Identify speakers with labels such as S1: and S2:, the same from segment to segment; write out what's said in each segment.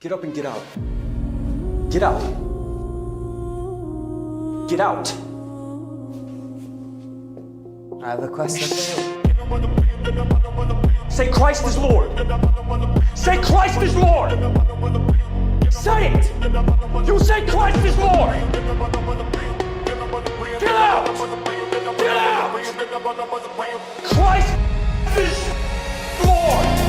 S1: Get up and get out. Get out. Get out. I have a question for you. Say Christ is Lord. Say Christ is Lord. Say it. You say Christ is Lord. Get out. Get out. Christ is Lord.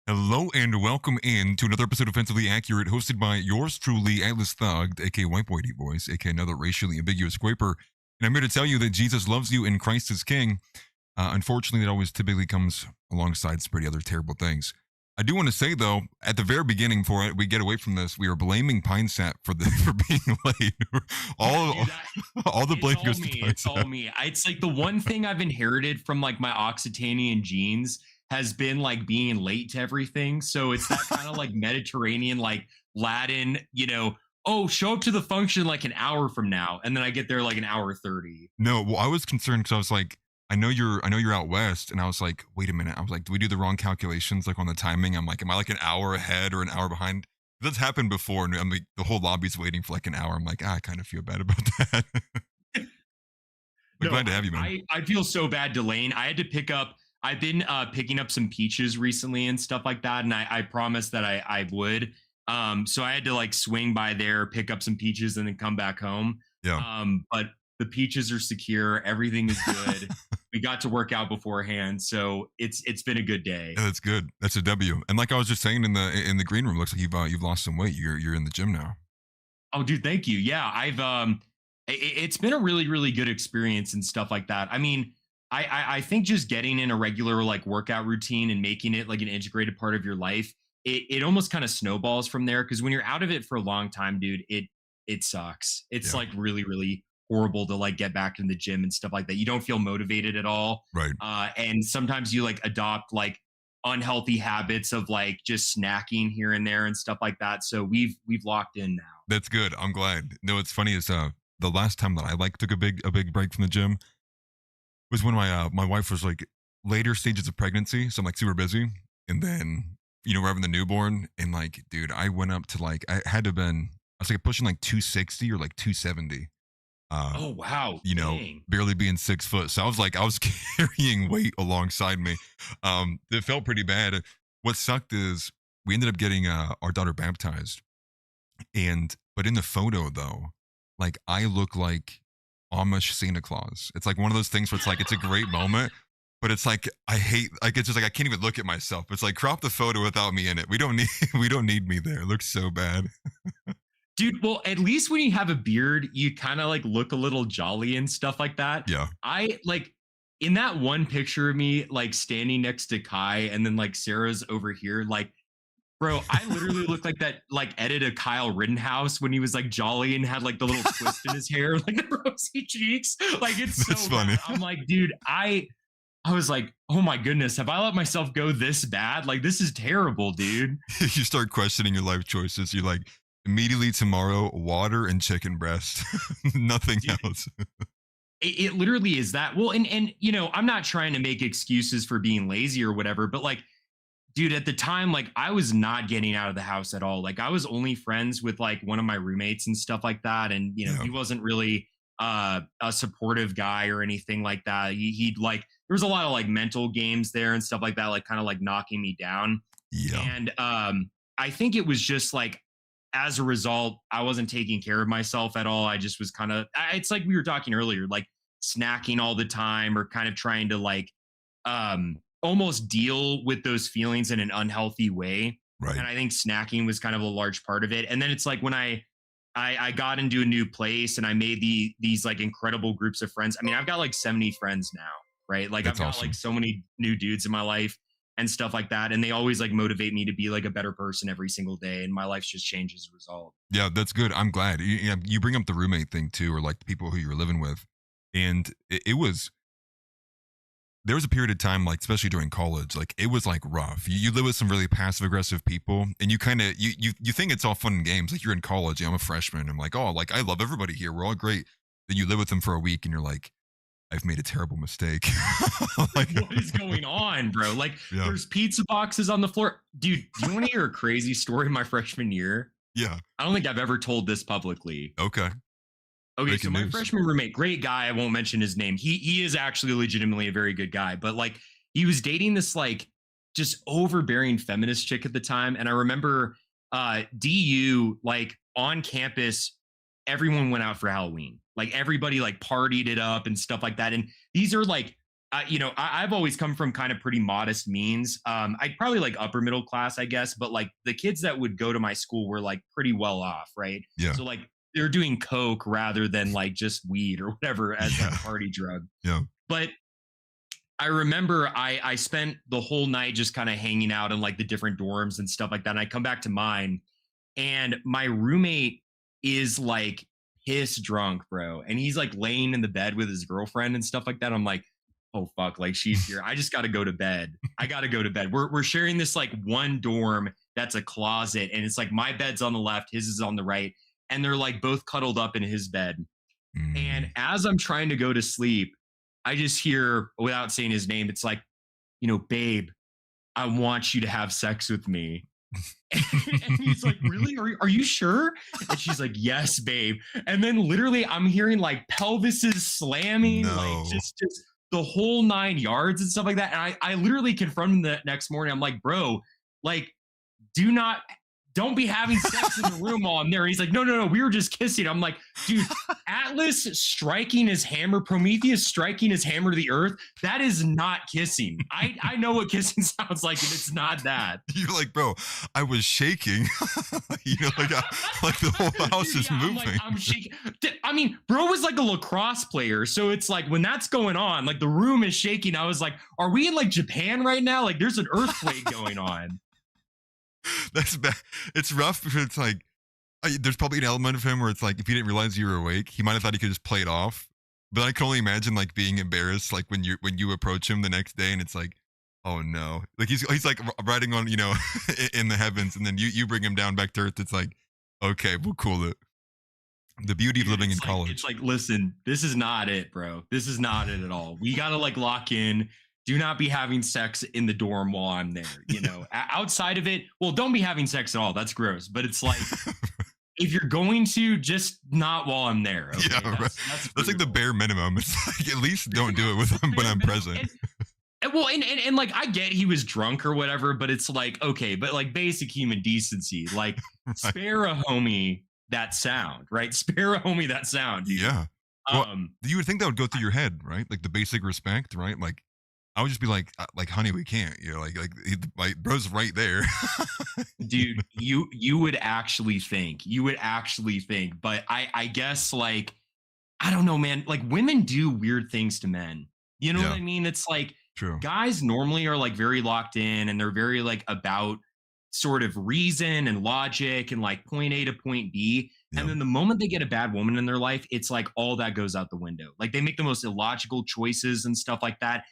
S2: Hello and welcome in to another episode of Offensively Accurate, hosted by yours truly, Atlas Thug, aka White Boy Deep Voice, aka another racially ambiguous quaper. And I'm here to tell you that Jesus loves you and Christ is King. Unfortunately, that always typically comes alongside some pretty other terrible things. I do want to say though, at the very beginning, before we get away from this, we are blaming Pinesap for being late. all the blame goes to Pinesap.
S3: It's all me. It's like the one thing I've inherited from like my Occitanian genes has been like being late to everything. So it's that kind of like Mediterranean, like Latin, oh, show up to the function like an hour from now. And then I get there like an hour 30.
S2: No, well, I was concerned because I was like, I know you're out west. And I was like, wait a minute. I was like, do we do the wrong calculations like on the timing? I'm like, am I like an hour ahead or an hour behind? That's happened before. And I'm like, the whole lobby's waiting for like an hour. I'm like, I kind of feel bad about that. Glad to have you, man.
S3: I feel so bad delaying. I had to pick up, I've been picking up some peaches recently and stuff like that. And I promised that I would. So I had to like swing by there, pick up some peaches and then come back home.
S2: Yeah.
S3: But the peaches are secure. Everything is good. We got to work out beforehand. So it's been a good day.
S2: Yeah, that's good. That's a W. And like I was just saying in the green room, looks like you've lost some weight. You're in the gym now.
S3: Oh, dude, thank you. Yeah, I've it's been a really, really good experience and stuff like that. I mean, I think just getting in a regular like workout routine and making it like an integrated part of your life, it almost kind of snowballs from there. Because when you're out of it for a long time, dude, it sucks. It's like really, really horrible to like get back in the gym and stuff like that. You don't feel motivated at all.
S2: Right.
S3: And sometimes you like adopt like unhealthy habits of like just snacking here and there and stuff like that. So we've locked in now.
S2: That's good. I'm glad. No, what's funny is the last time that I like took a big break from the gym was when my wife was like later stages of pregnancy. So I'm like super busy. And then, we're having the newborn and like, dude, I went up to like, I was like pushing like 260 or like 270.
S3: Oh, wow. Dang.
S2: Barely being 6 foot. So I was carrying weight alongside me. It felt pretty bad. What sucked is we ended up getting our daughter baptized. But in the photo though, like I look like Amish Santa Claus. It's like one of those things where it's like, it's a great moment, but it's like, I hate, like, it's just like, I can't even look at myself. It's like, crop the photo without me in it. We don't need me there. It looks so bad.
S3: Dude, well, at least when you have a beard, you kind of like look a little jolly and stuff like that.
S2: Yeah.
S3: I like in that one picture of me, like standing next to Kai and then like Sarah's over here, like, bro, I literally look like that, like edit of Kyle Rittenhouse when he was like jolly and had like the little twist in his hair, like the rosy cheeks. Like it's so
S2: funny.
S3: bad. I'm like, dude, I was like, oh my goodness, have I let myself go this bad? Like, this is terrible, dude.
S2: You start questioning your life choices. You're like, immediately tomorrow, water and chicken breast, nothing else.
S3: It literally is that. Well, and I'm not trying to make excuses for being lazy or whatever, but like, dude, at the time, like I was not getting out of the house at all. Like I was only friends with like one of my roommates and stuff like that. And, he wasn't really a supportive guy or anything like that. He'd like, there was a lot of like mental games there and stuff like that, like kind of like knocking me down.
S2: Yeah.
S3: And I think it was just like, as a result, I wasn't taking care of myself at all. I just was kind of, it's like we were talking earlier, like snacking all the time or kind of trying to like, almost deal with those feelings in an unhealthy way.
S2: Right.
S3: And I think snacking was kind of a large part of it. And then it's like when I got into a new place and I made these like incredible groups of friends. I mean, I've got like 70 friends now, right? Like
S2: That's
S3: I've got
S2: awesome.
S3: like so many new dudes in my life and stuff like that, and they always like motivate me to be like a better person every single day, and my life's just changed as a result.
S2: Yeah, that's good. I'm glad. You bring up the roommate thing too, or like the people who you're living with, and it was there was a period of time, like especially during college, like it was like rough. You live with some really passive aggressive people, and you kind of you think it's all fun and games. Like you're in college. I'm a freshman. I'm like, oh, like I love everybody here. We're all great. Then you live with them for a week, and you're like, I've made a terrible mistake.
S3: Like, what is going on, bro? Like,
S2: yeah,
S3: there's pizza boxes on the floor. Dude, do you want to hear a crazy story my freshman year?
S2: yeah,
S3: I don't think I've ever told this publicly.
S2: okay.
S3: Okay,
S2: Breaking
S3: so my
S2: news.
S3: freshman roommate, great guy. I won't mention his name. He is actually legitimately a very good guy, but like he was dating this like just overbearing feminist chick at the time. And I remember DU, like on campus, everyone went out for Halloween. Like everybody like partied it up and stuff like that. And these are like I've always come from kind of pretty modest means. I'd probably like upper middle class, I guess, but like the kids that would go to my school were like pretty well off, right?
S2: Yeah.
S3: So like they're doing coke rather than like just weed or whatever as like a party drug.
S2: Yeah.
S3: But I remember I spent the whole night just kind of hanging out in like the different dorms and stuff like that. And I come back to mine, and my roommate is like piss drunk, bro. And he's like laying in the bed with his girlfriend and stuff like that. I'm like, oh fuck, like she's here. I just gotta go to bed. I gotta go to bed. We're sharing this like one dorm that's a closet, and it's like my bed's on the left, his is on the right, and they're like both cuddled up in his bed. And as I'm trying to go to sleep, I just hear, without saying his name, it's like, babe, I want you to have sex with me. And he's like, really? Are you sure? And she's like, yes, babe. And then literally I'm hearing like pelvises slamming, like just the whole 9 yards and stuff like that. And I literally confronted him the next morning. I'm like, bro, like, don't be having sex in the room while I'm there. He's like, no, we were just kissing. I'm like, dude, Atlas striking his hammer, Prometheus striking his hammer to the earth, that is not kissing. I know what kissing sounds like, and it's not that.
S2: You're like, bro, I was shaking. Like the whole house is moving.
S3: I'm shaking. I mean, bro was like a lacrosse player, so it's like when that's going on, like the room is shaking. I was like, are we in like Japan right now? Like there's an earthquake going on.
S2: That's bad. It's rough because it's like there's probably an element of him where it's like if he didn't realize you were awake, he might have thought he could just play it off. But I can only imagine like being embarrassed, like when you approach him the next day and it's like, oh no, like he's like riding on in the heavens, and then you bring him down back to earth. It's like, okay, we'll cool it. The beauty of living in college.
S3: It's like, listen, this is not it, bro. This is not it at all. We gotta like lock in. Do not be having sex in the dorm while I'm there. Outside of it, well, don't be having sex at all. That's gross. But it's like, if you're going to, just not while I'm there. Okay?
S2: Yeah, that's like the bare minimum. It's like at least don't do it with him when I'm present.
S3: And like I get he was drunk or whatever, but it's like, okay, but like basic human decency, like right. Spare a homie that sound, right? Spare a homie that sound, dude.
S2: Yeah. Well, you would think that would go through your head, right? Like the basic respect, right? Like I would just be like, honey, we can't. Like bro's right there.
S3: Dude, you would actually think, but I guess like, I don't know, man, like women do weird things to men. You know what I mean? It's like,
S2: true. Guys
S3: normally are like very locked in, and they're very like about sort of reason and logic and like point A to point B. Yep. And then the moment they get a bad woman in their life, it's like all that goes out the window. Like they make the most illogical choices and stuff like that.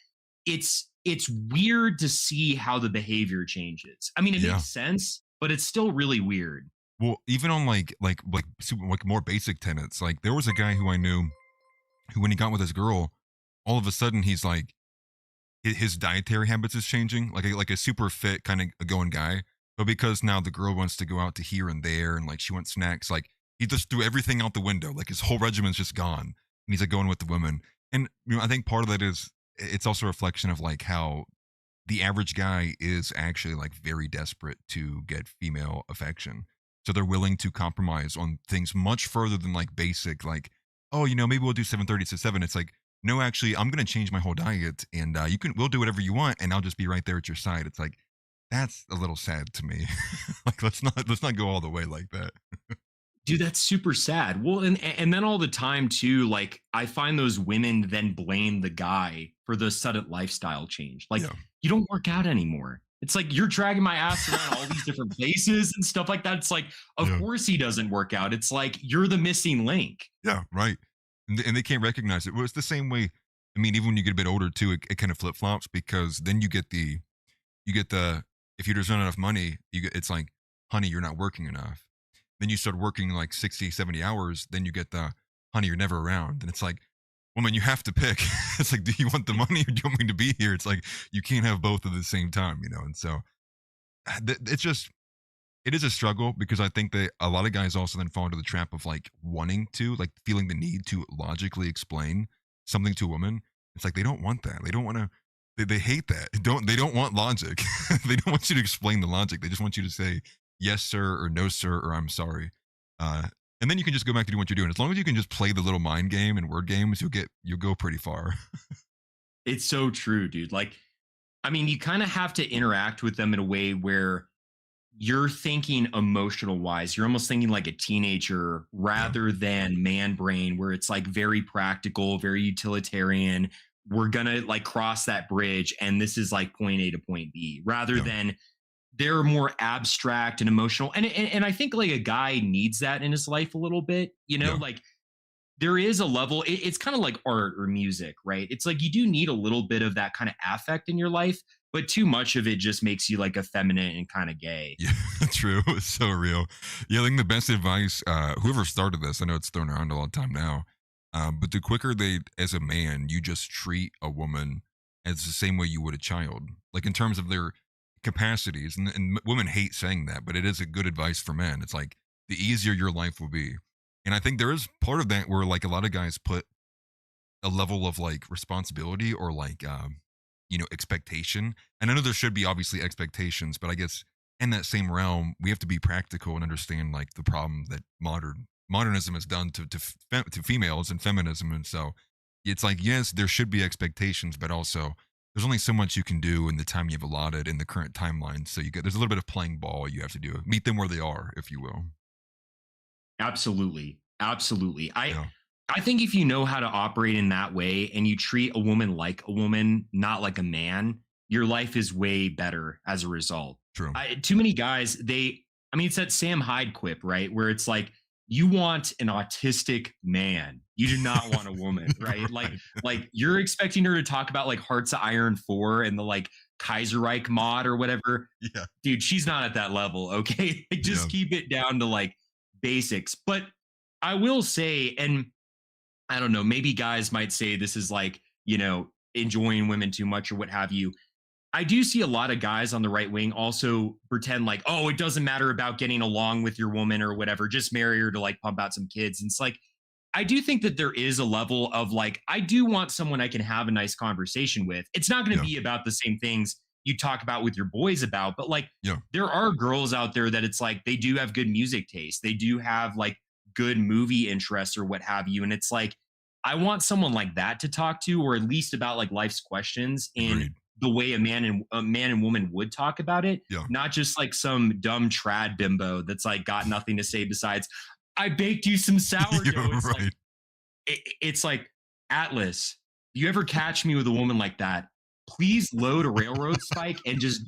S3: It's weird to see how the behavior changes. I mean, it makes sense, but it's still really weird.
S2: Well, even on like super, like more basic tenets, like there was a guy who I knew who, when he got with his girl, all of a sudden he's like, his dietary habits is changing, like a super fit kind of going guy. But because now the girl wants to go out to here and there, and like she wants snacks, like he just threw everything out the window. Like his whole regimen's just gone, and he's like going with the women. And I think part of that is, it's also a reflection of like how the average guy is actually like very desperate to get female affection. So they're willing to compromise on things much further than like basic, like, oh, maybe we'll do 7:30 to 7. It's like, no, actually, I'm going to change my whole diet, and we'll do whatever you want, and I'll just be right there at your side. It's like, that's a little sad to me. Like, let's not go all the way like that.
S3: Dude, that's super sad. Well, and then all the time too, like I find those women then blame the guy for the sudden lifestyle change. Like
S2: Yeah.
S3: you don't work out anymore. It's like you're dragging my ass around all these different places and stuff like that. It's like, of
S2: Yeah.
S3: course he doesn't work out. It's like you're the missing link.
S2: Yeah, right. And they can't recognize it. Well, it's the same way. I mean, even when you get a bit older too, it kind of flip flops because then you get the if you just not enough money, it's like, honey, you're not working enough. Then you start working like 60, 70 hours. Then you get the honey, you're never around. And it's like, woman, you have to pick. It's like, do you want the money or do you want me to be here? It's like, you can't have both at the same time, you know? And so it's just, it is a struggle because I think that a lot of guys also then fall into the trap of like wanting to, like feeling the need to logically explain something to a woman. It's like they don't want that. They don't want to. They hate that. They don't want logic. They don't want you to explain the logic. They just want you to say yes, sir, or no, sir, or I'm sorry. And then you can just go back to do what you're doing. As long as you can just play the little mind game and word games, you'll go pretty far.
S3: It's so true, dude. Like, I mean, you kind of have to interact with them in a way where you're thinking emotional wise. You're almost thinking like a teenager rather than man brain, where it's like very practical, very utilitarian. We're gonna like cross that bridge, and this is like point A to point B, rather
S2: Yeah.
S3: than they're more abstract and emotional. And I think like a guy needs that in his life a little bit, you know,
S2: Yeah.
S3: like there is a level, it's kind of like art or music, right? It's like you do need a little bit of that kind of affect in your life, but too much of it just makes you like effeminate and kind of gay.
S2: Yeah, true. It's so real. Yeah, I think the best advice, whoever started this, I know it's thrown around a lot of time now, but the quicker as a man, you just treat a woman as the same way you would a child, like in terms of their capacities. And women hate saying that, but it is a good advice for men. It's like the easier your life will be. And I think there is part of that where like a lot of guys put a level of like responsibility or like expectation. And I know there should be obviously expectations, but I guess in that same realm we have to be practical and understand like the problem that modernism has done to females and feminism. And so it's like, yes, there should be expectations, but also there's only so much you can do in the time you've allotted in the current timeline. So there's a little bit of playing ball you have to do, meet them where they are, if you will.
S3: Absolutely. Absolutely.
S2: Yeah,
S3: I think if you know how to operate in that way and you treat a woman like a woman, not like a man, your life is way better as a result.
S2: true.
S3: Too many guys, I mean, it's that Sam Hyde quip, right? Where it's like, you want an autistic man. You do not want a woman, right? Like you're expecting her to talk about like Hearts of Iron 4 and the like Kaiserreich mod or whatever.
S2: Yeah.
S3: Dude, she's not at that level, okay? Like, just
S2: Yeah.
S3: keep it down to like basics. But I will say, and I don't know, maybe guys might say this is like, you know, enjoying women too much or what have you. I do see a lot of guys on the right wing also pretend like, oh, it doesn't matter about getting along with your woman or whatever, just marry her to like pump out some kids. And it's like, I do think that there is a level of like, I do want someone I can have a nice conversation with. It's not going to
S2: Yeah.
S3: be about the same things you talk about with your boys about, but like,
S2: Yeah.
S3: there are girls out there that it's like, they do have good music taste. They do have like good movie interests or what have you. And it's like, I want someone like that to talk to, or at least about like life's questions in
S2: Agreed.
S3: the way a man and woman would talk about it,
S2: Yeah.
S3: not just like some dumb trad bimbo that's like got nothing to say besides, I baked you some sourdough.
S2: You're
S3: It's
S2: right.
S3: like, it's like, Atlas, if you ever catch me with a woman like that, please load a railroad spike and just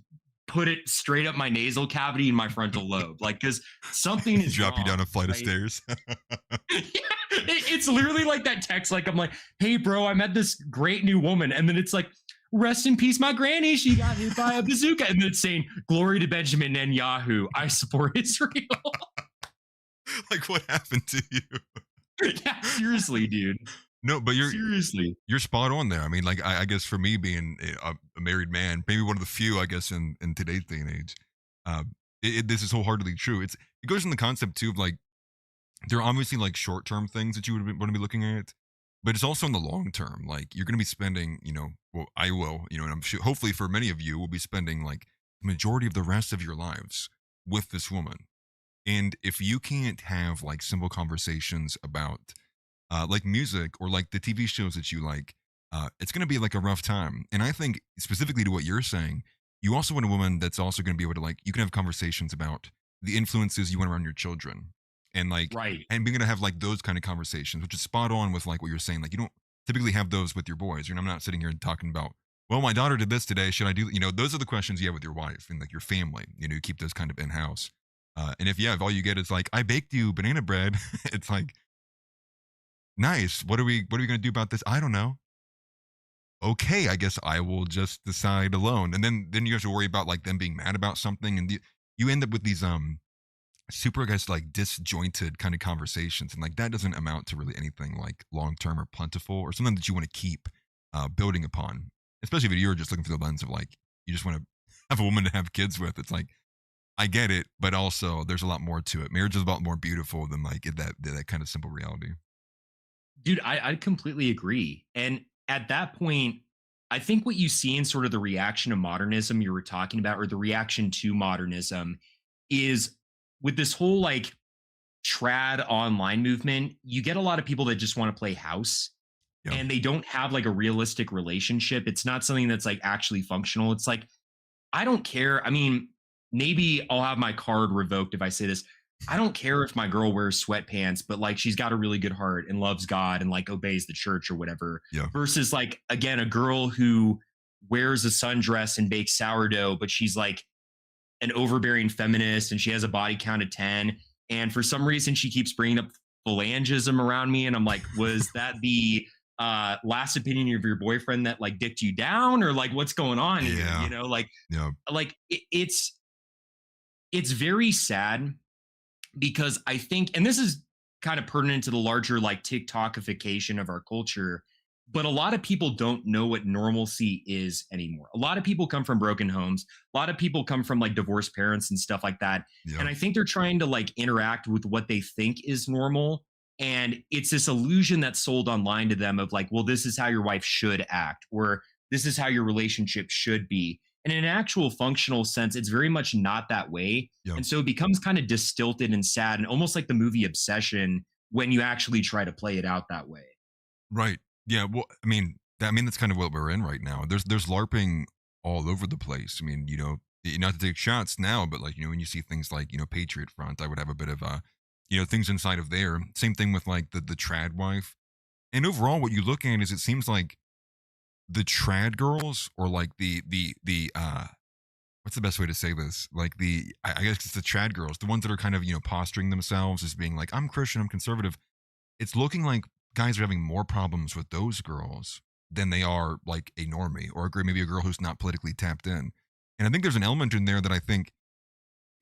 S3: put it straight up my nasal cavity and my frontal lobe. Like, because something is
S2: Drop you
S3: wrong,
S2: down a flight of
S3: right?
S2: stairs.
S3: It's literally like that text. Like, I'm like, hey, bro, I met this great new woman. And then it's like, rest in peace, my granny. She got hit by a bazooka. And then it's saying, glory to Benjamin Netanyahu. I support Israel.
S2: Like, what happened to you?
S3: Yeah, seriously, dude.
S2: No, but
S3: Seriously.
S2: you're spot on there. I mean, like, I guess for me being a married man, maybe one of the few, I guess, in today's day and age, this is wholeheartedly true. It goes in the concept too of like, there are obviously like short term things that you would want to be looking at, but it's also in the long term. Like, you're going to be spending, well, I will, and I'm sure, hopefully for many of you, will be spending like the majority of the rest of your lives with this woman. And if you can't have like simple conversations about like music or like the TV shows that you like, it's going to be like a rough time. And I think specifically to what you're saying, you also want a woman that's also going to be able to like, you can have conversations about the influences you want around your children. and like,
S3: Right.
S2: and being able to have like those kind of conversations, which is spot on with like what you're saying. Like, you don't typically have those with your boys. You know, I'm not sitting here and talking about, well, my daughter did this today. Should I do? You know, those are the questions you have with your wife and like your family. You know, you keep those kind of in house. And if all you get is like, I baked you banana bread, it's like, nice. What are we gonna do about this? I don't know. Okay, I guess I will just decide alone. And then you have to worry about like them being mad about something, and you end up with these super, I guess, like disjointed kind of conversations, and like that doesn't amount to really anything like long term or plentiful or something that you want to keep building upon. Especially if you're just looking through the lens of like you just want to have a woman to have kids with. It's like I get it, but also there's a lot more to it. Marriage is a lot more beautiful than like that kind of simple reality.
S3: Dude, I completely agree. And at that point, I think what you see in sort of the reaction to modernism you were talking about, or the reaction to modernism, is with this whole like trad online movement, you get a lot of people that just want to play house
S2: Yeah.
S3: and they don't have like a realistic relationship. It's not something that's like actually functional. It's like, I don't care. I mean, maybe I'll have my card revoked if I say this. I don't care if my girl wears sweatpants, but like she's got a really good heart and loves God and like obeys the church or whatever.
S2: Yeah.
S3: Versus like, again, a girl who wears a sundress and bakes sourdough, but she's like an overbearing feminist and she has a body count of 10. And for some reason, she keeps bringing up phalangism around me. And I'm like, was that the last opinion of your boyfriend that like dicked you down, or like what's going on here?
S2: Yeah.
S3: You know,
S2: Yeah.
S3: like it's very sad because I think, and this is kind of pertinent to the larger like TikTokification of our culture, but a lot of people don't know what normalcy is anymore. A lot of people come from broken homes. A lot of people come from like divorced parents and stuff like that.
S2: Yeah.
S3: And I think they're trying to like interact with what they think is normal. And it's this illusion that's sold online to them of like, well, this is how your wife should act, or this is how your relationship should be. And in an actual functional sense, it's very much not that way.
S2: Yeah.
S3: And so it becomes kind of distilted and sad and almost like the movie Obsession when you actually try to play it out that way.
S2: Right. Yeah. Well, that's kind of what we're in right now. There's LARPing all over the place. I mean, not to take shots now, but like, when you see things like, Patriot Front, I would have a bit of things inside of there. Same thing with like the trad wife. And overall, what you look at is it seems like the trad girls, or like the what's the best way to say this? Like I guess it's the trad girls, the ones that are kind of, posturing themselves as being like, I'm Christian, I'm conservative. It's looking like guys are having more problems with those girls than they are like a normie, or maybe a girl who's not politically tapped in. And I think there's an element in there that I think,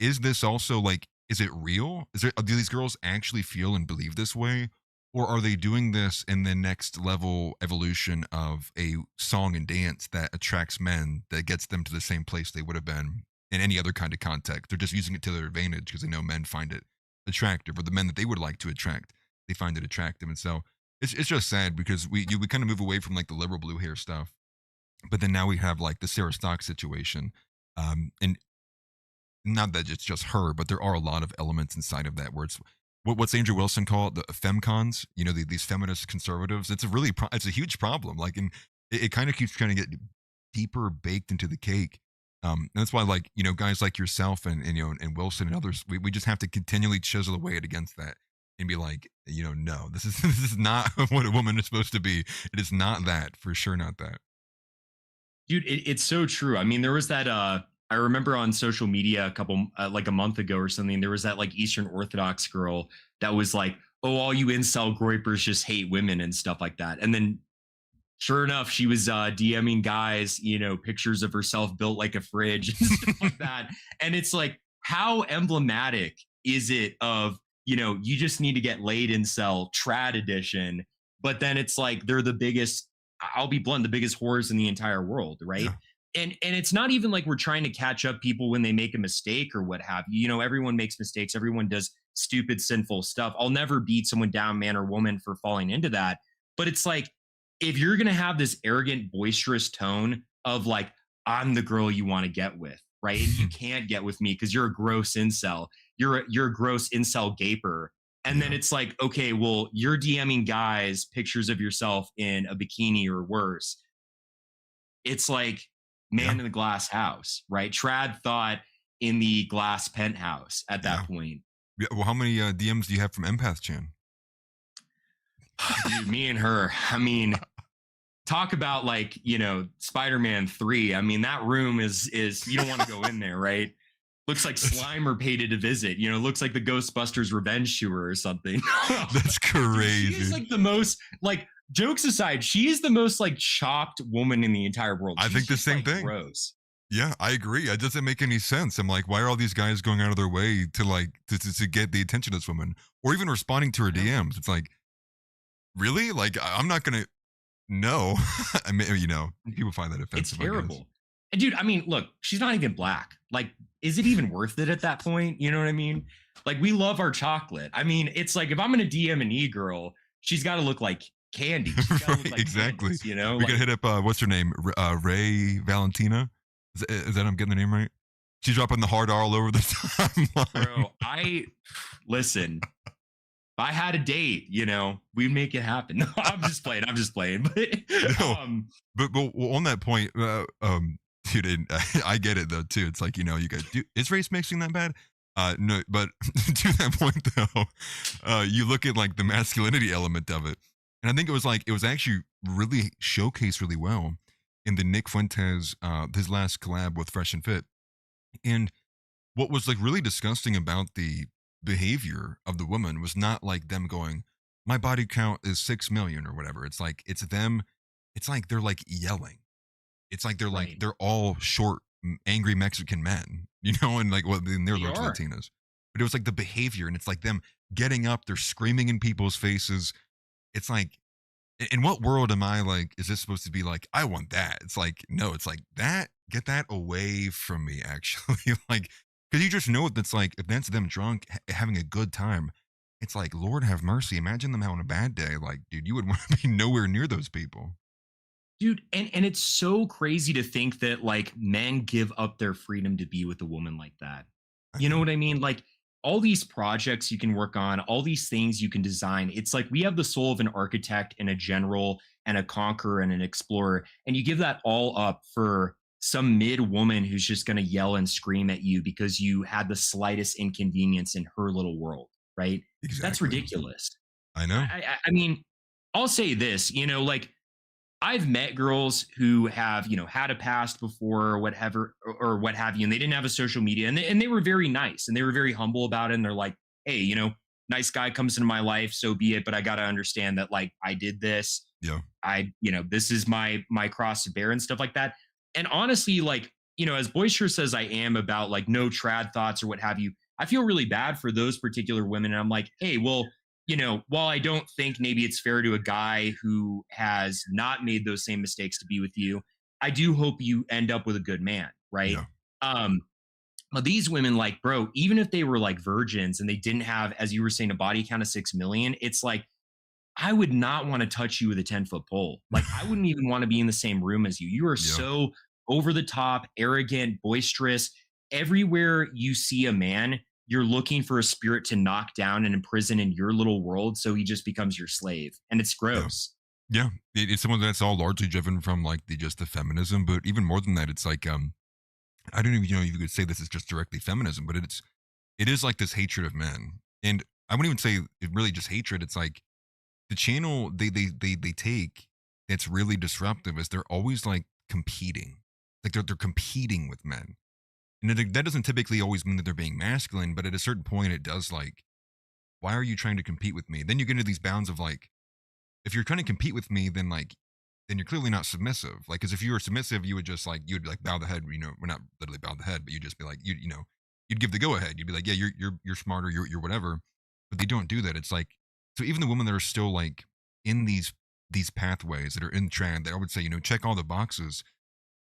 S2: is this also like, is it real? Do these girls actually feel and believe this way? Or are they doing this in the next level evolution of a song and dance that attracts men, that gets them to the same place they would have been in any other kind of context? They're just using it to their advantage because they know men find it attractive, or the men that they would like to attract, they find it attractive. And so it's just sad because we kind of move away from like the liberal blue hair stuff, but then now we have like the Sarah Stock situation, and not that it's just her, but there are a lot of elements inside of that where it's what's Andrew Wilson call it, the femcons, these feminist conservatives. It's it's a huge problem. Like, and it kind of keeps trying to get deeper baked into the cake. And that's why, like, guys like yourself and Wilson and others, we just have to continually chisel away against that and be like, no, this is not what a woman is supposed to be. It is not that, for sure, not that.
S3: Dude, it's so true. I mean, there was that I remember on social media like a month ago or something, there was that like Eastern Orthodox girl that was like, oh, all you incel groypers just hate women and stuff like that. And then sure enough, she was DMing guys, pictures of herself built like a fridge and stuff like that. And it's like, how emblematic is it of, you just need to get laid, incel trad edition. But then it's like, they're the biggest, I'll be blunt, the biggest whores in the entire world, right?
S2: Yeah.
S3: And it's not even like we're trying to catch up people when they make a mistake or what have you. Everyone makes mistakes. Everyone does stupid, sinful stuff. I'll never beat someone down, man or woman, for falling into that. But it's like, if you're going to have this arrogant, boisterous tone of like, I'm the girl you want to get with, right? And you can't get with me because you're a gross incel. You're a gross incel gaper. And then it's like, okay, well, you're DMing guys pictures of yourself in a bikini or worse. It's like, man in the glass house, right? Trad thought in the glass penthouse at that point.
S2: Yeah, well, how many DMs do you have from Empath Chan?
S3: Dude, me and her. I mean, talk about like, Spider-Man 3. I mean, that room is you don't want to go in there, right? Looks like Slimer paid it a visit. Looks like the Ghostbusters revenge tour or something.
S2: That's crazy.
S3: She is like the most, like, jokes aside, she is the most like chopped woman in the entire world.
S2: I think the same thing.
S3: Gross.
S2: Yeah, I agree. It doesn't make any sense. I'm like, why are all these guys going out of their way to like to get the attention of this woman, or even responding to her DMs? It's like, really? Like, I'm not gonna. No, I mean, people find that offensive.
S3: It's terrible. And dude, I mean, look, she's not even black. Like, is it even worth it at that point? You know what I mean? Like, we love our chocolate. I mean, it's like if I'm gonna DM an e-girl, she's got to look like candy. She's gotta look like
S2: exactly.
S3: Candice,
S2: we could hit up what's her name, Ray Valentina. Is that I'm getting the name right? She's dropping the hard R all over the timeline.
S3: Bro, listen. If I had a date, we'd make it happen. No, I'm just playing. But
S2: no, but on that point, dude, I get it though too. It's like you guys is race mixing that bad? No, but to that point though, you look at like the masculinity element of it, and I think it was actually really showcased really well in the Nick Fuentes his last collab with Fresh and Fit. And what was like really disgusting about the behavior of the woman was not like them going, my body count is 6 million or whatever. It's like it's them, it's like they're like yelling. It's like they're like they're all short, angry Mexican men, and like what in their looks Latinas. But it was like the behavior, and it's like them getting up, they're screaming in people's faces. It's like, in what world am I like, is this supposed to be like, I want that? It's like, no, it's like that, get that away from me, actually. Like, because you just know that's like, if that's them drunk, having a good time, it's like, Lord have mercy. Imagine them having a bad day. Like, dude, you would want to be nowhere near those people.
S3: Dude, and it's so crazy to think that like men give up their freedom to be with a woman like that. You know what I mean? Like, all these projects you can work on, all these things you can design. It's like we have the soul of an architect and a general and a conqueror and an explorer. And you give that all up for some mid woman who's just going to yell and scream at you because you had the slightest inconvenience in her little world, right?
S2: Exactly.
S3: That's ridiculous.
S2: I know.
S3: I mean, I'll say this, like, I've met girls who have, had a past before or whatever, or what have you, and they didn't have a social media, and they were very nice and they were very humble about it. And they're like, hey, nice guy comes into my life, so be it. But I got to understand that, like, I did this.
S2: Yeah.
S3: This is my cross to bear and stuff like that. And honestly, like, as boisterous as I am about like no trad thoughts or what have you, I feel really bad for those particular women. And I'm like, hey, well, while I don't think maybe it's fair to a guy who has not made those same mistakes to be with you, I do hope you end up with a good man, right? Yeah. But these women, like, bro, even if they were like virgins and they didn't have, as you were saying, a body count of 6 million, it's like, I would not want to touch you with a 10-foot pole. Like, I wouldn't even want to be in the same room as you. You are so over the top, arrogant, boisterous. Everywhere you see a man, you're looking for a spirit to knock down and imprison in your little world, so he just becomes your slave, and it's gross.
S2: Yeah, it's someone that's all largely driven from like the feminism, but even more than that, it's like I don't even know if you could say this is just directly feminism, but it is like this hatred of men, and I wouldn't even say it really just hatred. It's like the channel they take that's really disruptive is they're always like competing, like they're competing with men. And that doesn't typically always mean that they're being masculine, but at a certain point, it does. Like, why are you trying to compete with me? Then you get into these bounds of like, if you're trying to compete with me, then you're clearly not submissive. Like, because if you were submissive, you would just like you'd like bow the head. We're not literally bow the head, but you'd just be like you'd give the go ahead. You'd be like, yeah, you're smarter, you're whatever. But they don't do that. It's like, so even the women that are still like in these pathways that are in trad, that I would say check all the boxes.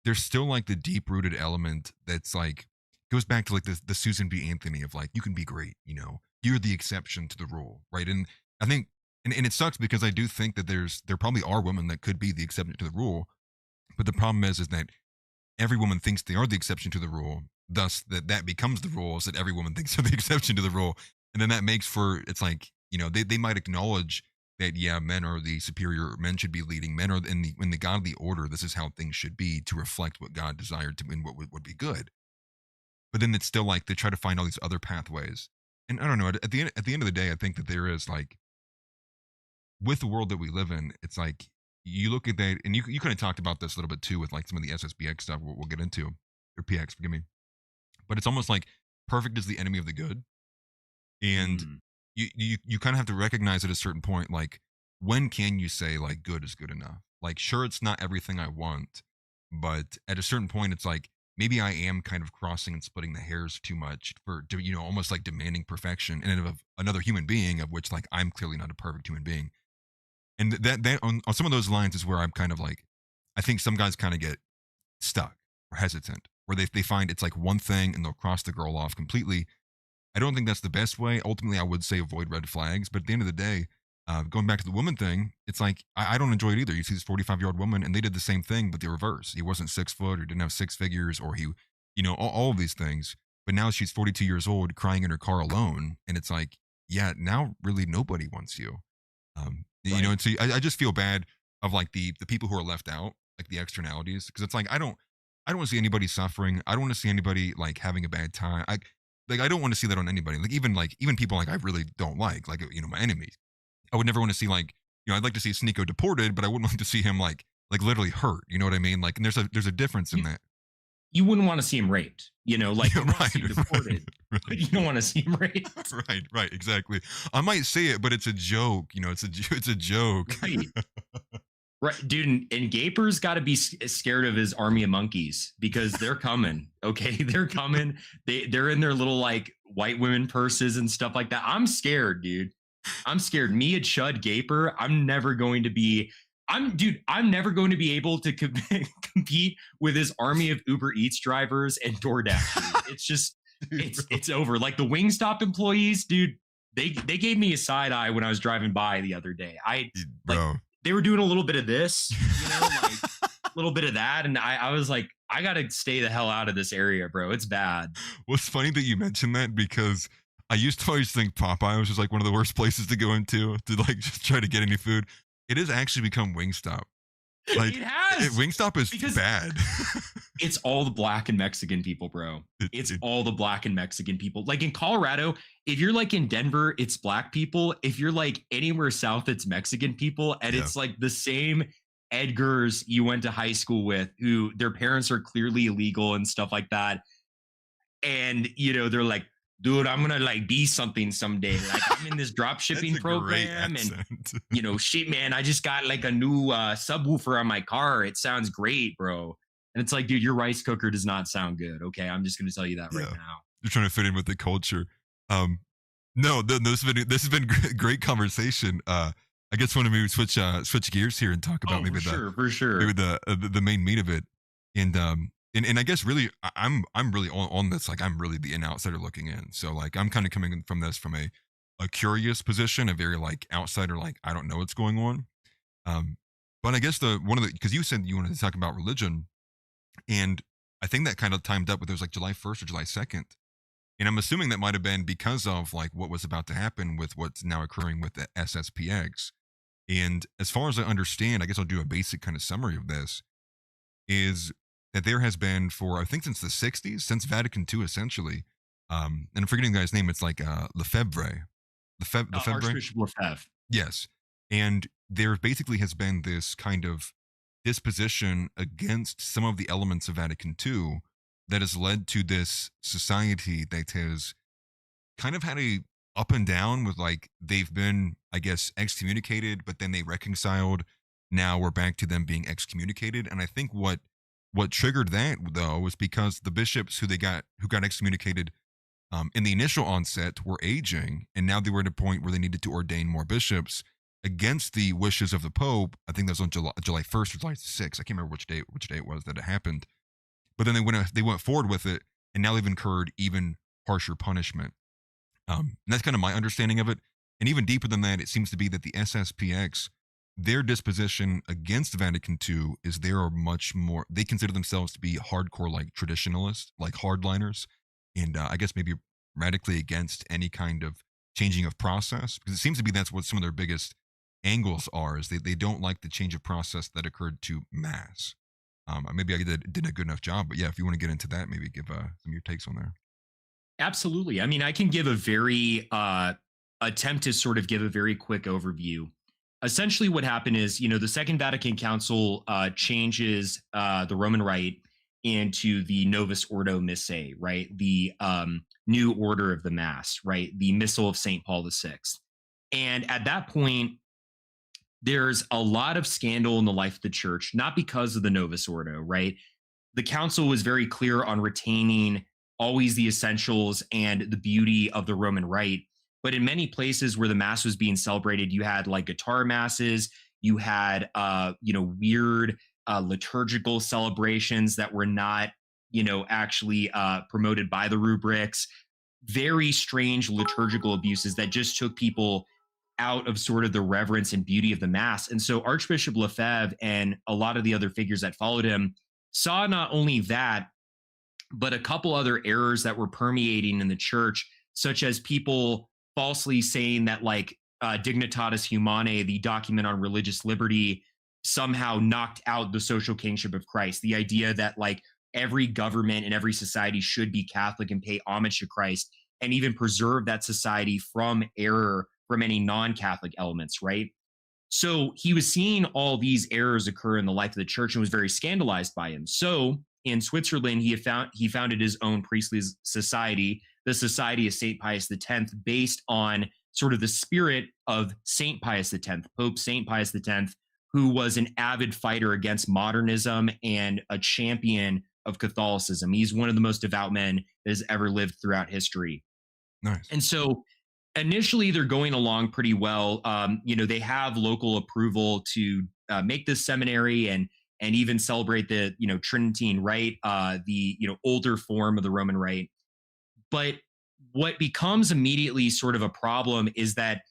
S2: There's still like the deep rooted element that's like goes back to like the Susan B. Anthony of like, you can be great, you're the exception to the rule, right? And I think, and it sucks because I do think that there probably are women that could be the exception to the rule, but the problem is that every woman thinks they are the exception to the rule, thus that becomes the rule, is that every woman thinks they're the exception to the rule, and then that makes for, it's like they might acknowledge that, yeah, men are the superior, men should be leading, men are in the godly order, this is how things should be to reflect what God desired to and what would be good. But then it's still like they try to find all these other pathways and I don't know, at the end of the day, I think that there is like, with the world that we live in, it's like you look at that, and you kind of talked about this a little bit too with like some of the SSPX stuff we'll get into, or PX, forgive me. But it's almost like perfect is the enemy of the good, and
S3: Mm,
S2: you kind of have to recognize at a certain point, like, when can you say like good is good enough? Like, sure, it's not everything I want, but at a certain point, it's like maybe I am kind of crossing and splitting the hairs too much for, almost like demanding perfection in and of another human being, of which like I'm clearly not a perfect human being. And that on some of those lines is where I'm kind of like, I think some guys kind of get stuck or hesitant, where they find it's like one thing and they'll cross the girl off completely. I don't think that's the best way. Ultimately, I would say avoid red flags. But at the end of the day, going back to the woman thing, it's like I don't enjoy it either. You see this 45-year-old woman, and they did the same thing, but the reverse. He wasn't 6 foot, or didn't have six figures, or he, all of these things. But now she's 42 years old, crying in her car alone, and it's like, yeah, now really nobody wants you.
S3: right.
S2: And so I just feel bad of like the people who are left out, like the externalities, because it's like I don't want to see anybody suffering. I don't want to see anybody like having a bad time. I don't want to see that on anybody. Like even people like I really don't like my enemies. I would never want to see like I'd like to see Sneeko deported, but I wouldn't like to see him like literally hurt. You know what I mean? Like, and there's a difference in
S3: You,
S2: that.
S3: you wouldn't want to see him raped, like
S2: Yeah,
S3: you want to
S2: right,
S3: see him
S2: right,
S3: deported, but
S2: right,
S3: you don't want to see him raped.
S2: right, exactly. I might say it, but it's a joke. It's a joke.
S3: Right. Right, dude, and Gaper's got to be scared of his army of monkeys because they're coming. Okay, they're coming. They're in their little like white women purses and stuff like that. I'm scared, dude. I'm scared. Me and Chud Gaper, I'm never going to be. I'm never going to be able to compete with his army of Uber Eats drivers and DoorDash. It's just,
S2: Dude,
S3: it's over. Like the Wingstop employees, dude. They gave me a side eye when I was driving by the other day. I like
S2: bro.
S3: they were doing a little bit of this, like a little bit of that. And I was like, I got to stay the hell out of this area, bro. It's bad.
S2: Well, it's funny that you mentioned that because I used to always think Popeye was just like one of the worst places to go into to like just try to get any food. It has actually become Wingstop. Like
S3: It has
S2: Wingstop is
S3: because
S2: bad.
S3: it's all the black and Mexican people, bro.
S2: It-
S3: It's
S2: it-
S3: all the black and Mexican people. Like in Colorado, if you're like in Denver, it's black people. If you're like anywhere south, it's Mexican people. And
S2: Yeah.
S3: it's like the same Edgars you went to high school with who their parents are clearly illegal and stuff like that. And, they're like, dude, I'm gonna like be something someday. Like I'm in this drop shipping
S2: That's a great
S3: program, and
S2: accent.
S3: shit, man, I just got like a new subwoofer on my car. It sounds great, bro. And it's like, dude, your rice cooker does not sound good. Okay, I'm just gonna tell you that right
S2: Yeah.
S3: now.
S2: You're trying to fit in with the culture. No, this has been great conversation. I guess want to maybe switch gears here and talk about
S3: Oh,
S2: maybe
S3: for sure.
S2: maybe the main meat of it, and I guess really I'm really on this, like I'm really the outsider looking in. So like I'm kind of coming from this from a curious position, a very like outsider, like I don't know what's going on. Um, but I guess the one of the because you said you wanted to talk about religion, and I think that kind of timed up with it was like July 1st or July 2nd. And I'm assuming that might have been because of like what was about to happen with what's now occurring with the SSPX. And as far as I understand, I guess I'll do a basic kind of summary of this, is that there has been for, I think since the 60s, since Vatican II essentially, and I'm forgetting the guy's name, it's like Lefebvre. Lefebvre?
S3: Archbishop Lefebvre.
S2: Yes. And there basically has been this kind of disposition against some of the elements of Vatican II that has led to this society that has kind of had a up and down with like they've been, I guess, excommunicated, but then they reconciled. Now we're back to them being excommunicated. And I think what triggered that though was because the bishops who got excommunicated in the initial onset were aging, and now they were at a point where they needed to ordain more bishops against the wishes of the Pope. I think that was on July 1st or July 6th. I can't remember which day it was that it happened. But then they went forward with it, and now they've incurred even harsher punishment. And that's kind of my understanding of it. And even deeper than that, it seems to be that the SSPX, their disposition against Vatican II is they are much more. They consider themselves to be hardcore, like traditionalists, like hardliners, and I guess maybe radically against any kind of changing of process, because it seems to be that's what some of their biggest angles are. Is they don't like the change of process that occurred to mass. Maybe I did a good enough job, but yeah, if you want to get into that, maybe give some of your takes on there.
S3: Absolutely. I mean, I can give a very attempt to sort of give a very quick overview. Essentially, what happened is, the Second Vatican Council changes the Roman Rite into the Novus Ordo Missae, right? The new order of the Mass, right? The Missal of St. Paul VI. And at that point, there's a lot of scandal in the life of the church, not because of the Novus Ordo, right? The council was very clear on retaining always the essentials and the beauty of the Roman Rite. But in many places where the Mass was being celebrated, you had like guitar masses, you had, weird liturgical celebrations that were not, actually promoted by the rubrics, very strange liturgical abuses that just took people out of sort of the reverence and beauty of the Mass. And so Archbishop Lefebvre and a lot of the other figures that followed him saw not only that, but a couple other errors that were permeating in the church, such as people falsely saying that like Dignitatis Humanae, the document on religious liberty, somehow knocked out the social kingship of Christ. The idea that like every government and every society should be Catholic and pay homage to Christ and even preserve that society from error from any non-Catholic elements, right? So he was seeing all these errors occur in the life of the church and was very scandalized by him. So in Switzerland, he founded his own priestly society, the Society of St. Pius X, based on sort of the spirit of St. Pius X, Pope St. Pius X, who was an avid fighter against modernism and a champion of Catholicism. He's one of the most devout men that has ever lived throughout history.
S2: Nice.
S3: And so initially they're going along pretty well. They have local approval to make this seminary and even celebrate the, Tridentine Rite, the, older form of the Roman Rite. But what becomes immediately sort of a problem is that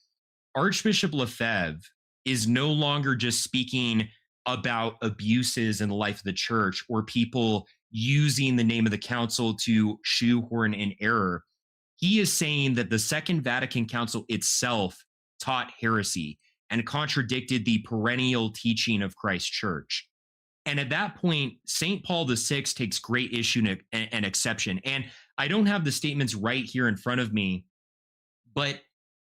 S3: Archbishop Lefebvre is no longer just speaking about abuses in the life of the church or people using the name of the council to shoehorn in error. He is saying that the Second Vatican Council itself taught heresy and contradicted the perennial teaching of Christ's church. And at that point, St. Paul VI takes great issue and exception. And I don't have the statements right here in front of me, but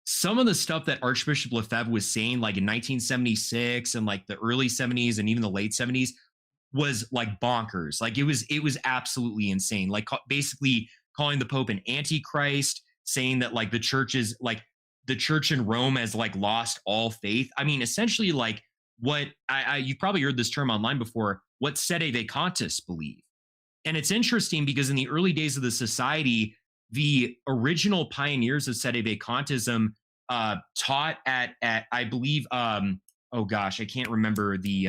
S3: some of the stuff that Archbishop Lefebvre was saying, like in 1976 and like the early 70s and even the late 70s, was like bonkers. Like it was absolutely insane. Like basically calling the Pope an antichrist, saying that like the church in Rome has like lost all faith. I mean, essentially like what you've probably heard this term online before, what sede vacantes believe. And it's interesting because in the early days of the society, the original pioneers of sede vacantism taught at I believe, oh gosh, I can't remember the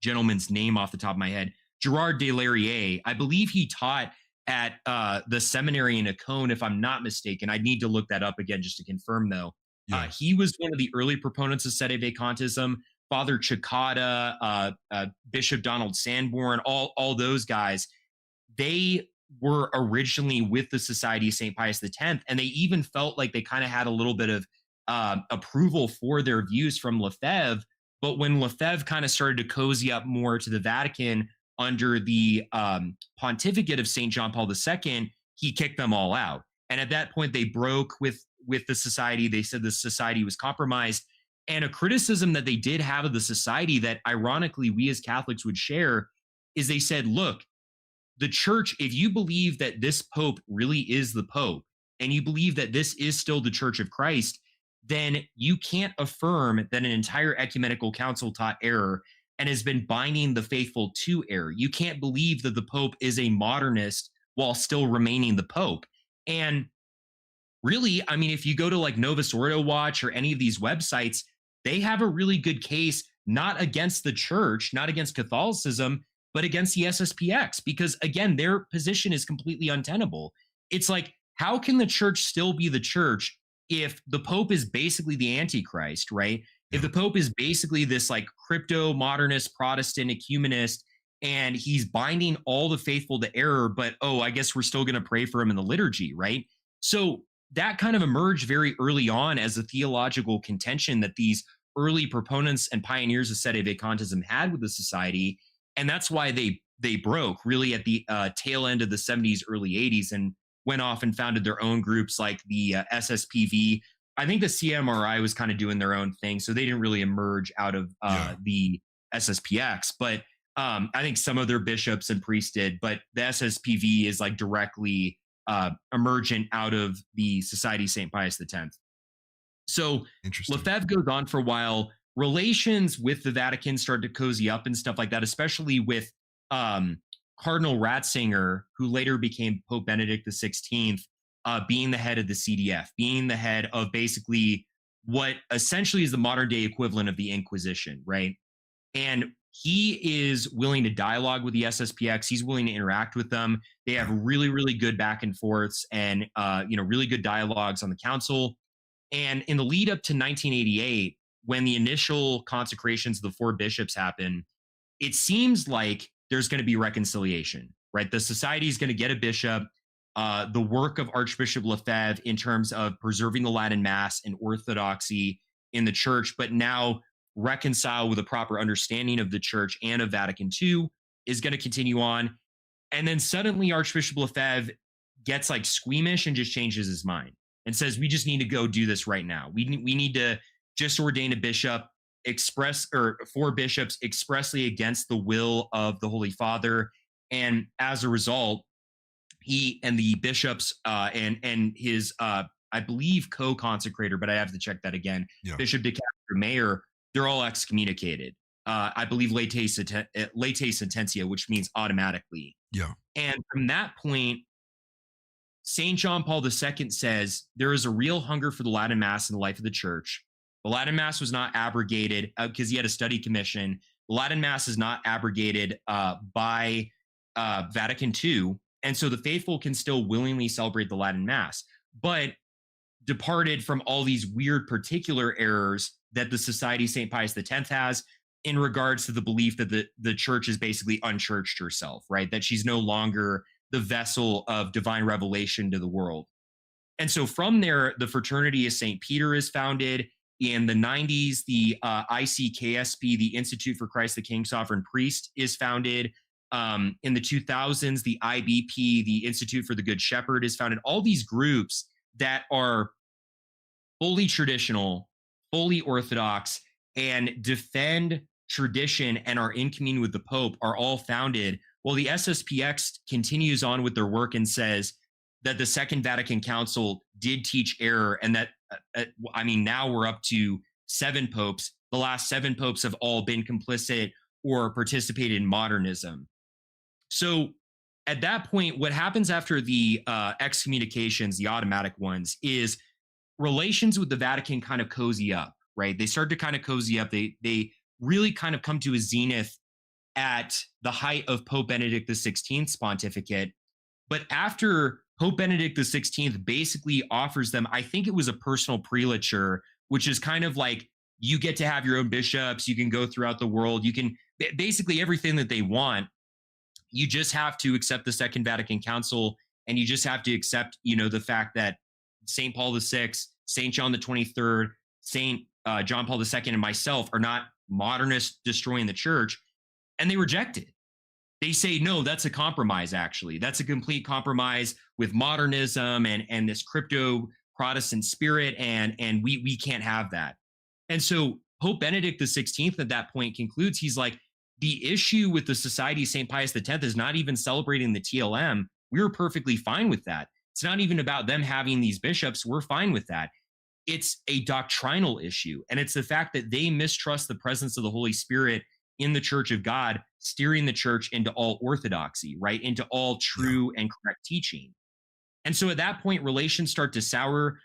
S3: gentleman's name off the top of my head, Gerard de Laurier. I believe he taught at the seminary in Acon, if I'm not mistaken. I'd need to look that up again just to confirm, though. Yeah. He was one of the early proponents of sede vacantism. Father Cicada, Bishop Donald Sanborn, all those guys, they were originally with the Society of St. Pius X, and they even felt like they kind of had a little bit of approval for their views from Lefebvre. But when Lefebvre kind of started to cozy up more to the Vatican under the pontificate of St. John Paul II, he kicked them all out. And at that point, they broke with the society. They said the society was compromised. And a criticism that they did have of the society that ironically we as Catholics would share is they said, look, the church, if you believe that this Pope really is the Pope and you believe that this is still the Church of Christ, then you can't affirm that an entire ecumenical council taught error and has been binding the faithful to error. You can't believe that the Pope is a modernist while still remaining the Pope. And really, I mean, if you go to like Novus Ordo Watch or any of these websites, they have a really good case, not against the church, not against Catholicism, but against the SSPX, because again, their position is completely untenable. It's like, how can the church still be the church if the Pope is basically the Antichrist, right? If the Pope is basically this like crypto-modernist Protestant ecumenist and he's binding all the faithful to error, but I guess we're still going to pray for him in the liturgy, right? So that kind of emerged very early on as a theological contention that these early proponents and pioneers of sede vacantism had with the society. And that's why they broke really at the tail end of the 70s, early 80s. And went off and founded their own groups like the SSPV. I think the CMRI was kind of doing their own thing, so they didn't really emerge out of the SSPX. But I think some of their bishops and priests did, but the SSPV is like directly emergent out of the Society of St. Pius X. So Lefebvre goes on for a while. Relations with the Vatican start to cozy up and stuff like that, especially with Cardinal Ratzinger, who later became Pope Benedict XVI, being the head of the CDF, being the head of basically what essentially is the modern day equivalent of the Inquisition, right? And he is willing to dialogue with the SSPX. He's willing to interact with them. They have really, really good back and forths and, really good dialogues on the council. And in the lead up to 1988, when the initial consecrations of the 4 bishops happen, it seems like there's going to be reconciliation, right? The society is going to get a bishop. The work of Archbishop Lefebvre in terms of preserving the Latin Mass and orthodoxy in the church, but now reconcile with a proper understanding of the church and of Vatican II is going to continue on. And then suddenly Archbishop Lefebvre gets like squeamish and just changes his mind and says, we just need to go do this right now. We need to just ordain a bishop, 4 bishops expressly against the will of the Holy Father. And as a result, he and the bishops and his, I believe, co-consecrator, but I have to check that again, Bishop de Castro Mayer, they're all excommunicated. I believe late sententia, which means automatically. Yeah. And from that point, St. John Paul II says there is a real hunger for the Latin Mass in the life of the church. The Latin Mass was not abrogated because he had a study commission. The Latin Mass is not abrogated by Vatican II. And so the faithful can still willingly celebrate the Latin Mass, but departed from all these weird particular errors that the Society of St. Pius X has in regards to the belief that the church has basically unchurched herself, right? That she's no longer the vessel of divine revelation to the world. And so from there, the Fraternity of St. Peter is founded. In the 90s, the ICKSP, the Institute for Christ the King Sovereign Priest, is founded. In the 2000s, the IBP, the Institute for the Good Shepherd, is founded. All these groups that are fully traditional, fully orthodox, and defend tradition and are in communion with the Pope are all founded. Well, the SSPX continues on with their work and says that the Second Vatican Council did teach error, and that, now we're up to 7 popes. The last 7 popes have all been complicit or participated in modernism. So at that point, what happens after the excommunications, the automatic ones, is relations with the Vatican kind of cozy up, right? They start to kind of cozy up. They really kind of come to a zenith at the height of Pope Benedict XVI's pontificate. But after Pope Benedict XVI basically offers them, I think it was a personal prelature, which is kind of like, you get to have your own bishops, you can go throughout the world, you can basically everything that they want. You just have to accept the Second Vatican Council, and you just have to accept, the fact that St. Paul VI, St. John the 23rd, St. John Paul II, and myself are not modernists destroying the church, and they reject it. They say, no, that's a compromise, actually. That's a complete compromise with modernism and this crypto Protestant spirit, and we can't have that. And so Pope Benedict XVI at that point concludes, he's like, the issue with the Society of St. Pius X is not even celebrating the TLM. We were perfectly fine with that. It's not even about them having these bishops. We're fine with that. It's a doctrinal issue. And it's the fact that they mistrust the presence of the Holy Spirit in the Church of God, steering the church into all orthodoxy, right? Into all true and correct teaching. And so at that point, relations start to sour.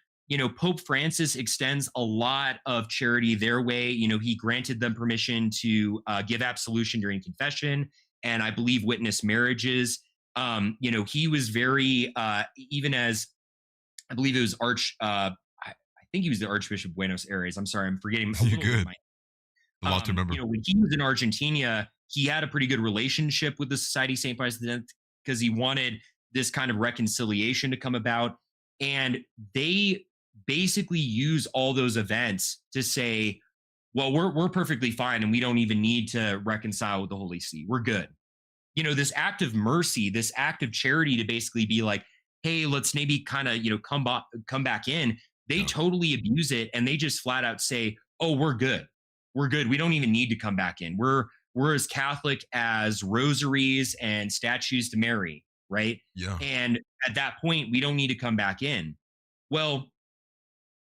S3: Pope Francis extends a lot of charity their way. He granted them permission to give absolution during confession, and I believe witness marriages. He was very, even as I believe it was I think he was the Archbishop of Buenos Aires. I'm sorry, I'm forgetting.
S2: You're good. A lot to remember.
S3: When he was in Argentina, he had a pretty good relationship with the Society of St. Pius X because he wanted this kind of reconciliation to come about. And they basically use all those events to say, well, we're perfectly fine and we don't even need to reconcile with the Holy See. We're good. This act of mercy, this act of charity to basically be like, hey, let's maybe kind of, come back in, they
S2: Yeah.
S3: totally abuse it, and they just flat out say, oh, we're good. We're good. We don't even need to come back in. We're as Catholic as rosaries and statues to Mary, right?
S2: Yeah.
S3: And at that point, we don't need to come back in. Well,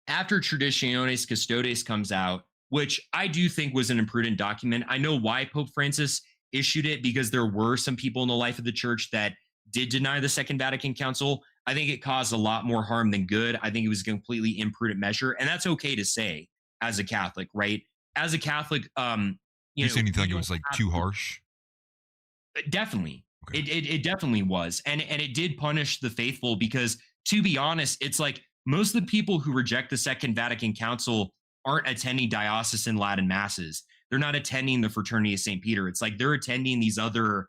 S3: after Traditionis Custodes comes out, which I do think was an imprudent document. I know why Pope Francis issued it, because there were some people in the life of the church that did deny the Second Vatican Council. I think it caused a lot more harm than good. I think it was a completely imprudent measure, and that's okay to say as a Catholic, right? As a Catholic,
S2: You saying you think it
S3: don't
S2: was like
S3: have
S2: too
S3: to-
S2: harsh?
S3: Definitely.
S2: Okay.
S3: It definitely was. And it did punish the faithful, because to be honest, it's like most of the people who reject the Second Vatican Council aren't attending diocesan Latin masses. They're not attending the Fraternity of St. Peter. It's like they're attending these other,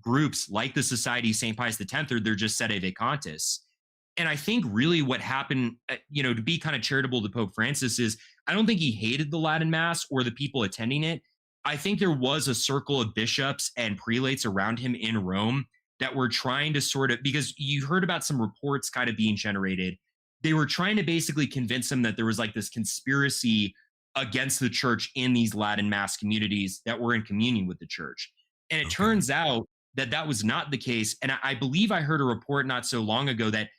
S3: groups like the Society of St. Pius X, or they're just Sede Vacantis. And I think really what happened, to be kind of charitable to Pope Francis, is I don't think he hated the Latin Mass or the people attending it. I think there was a circle of bishops and prelates around him in Rome that were trying to sort of, because you heard about some reports kind of being generated. They were trying to basically convince him that there was like this conspiracy against the church in these Latin Mass communities that were in communion with the church. And it turns out that that was not the case. And I believe I heard a report not so long ago that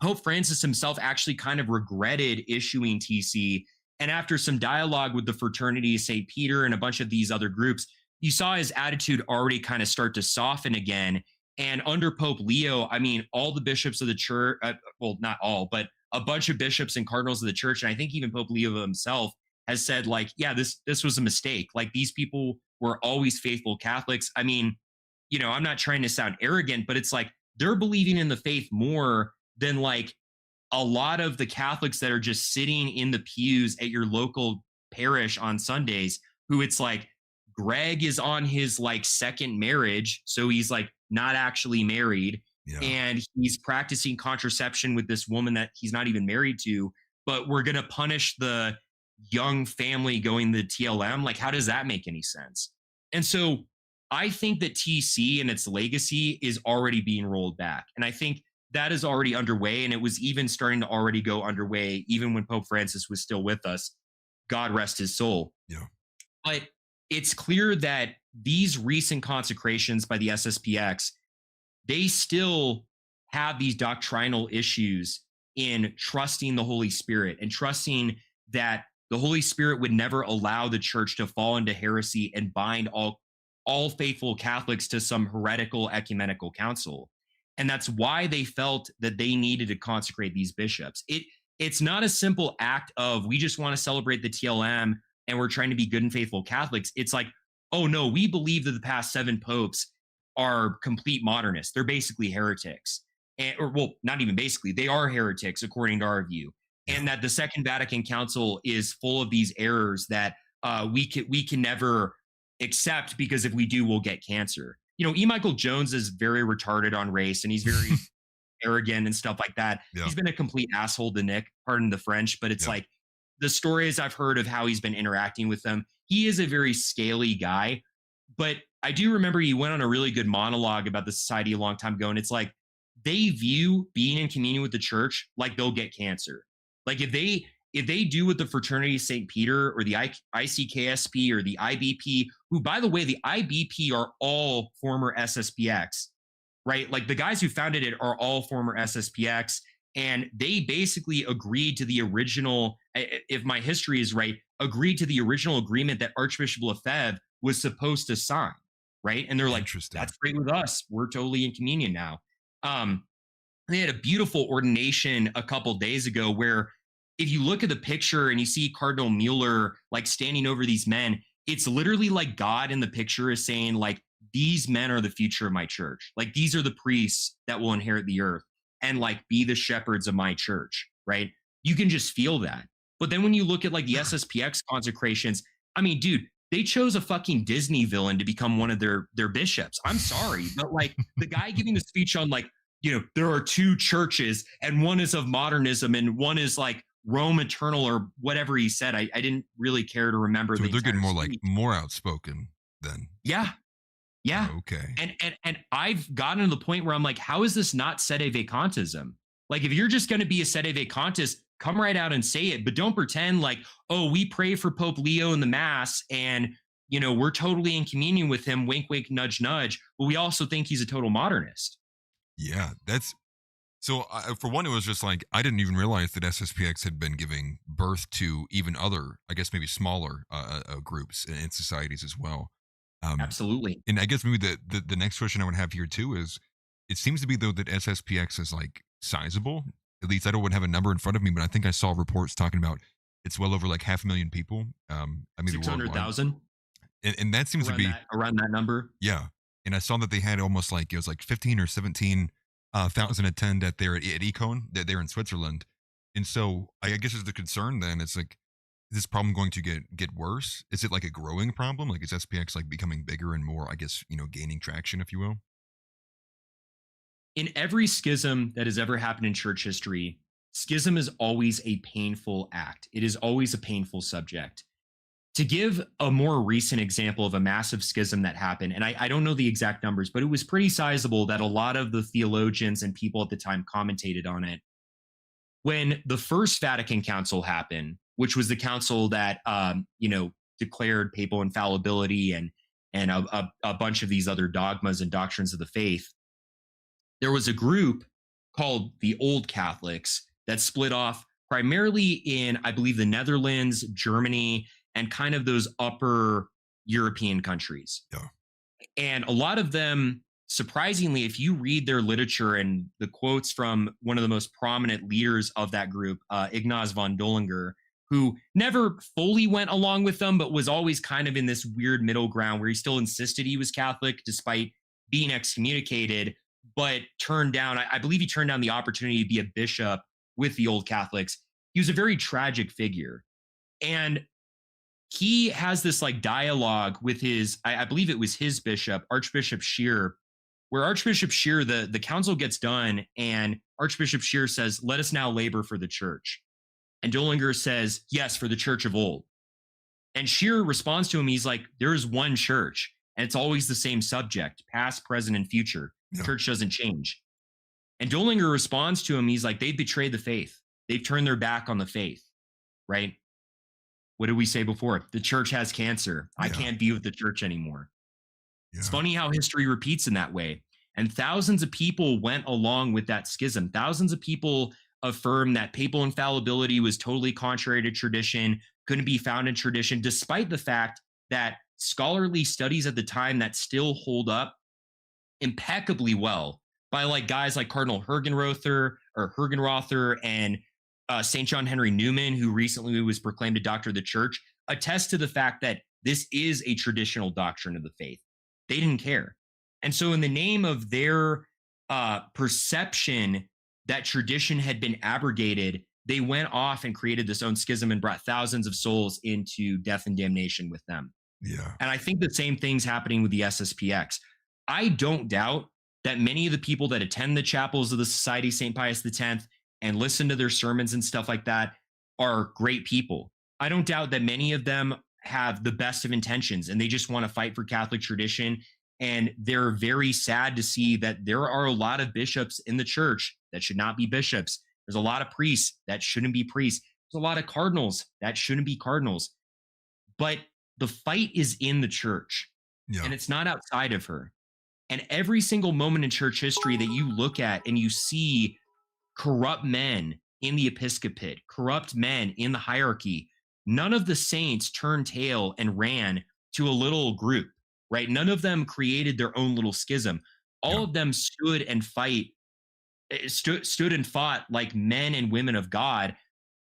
S3: Pope Francis himself actually kind of regretted issuing TC. And after some dialogue with the Fraternity of St. Peter and a bunch of these other groups, you saw his attitude already kind of start to soften again. And under Pope Leo, I mean, all the bishops of the church, well, not all, but a bunch of bishops and cardinals of the church, and I think even Pope Leo himself has said, like, yeah, this was a mistake. Like, these people were always faithful Catholics. I mean, I'm not trying to sound arrogant, but it's like they're believing in the faith more than like a lot of the Catholics that are just sitting in the pews at your local parish on Sundays, who it's like Greg is on his like second marriage. So he's like not actually married.
S2: Yeah.
S3: And he's practicing contraception with this woman that he's not even married to, but we're going to punish the young family going to TLM. Like, how does that make any sense? And so I think that TC and its legacy is already being rolled back. And I think that is already underway. And it was even starting to already go underway, even when Pope Francis was still with us. God rest his soul.
S2: Yeah.
S3: But it's clear that these recent consecrations by the SSPX, they still have these doctrinal issues in trusting the Holy Spirit and trusting that the Holy Spirit would never allow the church to fall into heresy and bind all faithful Catholics to some heretical ecumenical council. And that's why they felt that they needed to consecrate these bishops. It's not a simple act of, we just want to celebrate the TLM and we're trying to be good and faithful Catholics. It's like, oh no, we believe that the past 7 popes are complete modernists. They're basically heretics. Not even basically, they are heretics according to our view. And that the Second Vatican Council is full of these errors that we can never accept, because if we do, we'll get cancer. E. Michael Jones is very retarded on race, and he's very arrogant and stuff like that.
S2: Yeah.
S3: He's been a complete asshole to Nick, pardon the French, but it's like the stories I've heard of how he's been interacting with them. He is a very scaly guy, but I do remember he went on a really good monologue about the society a long time ago, and it's like they view being in communion with the church like they'll get cancer. Like if they do what the Fraternity of St. Peter or the ICKSP or the IBP, who, by the way, the IBP are all former SSPX, right? Like the guys who founded it are all former SSPX, and they basically agreed to the original, if my history is right, agreed to the original agreement that Archbishop Lefebvre was supposed to sign, right? And they're like, that's great with us. We're totally in communion now. They had a beautiful ordination a couple days ago where if you look at the picture and you see Cardinal Mueller like standing over these men, it's literally like God in the picture is saying, like, these men are the future of my church. Like, these are the priests that will inherit the earth and like be the shepherds of my church, right? You can just feel that. But then when you look at like the SSPX consecrations, I mean, dude, they chose a fucking Disney villain to become one of their bishops. I'm sorry, but like the guy giving the speech on like, there are 2 churches and one is of modernism and one is like Rome eternal or whatever he said. I didn't really care to remember.
S2: So they're getting more outspoken then.
S3: Yeah. Yeah.
S2: Okay.
S3: And I've gotten to the point where I'm like, how is this not sede vacantism? Like, if you're just going to be a sede vacantist, come right out and say it, but don't pretend like, oh, we pray for Pope Leo in the mass and, we're totally in communion with him, wink, wink, nudge, nudge. But we also think he's a total modernist.
S2: Yeah, that's so. For one, it was just like I didn't even realize that SSPX had been giving birth to even other, I guess maybe smaller groups and societies as well.
S3: Absolutely.
S2: And I guess maybe the next question I would have here too is, it seems to be though that SSPX is like sizable. At least I don't have a number in front of me, but I think I saw reports talking about it's well over like 500,000 people. I mean,
S3: 600,000
S2: and that seems to be
S3: around that number.
S2: yeah. And I saw that they had almost like it was like 15 or 17 thousand attend at Econ that they're in Switzerland. And so I guess is the concern then it's like, is this problem going to get worse? Is it like a growing problem? Like is SPX like becoming bigger and more, I guess, gaining traction, if you will?
S3: In every schism that has ever happened in church history, schism is always a painful act. It is always a painful subject. To give a more recent example of a massive schism that happened, and I don't know the exact numbers, but it was pretty sizable that a lot of the theologians and people at the time commentated on it. When the First Vatican Council happened, which was the council that declared papal infallibility and a bunch of these other dogmas and doctrines of the faith, there was a group called the Old Catholics that split off primarily in, I believe, the Netherlands, Germany, and kind of those upper European countries.
S2: Yeah.
S3: And a lot of them, surprisingly, if you read their literature and the quotes from one of the most prominent leaders of that group, Ignaz von Dollinger, who never fully went along with them, but was always kind of in this weird middle ground where he still insisted he was Catholic despite being excommunicated, but turned down, I believe he turned down the opportunity to be a bishop with the Old Catholics. He was a very tragic figure. And he has this like dialogue with his, I believe it was his bishop, Archbishop Scheer, where Archbishop Scheer, the council gets done and Archbishop Scheer says, let us now labor for the church. And Dollinger says, yes, for the church of old. And Scheer responds to him, he's like, there is one church and it's always the same subject, past, present, and future. Yeah. Church doesn't change. And Dollinger responds to him, he's like, they've betrayed the faith. They've turned their back on the faith, right? What did we say before? The church has cancer. Yeah. I can't be with the church anymore. Yeah. It's funny how history repeats in that way. And thousands of people went along with that schism. Thousands of people affirmed that papal infallibility was totally contrary to tradition, couldn't be found in tradition, despite the fact that scholarly studies at the time that still hold up impeccably well by like guys like Cardinal Hergenrother and St. John Henry Newman, who recently was proclaimed a doctor of the church, attest to the fact that this is a traditional doctrine of the faith. They didn't care. And so in the name of their perception that tradition had been abrogated, they went off and created this own schism and brought thousands of souls into death and damnation with them.
S2: Yeah.
S3: And I think the same thing's happening with the SSPX. I don't doubt that many of the people that attend the chapels of the Society of St. Pius X and listen to their sermons and stuff like that are great people. I don't doubt that many of them have the best of intentions and they just want to fight for Catholic tradition. And they're very sad to see that there are a lot of bishops in the church that should not be bishops. There's a lot of priests that shouldn't be priests. There's a lot of cardinals that shouldn't be cardinals. But the fight is in the church, and it's not outside of her. And every single moment in church history that you look at and you see corrupt men in the episcopate, corrupt men in the hierarchy, none of the saints turned tail and ran to a little group, right? None of them created their own little schism. All of them stood and fought like men and women of God,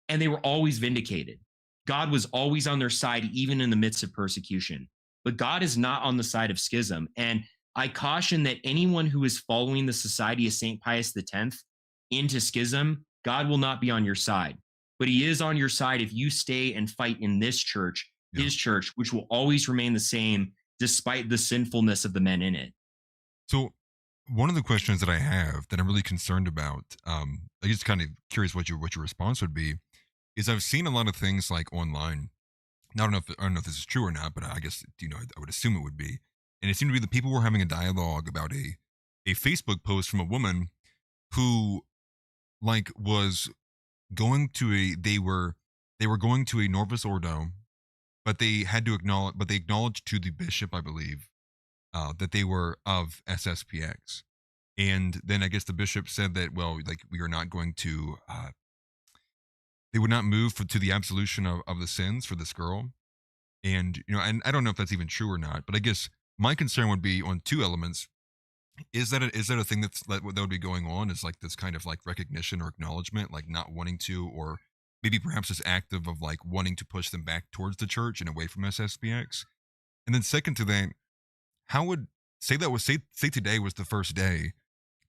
S3: and they were always vindicated. God was always on their side, even in the midst of persecution. But God is not on the side of schism. And I caution that anyone who is following the Society of St. Pius X into schism, God will not be on your side. But he is on your side if you stay and fight in this church, his church, which will always remain the same despite the sinfulness of the men in it.
S2: So one of the questions that I have that I'm really concerned about, I'm just kind of curious what your response would be, is I've seen a lot of things like online. I don't know if this is true or not, but I guess, I would assume it would be, And it seemed to be the people were having a dialogue about a Facebook post from a woman who like was going to a they were going to a Norvis Ordo, but they had to acknowledge but they acknowledged to the bishop, I believe, that they were of SSPX. And then I guess the bishop said that, well, like we are not going to they would not move to the absolution of the sins for this girl. And and I don't know if that's even true or not, but I guess my concern would be on two elements. Is that a thing that would be going on? Is like this kind of like recognition or acknowledgement, like not wanting to, or maybe perhaps this active of like wanting to push them back towards the church and away from SSPX? And then second to that, how would say today was the first day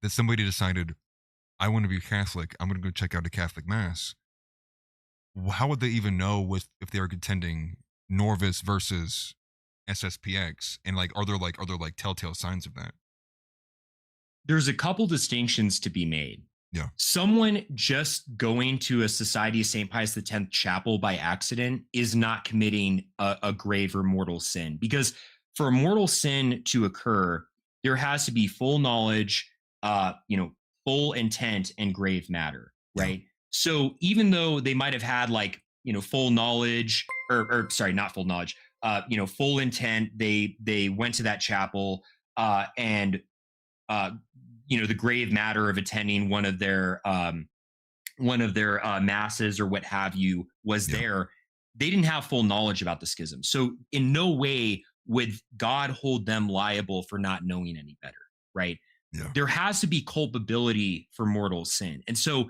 S2: that somebody decided, I want to be Catholic, I'm going to go check out a Catholic mass. How would they even know if they are contending Norvis versus SSPX? And like, are there like telltale signs of that?
S3: There's a couple distinctions to be made.
S2: Yeah.
S3: Someone just going to a Society of St. Pius X chapel by accident is not committing a grave or mortal sin, because for a mortal sin to occur, there has to be full knowledge, full intent, and grave matter, right? Yeah. So even though they might have had like, full knowledge or sorry, not full knowledge, full intent, they went to that chapel and the grave matter of attending one of their masses or what have you was there. They didn't have full knowledge about the schism. So in no way would God hold them liable for not knowing any better, right?
S2: Yeah.
S3: There has to be culpability for mortal sin. And so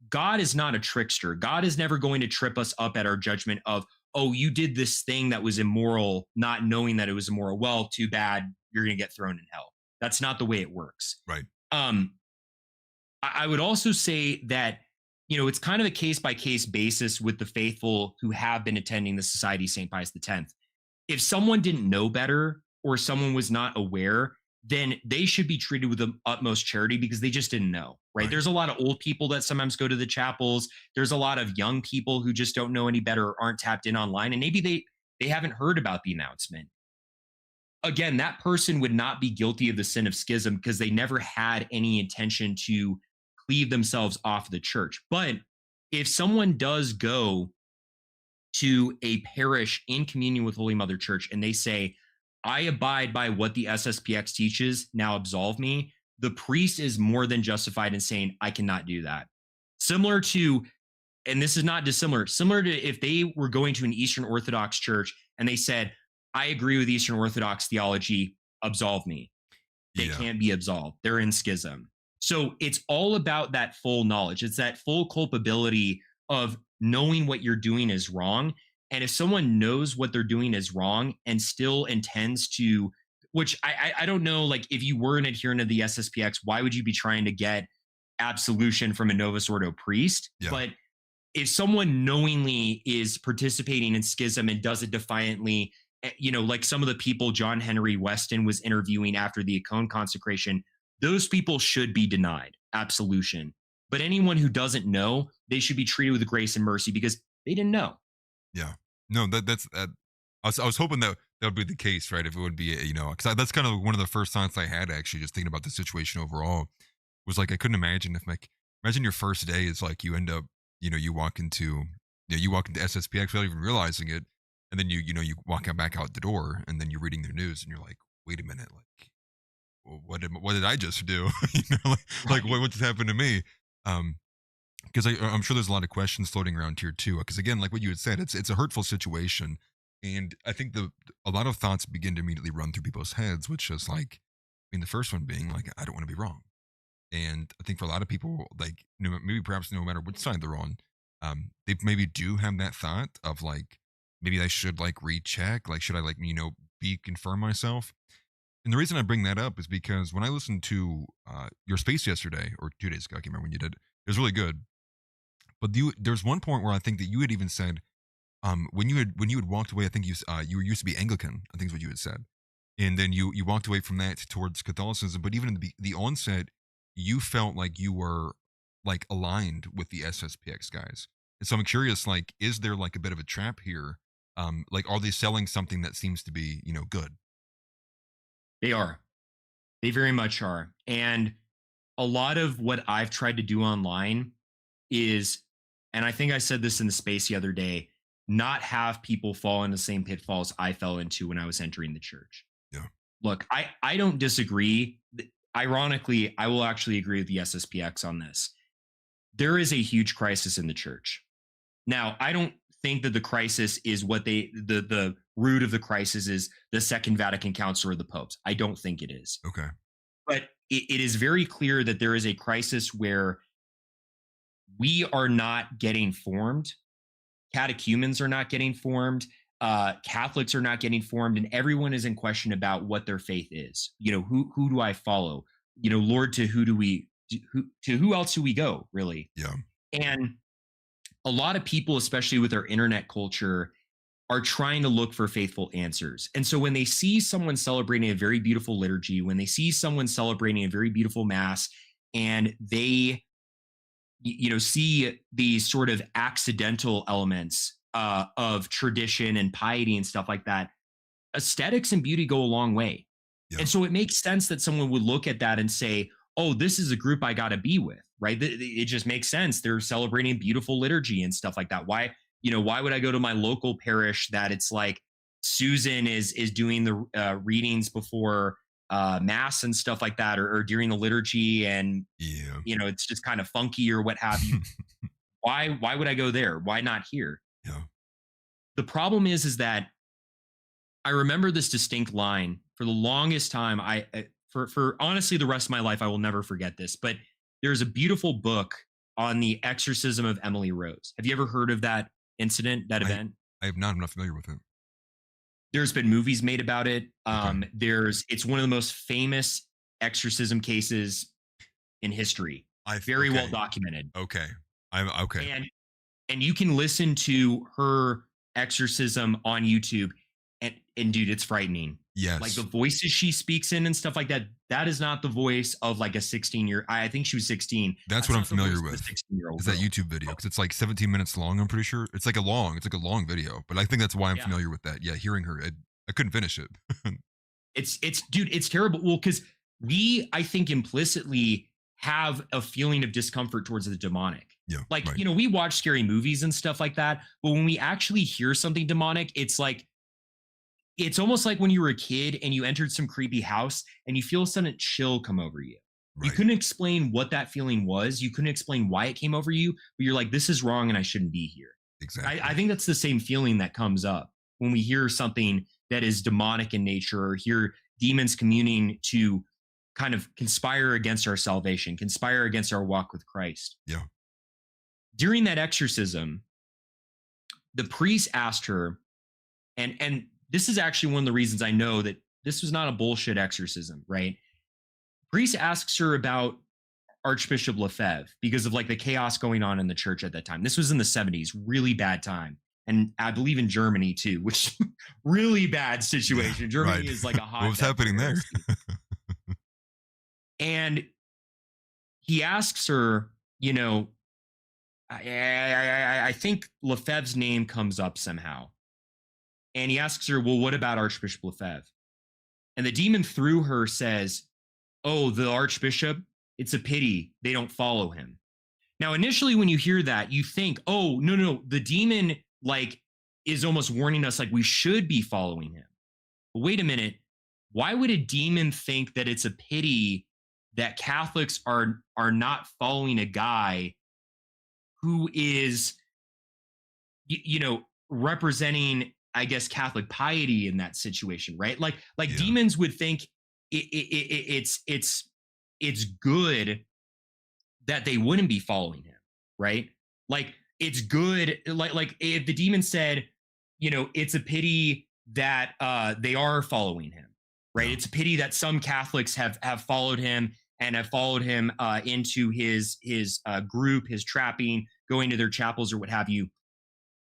S3: God is not a trickster. God is never going to trip us up at our judgment of, oh, you did this thing that was immoral, not knowing that it was immoral. Well, too bad, you're going to get thrown in hell. That's not the way it works.
S2: Right.
S3: I would also say that, it's kind of a case by case basis with the faithful who have been attending the Society of St. Pius X. If someone didn't know better or someone was not aware, then they should be treated with the utmost charity because they just didn't know, right? There's a lot of old people that sometimes go to the chapels. There's a lot of young people who just don't know any better or aren't tapped in online. And maybe they haven't heard about the announcement. Again, that person would not be guilty of the sin of schism because they never had any intention to cleave themselves off the church. But if someone does go to a parish in communion with Holy Mother Church and they say, I abide by what the SSPX teaches, now absolve me, the priest is more than justified in saying, I cannot do that. Similar to, and this is not dissimilar, similar to if they were going to an Eastern Orthodox church and they said, I agree with Eastern Orthodox theology, absolve me. They can't be absolved. They're in schism. So it's all about that full knowledge. It's that full culpability of knowing what you're doing is wrong. And if someone knows what they're doing is wrong and still intends to, which I don't know, like if you were an adherent of the SSPX, why would you be trying to get absolution from a Novus Ordo priest?
S2: Yeah.
S3: But if someone knowingly is participating in schism and does it defiantly, like some of the people John Henry Weston was interviewing after the Icone consecration, those people should be denied absolution. But anyone who doesn't know, they should be treated with grace and mercy because they didn't know.
S2: Yeah. No, that's I was hoping that would be the case, right? If it would be, because that's kind of one of the first thoughts I had actually, just thinking about the situation overall, was like I couldn't imagine if imagine your first day is like you end up, you walk into SSPX without even realizing it, and then you walk back out the door, and then you're reading the news, and you're like, wait a minute, like, well, what did I just do? Like what just happened to me? Because I'm sure there's a lot of questions floating around here too. Because again, like what you had said, it's a hurtful situation, and I think a lot of thoughts begin to immediately run through people's heads, which is like, I mean, the first one being like, I don't want to be wrong, and I think for a lot of people, like maybe perhaps no matter which side they're on, they maybe do have that thought of like, maybe I should like recheck, like should I like confirm myself. And the reason I bring that up is because when I listened to your space yesterday or 2 days ago, I can't remember when you did, it was really good. But there's one point where I think that you had even said, when you had walked away, I think you were used to be Anglican, I think is what you had said, and then you walked away from that towards Catholicism. But even in the onset, you felt like you were like aligned with the SSPX guys. And so I'm curious, like, is there like a bit of a trap here? Like, are they selling something that seems to be good?
S3: They are. They very much are. And a lot of what I've tried to do online is, and I think I said this in the space the other day, not have people fall into the same pitfalls I fell into when I was entering the church.
S2: Yeah.
S3: Look, I don't disagree. Ironically, I will actually agree with the SSPX on this. There is a huge crisis in the church. Now, I don't think that the crisis is what the root of the crisis is the Second Vatican Council or the popes. I don't think it is.
S2: Okay.
S3: But it is very clear that there is a crisis where we are not getting formed. Catechumens are not getting formed. Catholics are not getting formed, and everyone is in question about what their faith is. You know, who do I follow? You know, Lord, to who else do we go, really?
S2: Yeah.
S3: And a lot of people, especially with our internet culture, are trying to look for faithful answers. And so when they see someone celebrating a very beautiful liturgy, when they see someone celebrating a very beautiful mass, and they, you know, see these sort of accidental elements of tradition and piety and stuff like that, aesthetics and beauty go a long way.
S2: Yeah.
S3: And so it makes sense that someone would look at that and say, oh, this is a group I got to be with, right? It just makes sense. They're celebrating beautiful liturgy and stuff like that. Why would I go to my local parish that it's like Susan is doing the readings before mass and stuff like that, or during the liturgy, and you know, it's just kind of funky or what have you. Why would I go there? Why not here?
S2: Yeah.
S3: The problem is that I remember this distinct line for the longest time. For honestly the rest of my life, I will never forget this. But there's a beautiful book on the exorcism of Emily Rose. Have you ever heard of that incident, that event?
S2: I have not. I'm not familiar with it.
S3: There's been movies made about it.
S2: Okay.
S3: It's one of the most famous exorcism cases in history. Very well documented.
S2: Okay. I'm okay.
S3: And you can listen to her exorcism on YouTube, and dude, it's frightening.
S2: Yes.
S3: Like the voices she speaks in and stuff like that. That is not the voice of like a 16-year. I think she was 16.
S2: That's what I'm familiar with.
S3: 16-year-old
S2: is that YouTube video, because it's like 17 minutes long. I'm pretty sure it's like a long video, but I think that's why I'm familiar with that. Yeah, hearing her, I couldn't finish it.
S3: Dude, it's terrible. Well, because I think implicitly have a feeling of discomfort towards the demonic.
S2: Yeah,
S3: like
S2: right.
S3: You know, we watch scary movies and stuff like that, but when we actually hear something demonic, it's almost like when you were a kid and you entered some creepy house and you feel a sudden chill come over you. Right. You couldn't explain what that feeling was. You couldn't explain why it came over you, but you're like, this is wrong and I shouldn't be here.
S2: Exactly.
S3: I think that's the same feeling that comes up when we hear something that is demonic in nature, or hear demons communing to kind of conspire against our salvation, conspire against our walk with Christ.
S2: Yeah.
S3: During that exorcism, the priest asked her, and this is actually one of the reasons I know that this was not a bullshit exorcism, right? Priest asks her about Archbishop Lefebvre because of like the chaos going on in the church at that time. This was in the 70s, really bad time. And I believe in Germany too, which really bad situation. Yeah, Germany is like a hot.
S2: What was happening there?
S3: And he asks her, you know, I think Lefebvre's name comes up somehow. And he asks her, well, what about Archbishop Lefebvre? And the demon through her says, oh, the Archbishop, it's a pity they don't follow him. Now, initially, when you hear that, you think, oh, no, the demon like is almost warning us like we should be following him. But wait a minute. Why would a demon think that it's a pity that Catholics are not following a guy who is, you know, representing, I guess, Catholic piety in that situation, right? Like demons would think it's good that they wouldn't be following him, right? Like it's good, like if the demon said, you know, it's a pity that they are following him, right? It's a pity that some Catholics have followed him and have followed him into his group, his trapping, going to their chapels or what have you.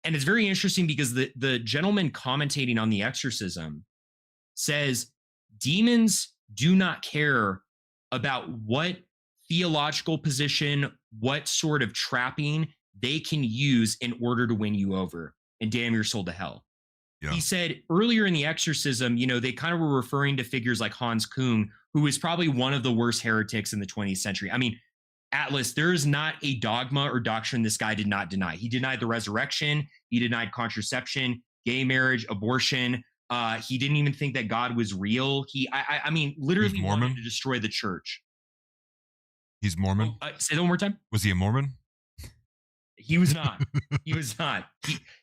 S3: And it's very interesting because the gentleman commentating on the exorcism says demons do not care about what theological position, what sort of trapping they can use in order to win you over and damn your soul to hell.
S2: Yeah.
S3: He said earlier in the exorcism, they kind of were referring to figures like Hans Küng, who is probably one of the worst heretics in the 20th century. I mean, Atlas, there is not a dogma or doctrine this guy did not deny. He denied the resurrection. He denied contraception, gay marriage, abortion. He didn't even think that God was real. I mean, literally wanted to destroy the church.
S2: He's Mormon?
S3: Say that one more time.
S2: Was he a Mormon?
S3: He was not. He was not.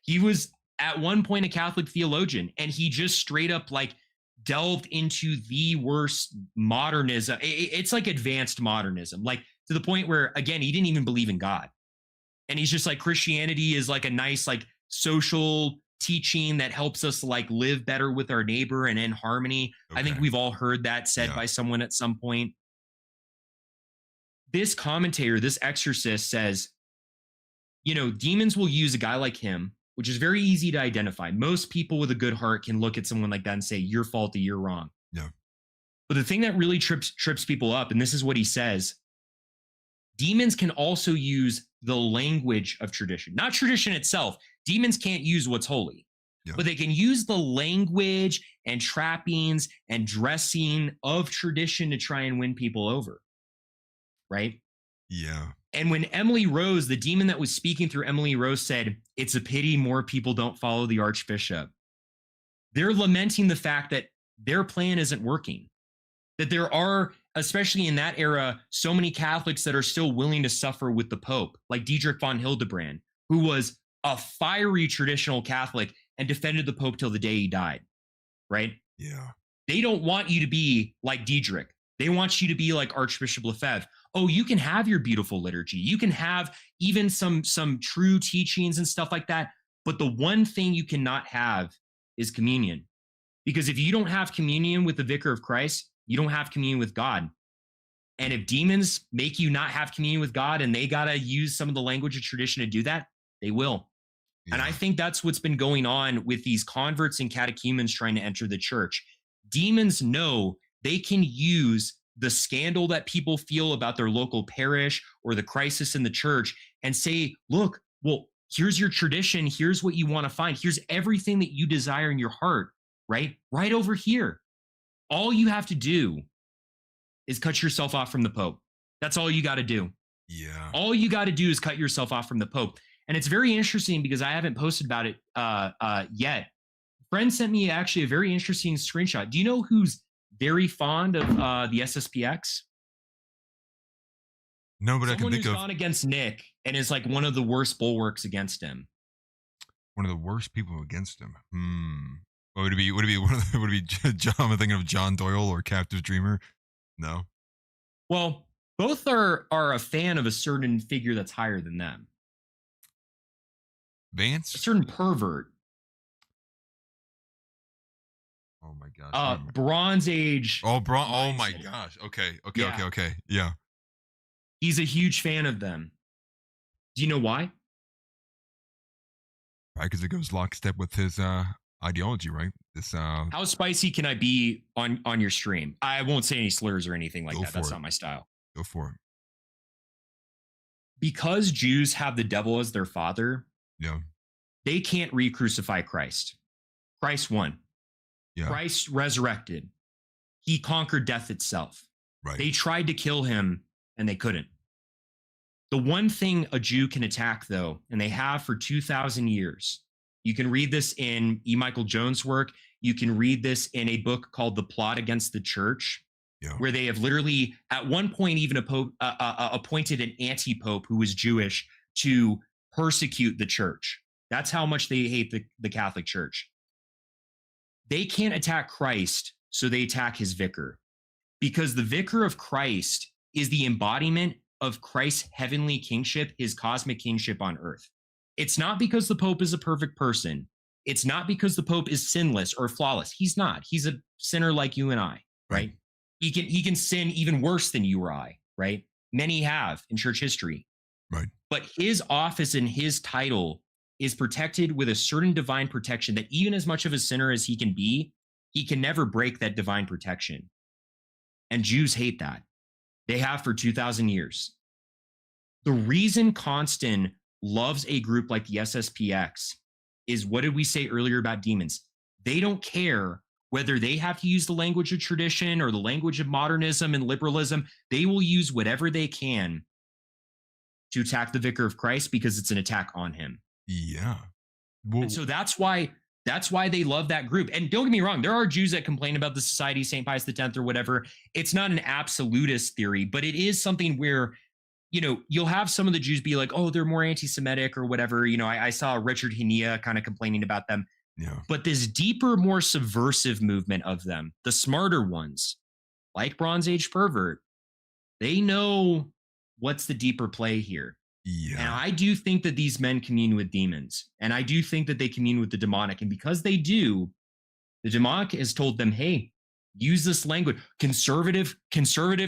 S3: He was at one point a Catholic theologian, and he just straight up like delved into the worst modernism. It's like advanced modernism, like to the point where, again, he didn't even believe in God. And he's just like, Christianity is like a nice, like social teaching that helps us like live better with our neighbor and in harmony. Okay. I think we've all heard that said by someone at some point. This commentator, this exorcist says, demons will use a guy like him, which is very easy to identify. Most people with a good heart can look at someone like that and say, you're faulty, you're wrong.
S2: Yeah.
S3: But the thing that really trips people up, and this is what he says, demons can also use the language of tradition, not tradition itself. Demons can't use what's holy, but they can use the language and trappings and dressing of tradition to try and win people over. Right?
S2: Yeah.
S3: And when Emily Rose, the demon that was speaking through Emily Rose, said, it's a pity more people don't follow the Archbishop, they're lamenting the fact that their plan isn't working. That there are, especially in that era, so many Catholics that are still willing to suffer with the Pope, like Dietrich von Hildebrand, who was a fiery traditional Catholic and defended the Pope till the day he died. Right?
S2: Yeah.
S3: They don't want you to be like Dietrich. They want you to be like Archbishop Lefebvre. Oh, you can have your beautiful liturgy. You can have even some true teachings and stuff like that. But the one thing you cannot have is communion. Because if you don't have communion with the Vicar of Christ, you don't have communion with God. And if demons make you not have communion with God and they got to use some of the language of tradition to do that, they will. Yeah. And I think that's what's been going on with these converts and catechumens trying to enter the church. Demons know they can use the scandal that people feel about their local parish or the crisis in the church and say, look, well, here's your tradition. Here's what you want to find. Here's everything that you desire in your heart, right? Right over here. All you have to do is cut yourself off from the Pope. That's all you got to do.
S2: Yeah.
S3: All you got to do is cut yourself off from the Pope. And it's very interesting because I haven't posted about it yet. A friend sent me actually a very interesting screenshot. Do you know who's very fond of the SSPX?
S2: No, but I can think of
S3: someone who's gone against Nick and is like one of the worst bulwarks against him.
S2: One of the worst people against him. Would it be would it be John? I'm thinking of John Doyle or Captive Dreamer. No.
S3: Well, both are a fan of a certain figure that's higher than them.
S2: Vance?
S3: A certain pervert.
S2: Oh my gosh.
S3: Bronze Age.
S2: Oh, oh my gosh. Okay. Yeah.
S3: He's a huge fan of them. Do you know why?
S2: Right, because it goes lockstep with his ideology, right? This
S3: How spicy can I be on your stream? I won't say any slurs or anything like that. That's not my style.
S2: Go for it.
S3: Because Jews have the devil as their father,
S2: yeah,
S3: they can't re-crucify Christ. Christ won.
S2: Yeah.
S3: Christ resurrected. He conquered death itself.
S2: Right.
S3: They tried to kill him and they couldn't. The one thing a Jew can attack, though, and they have for 2,000 years, you can read this in E. Michael Jones' work. You can read this in a book called The Plot Against the Church, where they have literally, at one point, even appointed an anti-pope who was Jewish to persecute the church. That's how much they hate the Catholic Church. They can't attack Christ, so they attack his vicar. Because the vicar of Christ is the embodiment of Christ's heavenly kingship, his cosmic kingship on earth. It's not because the Pope is a perfect person. It's not because the Pope is sinless or flawless. He's not. He's a sinner like you and I, right? He can sin even worse than you or I, right? Many have in church history.
S2: Right.
S3: But his office and his title is protected with a certain divine protection that even as much of a sinner as he can be, he can never break that divine protection. And Jews hate that. They have for 2,000 years. The reason Constant loves a group like the SSPX is, what did we say earlier about demons? They don't care whether they have to use the language of tradition or the language of modernism and liberalism. They will use whatever they can to attack the vicar of Christ because it's an attack on him.
S2: Yeah. Well,
S3: and so that's why they love that group. And don't get me wrong, there are Jews that complain about the Society of St. Pius X or whatever. It's not an absolutist theory, but it is something where, you know, you'll have some of the Jews be like, oh, they're more anti-Semitic or whatever. You know, I saw Richard Hania kind of complaining about them.
S2: yeah.
S3: But this deeper, more subversive movement of them, the smarter ones, like Bronze Age Pervert, they know what's the deeper play here.
S2: Yeah.
S3: And I do think that these men commune with demons. And I do think that they commune with the demonic. And because they do, the demonic has told them, hey, use this language, conservative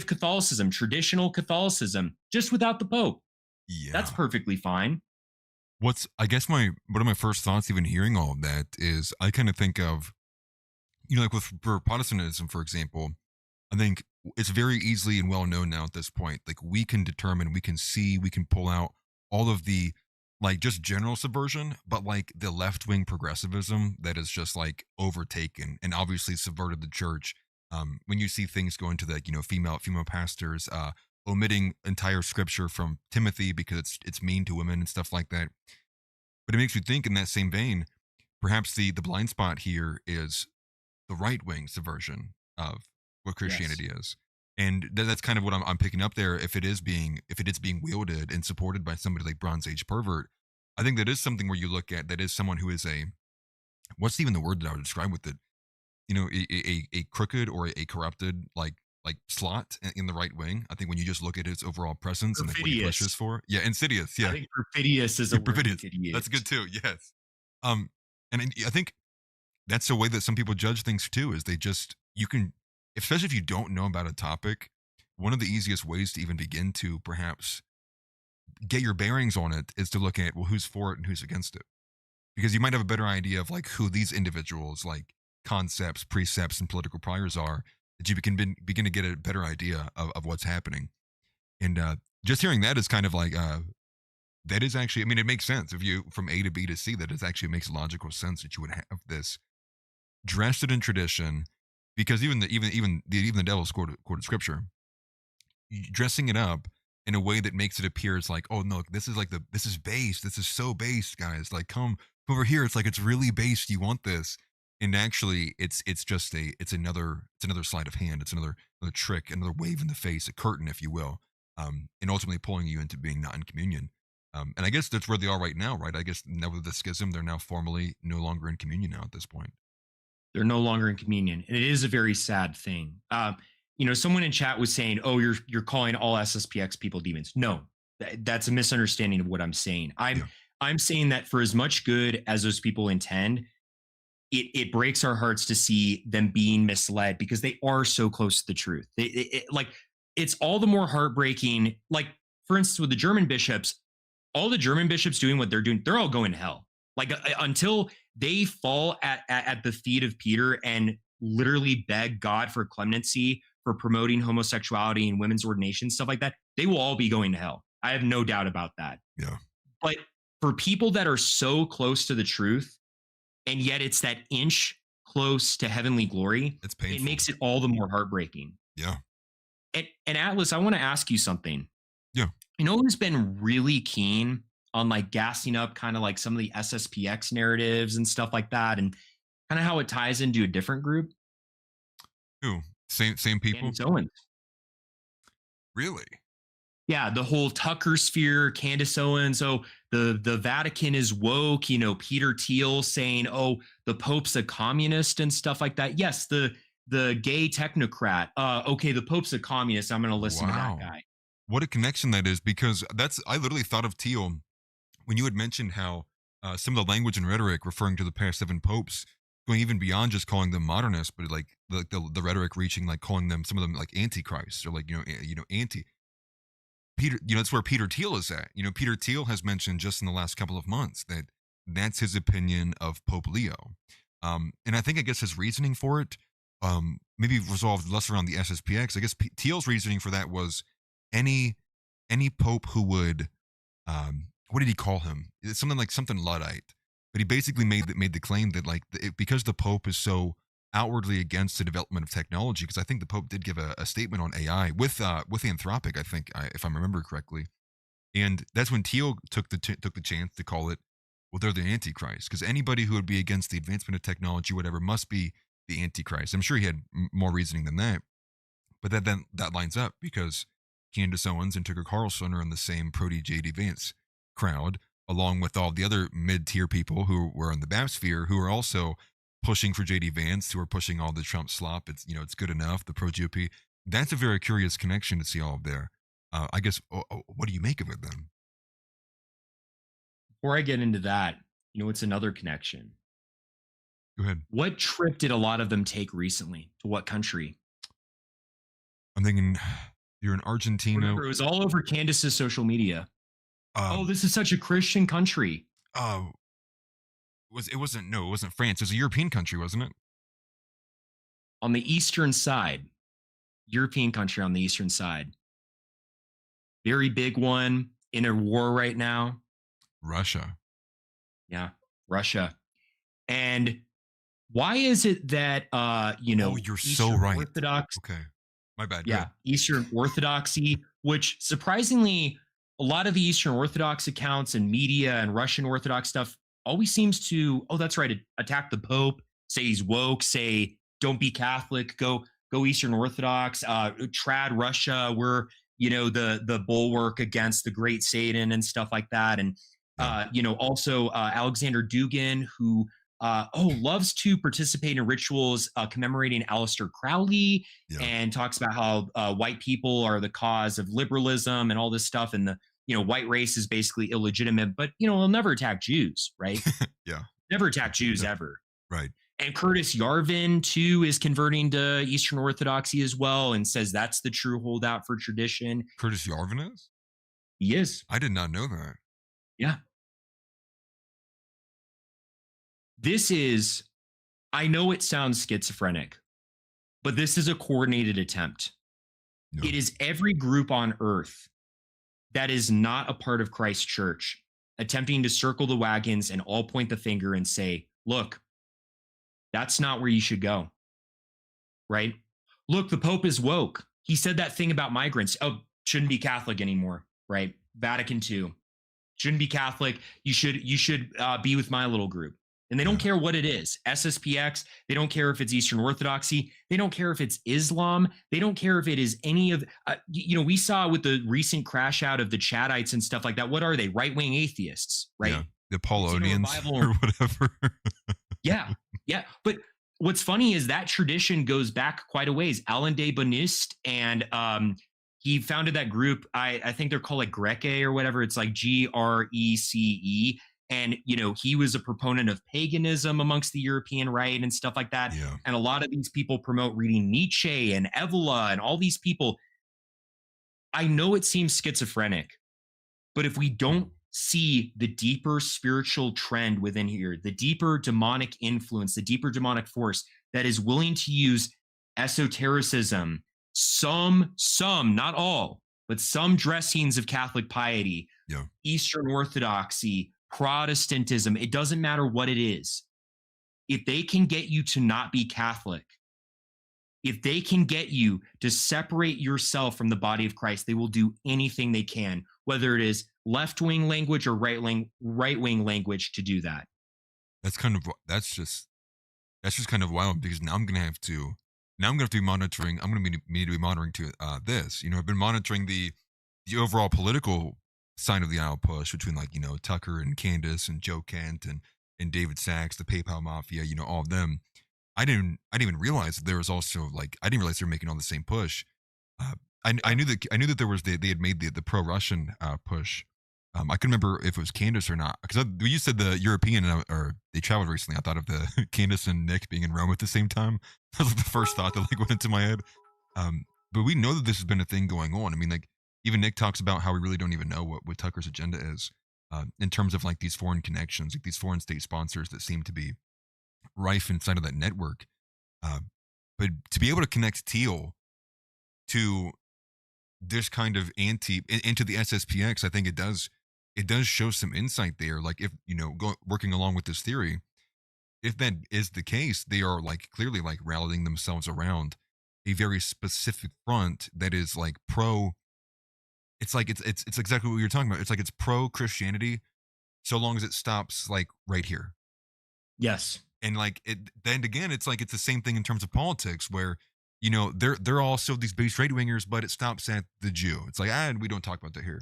S3: Catholicism, traditional Catholicism, just without the Pope.
S2: Yeah.
S3: That's perfectly fine.
S2: I guess one of my first thoughts even hearing all of that is I kind of think of, you know, like for Protestantism, for example, I think it's very easily and well known now at this point, like we can determine, we can see, we can pull out all of the like just general subversion, but like the left-wing progressivism that is just like overtaken and obviously subverted the church. When you see things go into that, you know, female pastors omitting entire scripture from Timothy because it's mean to women and stuff like that. But it makes you think in that same vein, perhaps the blind spot here is the right-wing subversion of what Christianity is. And that's kind of what I'm picking up there. If it is being wielded and supported by somebody like Bronze Age Pervert, I think that is something where you look at that is someone who is what's even the word that I would describe with it? You know, a crooked or a corrupted like slot in the right wing. I think when you just look at its overall presence and like what he pushes for, insidious. Yeah,
S3: I think perfidious is a word
S2: perfidious.
S3: we could use.
S2: That's good too. Yes. And I think that's the way that some people judge things too. Is you can, especially if you don't know about a topic, one of the easiest ways to even begin to perhaps get your bearings on it is to look at, well, who's for it and who's against it, because you might have a better idea of like who these individuals, like concepts, precepts, and political priors are, that you can begin to get a better idea of what's happening. And just hearing that is kind of like, that is actually, I mean, it makes sense if you from A to B to C, that it actually makes logical sense that you would have this dressed in tradition, because even the devil's quoted scripture, dressing it up in a way that makes it appear it's like, oh no, this is base, this is so base, guys, like come over here, it's like it's really base, you want this. And actually it's just it's another sleight of hand, it's another trick, another wave in the face, a curtain, if you will, and ultimately pulling you into being not in communion. And I guess that's where they are right now, right? I guess now with the schism, they're now formally no longer in communion now at this point.
S3: They're no longer in communion. And it is a very sad thing. You know, someone in chat was saying, oh, you're calling all SSPX people demons. No, that's a misunderstanding of what I'm saying. I'm saying that for as much good as those people intend, it breaks our hearts to see them being misled because they are so close to the truth. It's all the more heartbreaking. Like, for instance, with the German bishops, all the German bishops doing what they're doing, they're all going to hell. Like until they fall at the feet of Peter and literally beg God for clemency for promoting homosexuality and women's ordination, stuff like that, they will all be going to hell. I have no doubt about that.
S2: Yeah.
S3: But for people that are so close to the truth, and yet it's that inch close to heavenly glory,
S2: it's painful.
S3: It makes it all the more heartbreaking.
S2: Yeah.
S3: And Atlas, I want to ask you something.
S2: Yeah.
S3: You know who's been really keen on like gassing up kind of like some of the SSPX narratives and stuff like that, and kind of how it ties into a different group?
S2: Who? Same people?
S3: Candace Owens.
S2: Really?
S3: Yeah, the whole Tucker sphere, Candace Owens. Oh, the Vatican is woke. You know, Peter Thiel saying, "Oh, the Pope's a communist" and stuff like that. Yes, the gay technocrat. Okay, the Pope's a communist. I'm going to listen to that guy.
S2: What a connection that is, because I literally thought of Thiel when you had mentioned how some of the language and rhetoric referring to the past 7 popes, going even beyond just calling them modernists, but like the rhetoric reaching like calling them, some of them like antichrists or like anti. Peter, that's where Peter Thiel is at. Peter Thiel has mentioned just in the last couple of months that that's his opinion of Pope Leo. And I guess his reasoning for it maybe resolved less around the SSPX. I guess Thiel's reasoning for that was any pope who would, what did he call him? It's something Luddite. but he basically made the claim that like because the Pope is so outwardly against the development of technology, because I think the Pope did give a statement on AI with Anthropic, I think, if I remember correctly, and that's when Teal took the chance to call it, well, they're the Antichrist, because anybody who would be against the advancement of technology, whatever, must be the Antichrist. I'm sure he had more reasoning than that, but that lines up because Candace Owens and Tucker Carlson are in the same pro-JD Vance crowd, along with all the other mid-tier people who were in the BAP sphere who are also pushing for JD Vance, who are pushing all the Trump slop. It's it's good enough, the pro GOP. That's a very curious connection to see all of there. I guess, what do you make of it then?
S3: Before I get into that, it's another connection.
S2: Go ahead.
S3: What trip did a lot of them take recently? To what country?
S2: I'm thinking you're in Argentina.
S3: Remember, it was all over Candace's social media. This is such a Christian country.
S2: It wasn't France. It was a European country, wasn't it?
S3: On the eastern side, European country on the eastern side. Very big one in a war right now.
S2: Russia.
S3: Yeah, Russia. And why is it that
S2: you're
S3: Eastern
S2: so right.
S3: Orthodox?
S2: Okay, my bad.
S3: Yeah, Eastern Orthodoxy, which surprisingly, a lot of the Eastern Orthodox accounts and media and Russian Orthodox stuff always seems to, that's right, attack the Pope, say he's woke, say don't be Catholic, go Eastern Orthodox, trad Russia, we're the bulwark against the great Satan and stuff like that. And also Alexander Dugin, who loves to participate in rituals commemorating Aleister Crowley, and talks about how white people are the cause of liberalism and all this stuff, and the white race is basically illegitimate, but he'll never attack Jews, right?
S2: Yeah,
S3: never attack Jews ever,
S2: right?
S3: And Curtis Yarvin too is converting to Eastern Orthodoxy as well, and says that's the true holdout for tradition.
S2: Curtis Yarvin is?
S3: He is.
S2: I did not know that.
S3: Yeah. This is, I know it sounds schizophrenic, but this is a coordinated attempt. No. It is every group on earth that is not a part of Christ's church attempting to circle the wagons and all point the finger and say, look, that's not where you should go, right? Look, the Pope is woke. He said that thing about migrants. Oh, shouldn't be Catholic anymore, right? Vatican II. Shouldn't be Catholic. You should be with my little group. And they don't care what it is. SSPX, they don't care if it's Eastern Orthodoxy. They don't care if it's Islam. They don't care if it is any of, we saw with the recent crash out of the Chadites and stuff like that. What are they? Right-wing atheists, right?
S2: Yeah, the Paulonians or whatever.
S3: Yeah. But what's funny is that tradition goes back quite a ways. Alain de Bonist, and he founded that group. I think they're called like Grece or whatever. It's like GRECE. And, he was a proponent of paganism amongst the European right and stuff like that.
S2: Yeah.
S3: And a lot of these people promote reading Nietzsche and Evola and all these people. I know it seems schizophrenic, but if we don't see the deeper spiritual trend within here, the deeper demonic influence, the deeper demonic force that is willing to use esotericism, some, not all, but some dressings of Catholic piety, Eastern Orthodoxy, Protestantism, it doesn't matter what it is. If they can get you to not be Catholic, if they can get you to separate yourself from the body of Christ, they will do anything they can, whether it is left-wing language or right-wing language, to do that.
S2: That's just kind of wild, because now I'm going to have to be monitoring. I'm going to need to be monitoring to this. I've been monitoring the overall political side of the aisle push between Tucker and Candace and Joe Kent and David Sachs, the PayPal mafia, all of them. I didn't even realize that there was also I didn't realize they were making all the same push. I knew that there was they had made the pro-Russian push. I couldn't remember if it was Candace or not, because you said the European, or they traveled recently. I thought of the Candace and Nick being in Rome at the same time. That was the first thought that went into my head. But we know that this has been a thing going on. I mean, even Nick talks about how we really don't even know what Tucker's agenda is, in terms of these foreign connections, these foreign state sponsors that seem to be rife inside of that network. But to be able to connect Teal to this kind of into the SSPX, I think it does it does show some insight there. Like if, working along with this theory, if that is the case, they are like clearly like rallying themselves around a very specific front that is like pro. It's like it's exactly what you're talking about. It's like it's pro Christianity, so long as it stops like right here.
S3: Yes.
S2: And like it, then again, it's like it's the same thing in terms of politics, where they're also these base right wingers, but it stops at the Jew. It's like we don't talk about that here.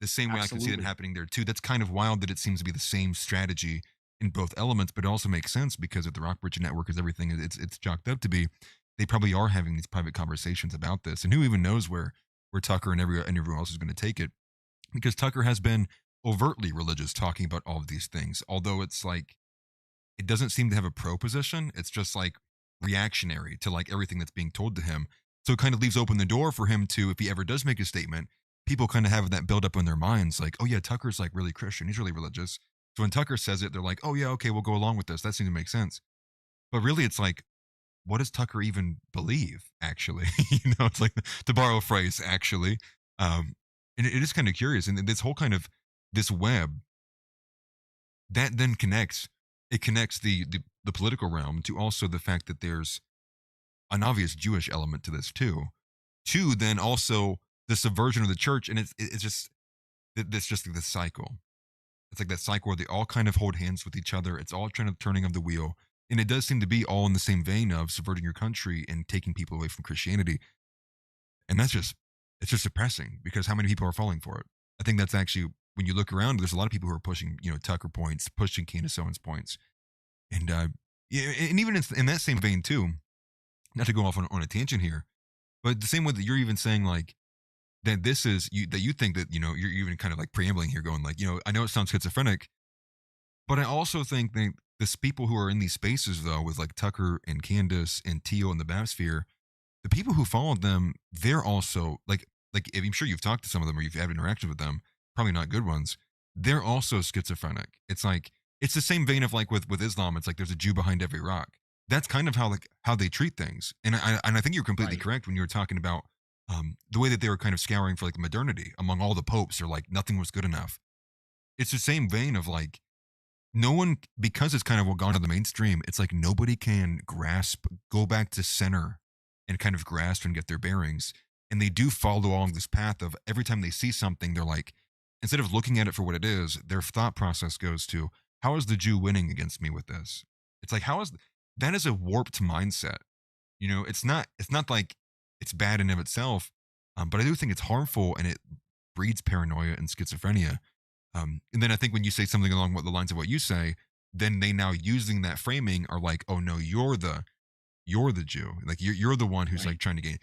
S2: The same way I can see that
S3: Absolutely.
S2: happening there too. That's kind of wild that it seems to be the same strategy in both elements, but it also makes sense because if the Rockbridge network is everything it's chalked up to be, they probably are having these private conversations about this. And who even knows where Tucker and everyone else is going to take it? Because Tucker has been overtly religious, talking about all of these things. Although it's like it doesn't seem to have a pro position. It's just like reactionary to like everything that's being told to him. So it kind of leaves open the door for him to, if he ever does make a statement, people kind of have that build up in their minds, like, oh yeah, Tucker's like really Christian. He's really religious. So when Tucker says it, they're like, oh yeah, okay, we'll go along with this. That seems to make sense. But really, it's like, what does Tucker even believe? Actually, it's like, to borrow a phrase, actually, and it is kind of curious. And this whole kind of this web that then connects. It connects the political realm to also the fact that there's an obvious Jewish element to this too. To then also the subversion of the church, and it's just this cycle. It's like that cycle where they all kind of hold hands with each other. It's all kind of turning of the wheel, and it does seem to be all in the same vein of subverting your country and taking people away from Christianity. And it's just depressing because how many people are falling for it? I think that's actually, when you look around, there's a lot of people who are pushing, Tucker points, pushing Candace Owens points, and yeah, and even in that same vein too. Not to go off on a tangent here, but the same way that you're even saying like that this is you that you think that you're even kind of like preambling here, going like I know it sounds schizophrenic, but I also think that this people who are in these spaces though with like Tucker and Candace and Teal and the Babsphere, the people who followed them, they're also like I'm sure you've talked to some of them or you've had interactions with them, probably not good ones. They're also schizophrenic. It's like it's the same vein of like with Islam. It's like there's a Jew behind every rock. That's kind of how they treat things. And I think you're completely
S3: Right.
S2: correct when you were talking about the way that they were kind of scouring for like modernity among all the popes. They're like nothing was good enough. It's the same vein of like no one, because it's kind of gone to the mainstream. It's like nobody can go back to center and kind of grasp and get their bearings. And they do follow along this path of every time they see something, they're like, instead of looking at it for what it is, their thought process goes to, how is the Jew winning against me with this? It's like, that is a warped mindset. It's not like it's bad in of itself, but I do think it's harmful and it breeds paranoia and schizophrenia. And then I think when you say something along the lines of what you say, then they now using that framing are like, oh no, you're the Jew, like you're the one who's
S3: Right.
S2: like trying to gain.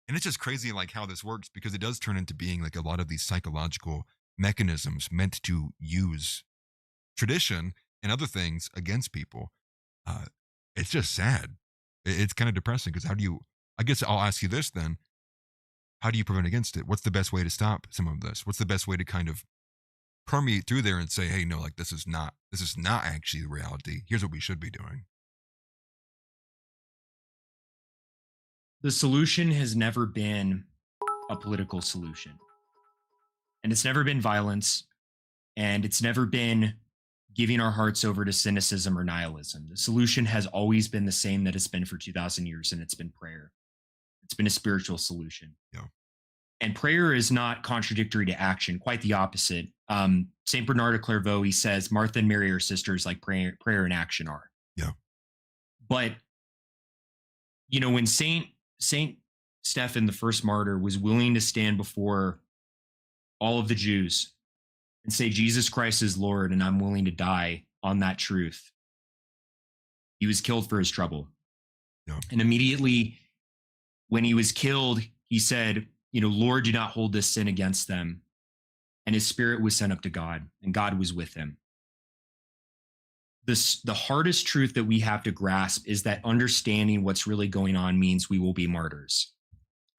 S2: And it's just crazy like how this works because it does turn into being like a lot of these psychological mechanisms meant to use tradition and other things against people. Uh, it's just sad. It's kind of depressing because I guess I'll ask you this then. How do you prevent against it? What's the best way to stop some of this? What's the best way to kind of permeate through there and say, hey, no, like this is not actually the reality. Here's what we should be doing.
S3: The solution has never been a political solution, and it's never been violence, and it's never been giving our hearts over to cynicism or nihilism. The solution has always been the same that it's been for 2,000 years, and it's been prayer. It's been a spiritual solution.
S2: Yeah.
S3: And prayer is not contradictory to action, quite the opposite. St. Bernard of Clairvaux, he says, Martha and Mary are sisters like prayer and action are.
S2: Yeah.
S3: But, when Saint Stephen, the first martyr, was willing to stand before all of the Jews and say, Jesus Christ is Lord, and I'm willing to die on that truth, he was killed for his trouble.
S2: Yeah.
S3: And immediately when he was killed, he said, Lord, do not hold this sin against them. And his spirit was sent up to God, and God was with him. The hardest truth that we have to grasp is that understanding what's really going on means we will be martyrs.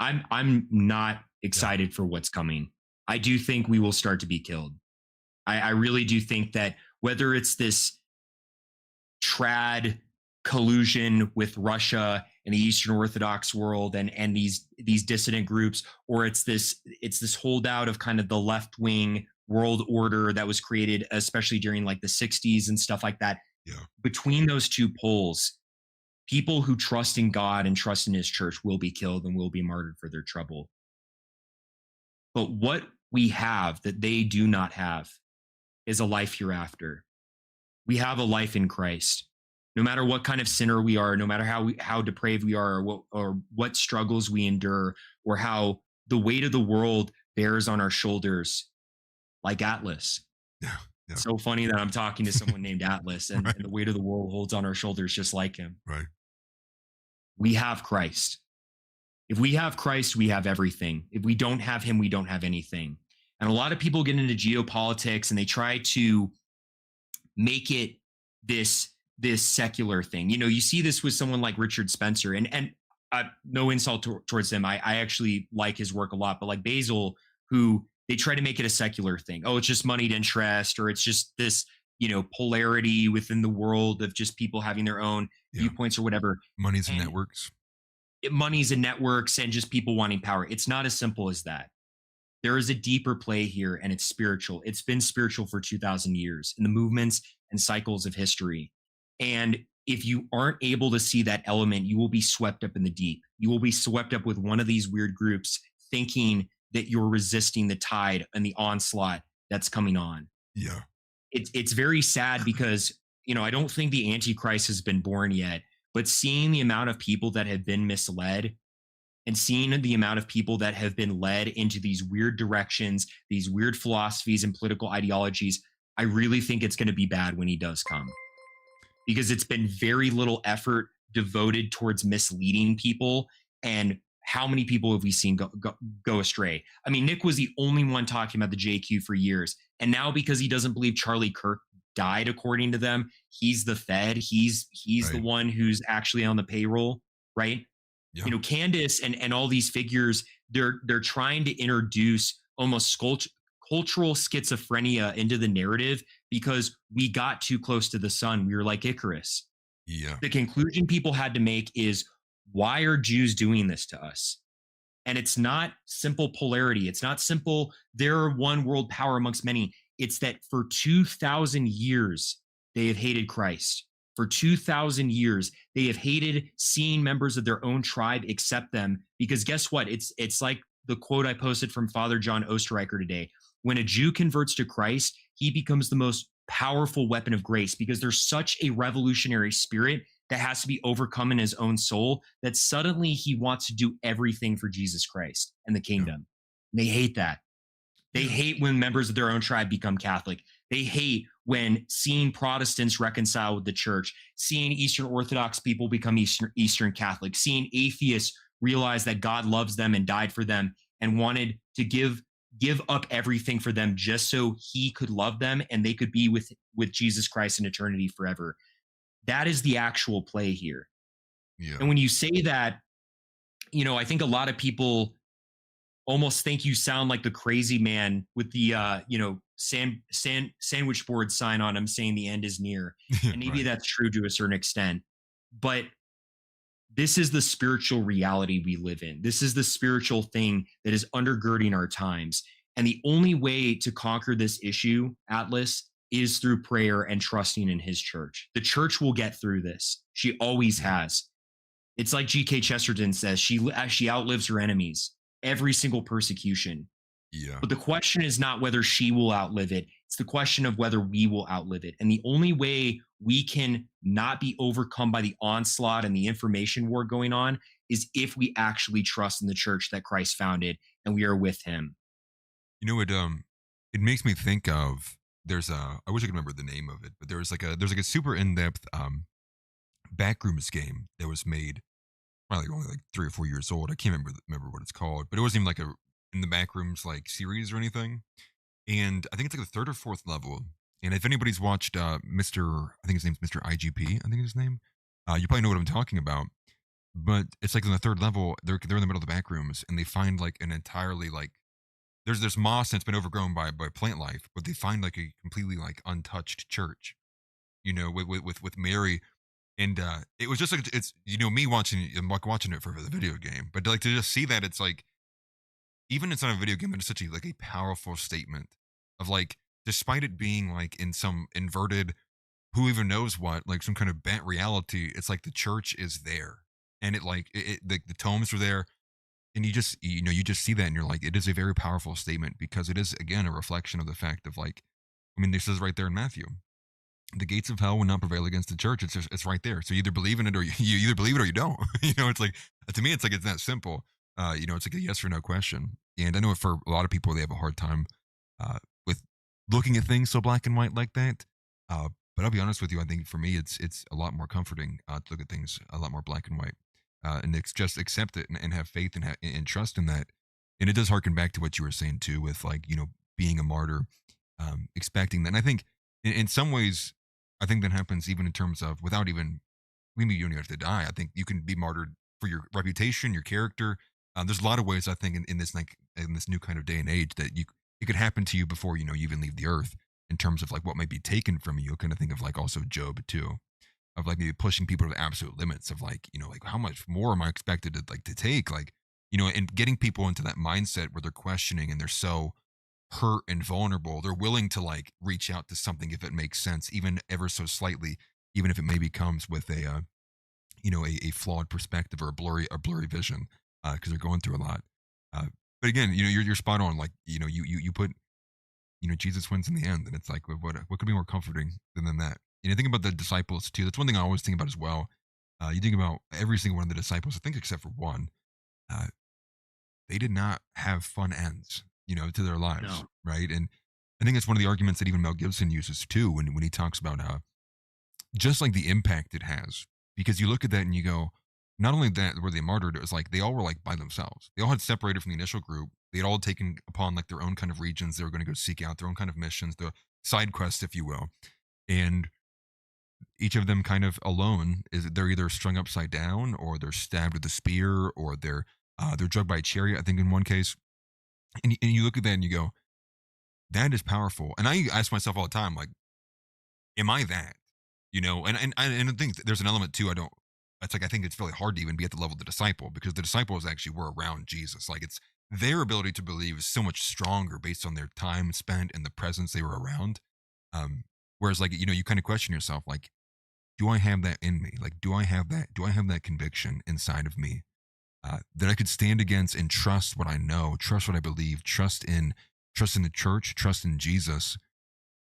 S3: I'm not excited for what's coming. I do think we will start to be killed. I really do think that whether it's this trad collusion with Russia and the Eastern Orthodox world and these dissident groups, or it's this holdout of kind of the left wing world order that was created, especially during like the 60s and stuff like that.
S2: Yeah.
S3: Between those two poles, people who trust in God and trust in his church will be killed and will be martyred for their trouble. But what we have that they do not have is a life hereafter. We have a life in Christ. No matter what kind of sinner we are, no matter how depraved we are, or what struggles we endure, or how the weight of the world bears on our shoulders, like Atlas.
S2: Yeah.
S3: It's so funny that I'm talking to someone named Atlas, and,
S2: Right.
S3: and the weight of the world holds on our shoulders just like him.
S2: Right.
S3: We have Christ. If we have Christ, we have everything. If we don't have him, we don't have anything. And a lot of people get into geopolitics and they try to make it this secular thing. You know, you see this with someone like Richard Spencer, and no insult towards him. I actually like his work a lot, but like Basil, who they try to make it a secular thing. Oh, it's just moneyed interest, or it's just this, you know, polarity within the world of just people having their own viewpoints or whatever.
S2: Monies and networks.
S3: Monies and networks and just people wanting power. It's not as simple as that. There is a deeper play here, and it's spiritual. It's been spiritual for 2,000 years in the movements and cycles of history. And if you aren't able to see that element, you will be swept up in the deep. You will be swept up with one of these weird groups thinking that you're resisting the tide and the onslaught that's coming on.
S2: Yeah.
S3: It's very sad because, you know, I don't think the Antichrist has been born yet, but seeing the amount of people that have been misled and seeing the amount of people that have been led into these weird directions, these weird philosophies and political ideologies, I really think it's going to be bad when he does come, because it's been very little effort devoted towards misleading people. And how many people have we seen go astray? I mean, Nick was the only one talking about the JQ for years. And now, because he doesn't believe Charlie Kirk died, according to them, he's the Fed. He's
S2: Right.
S3: the one who's actually on the payroll, right?
S2: Yeah.
S3: You know, Candace and all these figures, they're trying to introduce almost cultural schizophrenia into the narrative because we got too close to the sun. We were like Icarus.
S2: Yeah.
S3: The conclusion people had to make is, why are Jews doing this to us? And it's not simple polarity. It's not simple, they're one world power amongst many. It's that for 2,000 years, they have hated Christ. For 2,000 years, they have hated seeing members of their own tribe accept them, because guess what? It's like the quote I posted from Father John Osterreicher today. When a Jew converts to Christ, he becomes the most powerful weapon of grace, because there's such a revolutionary spirit that has to be overcome in his own soul that suddenly he wants to do everything for Jesus Christ and the kingdom. They hate that. They hate when members of their own tribe become Catholic. They hate when seeing Protestants reconcile with the church, seeing Eastern Orthodox people become Eastern Catholic, seeing atheists realize that God loves them and died for them and wanted to give up everything for them just so he could love them and they could be with Jesus Christ in eternity forever. That is the actual play here.
S2: Yeah.
S3: And when you say that, you know, I think a lot of people almost think you sound like the crazy man with the, you know, sandwich board sign on him saying the end is near. And maybe
S2: Right.
S3: that's true to a certain extent. But this is the spiritual reality we live in. This is the spiritual thing that is undergirding our times. And the only way to conquer this issue, Atlas, is through prayer and trusting in his church. The church will get through this. She always has. It's like G.K. Chesterton says, she outlives her enemies, every single persecution.
S2: Yeah.
S3: But the question is not whether she will outlive it. It's the question of whether we will outlive it. And the only way we can not be overcome by the onslaught and the information war going on is if we actually trust in the church that Christ founded and we are with him.
S2: You know, it makes me think of, I wish I could remember the name of it, but there's like a super in-depth backrooms game that was made probably only like 3 or 4 years old. I can't remember what it's called, but it wasn't even like a in the backrooms like series or anything. And I think it's like the 3rd or 4th level. And if anybody's watched I think his name's Mr. IGP, I think his name, you probably know what I'm talking about. But it's like on the 3rd level, they're in the middle of the backrooms and they find like an entirely like there's moss that's been overgrown by plant life, but they find like a completely like untouched church, you know, with Mary. And it was just like, it's, you know, me watching it for the video game, but like to just see that, it's like, even it's not a video game, but it's such a like a powerful statement of like, despite it being like in some inverted, who even knows what, like some kind of bent reality, it's like the church is there. And it like, the tomes are there. And you just see that and you're like, it is a very powerful statement because it is, again, a reflection of the fact of like, I mean, this is right there in Matthew. The gates of hell will not prevail against the church. It's right there. So you either believe in it or you either believe it or you don't. It's like, to me, it's like, it's that simple. It's like a yes or no question. And I know for a lot of people, they have a hard time with looking at things so black and white like that. But I'll be honest with you, I think for me, it's a lot more comforting to look at things a lot more black and white, and just accept it and have faith and trust in that. And it does harken back to what you were saying too, with like being a martyr, expecting that. And I think in some ways, I think that happens even in terms of without even maybe you don't even have to die. I think you can be martyred for your reputation, your character. There's a lot of ways I think in this like in this new kind of day and age that it could happen to you before you even leave the earth in terms of like what might be taken from you. Kind of think of like also Job too, of like maybe pushing people to the absolute limits of like like how much more am I expected to take, like and getting people into that mindset where they're questioning and they're so hurt and vulnerable, they're willing to like reach out to something if it makes sense, even ever so slightly, even if it maybe comes with a flawed perspective or a blurry vision, because they're going through a lot. But again, you're spot on. Like you put Jesus wins in the end, and it's like what could be more comforting than that? Think about the disciples too. That's one thing I always think about as well. You think about every single one of the disciples, I think except for one. Uh, they did not have fun ends, to their lives,
S3: No.
S2: right? And I think that's one of the arguments that even Mel Gibson uses too when he talks about just like the impact it has, because you look at that and you go, not only that were they martyred, it was like they all were like by themselves. They all had separated from the initial group. They had all taken upon like their own kind of regions. They were going to go seek out their own kind of missions, the side quests, if you will. And each of them kind of alone they're either strung upside down or they're stabbed with a spear or they're drugged by a chariot, I think in one case. And you look at that and you go, that is powerful. And I ask myself all the time, like, am I that? And I think there's an element too. It's like I think it's really hard to even be at the level of the disciple, because the disciples actually were around Jesus. Like it's their ability to believe is so much stronger based on their time spent and the presence they were around. Whereas like you kind of question yourself, like, do I have that in me? Like, do I have that? Do I have that conviction inside of me that I could stand against and trust what I know, trust what I believe, trust in the church, trust in Jesus,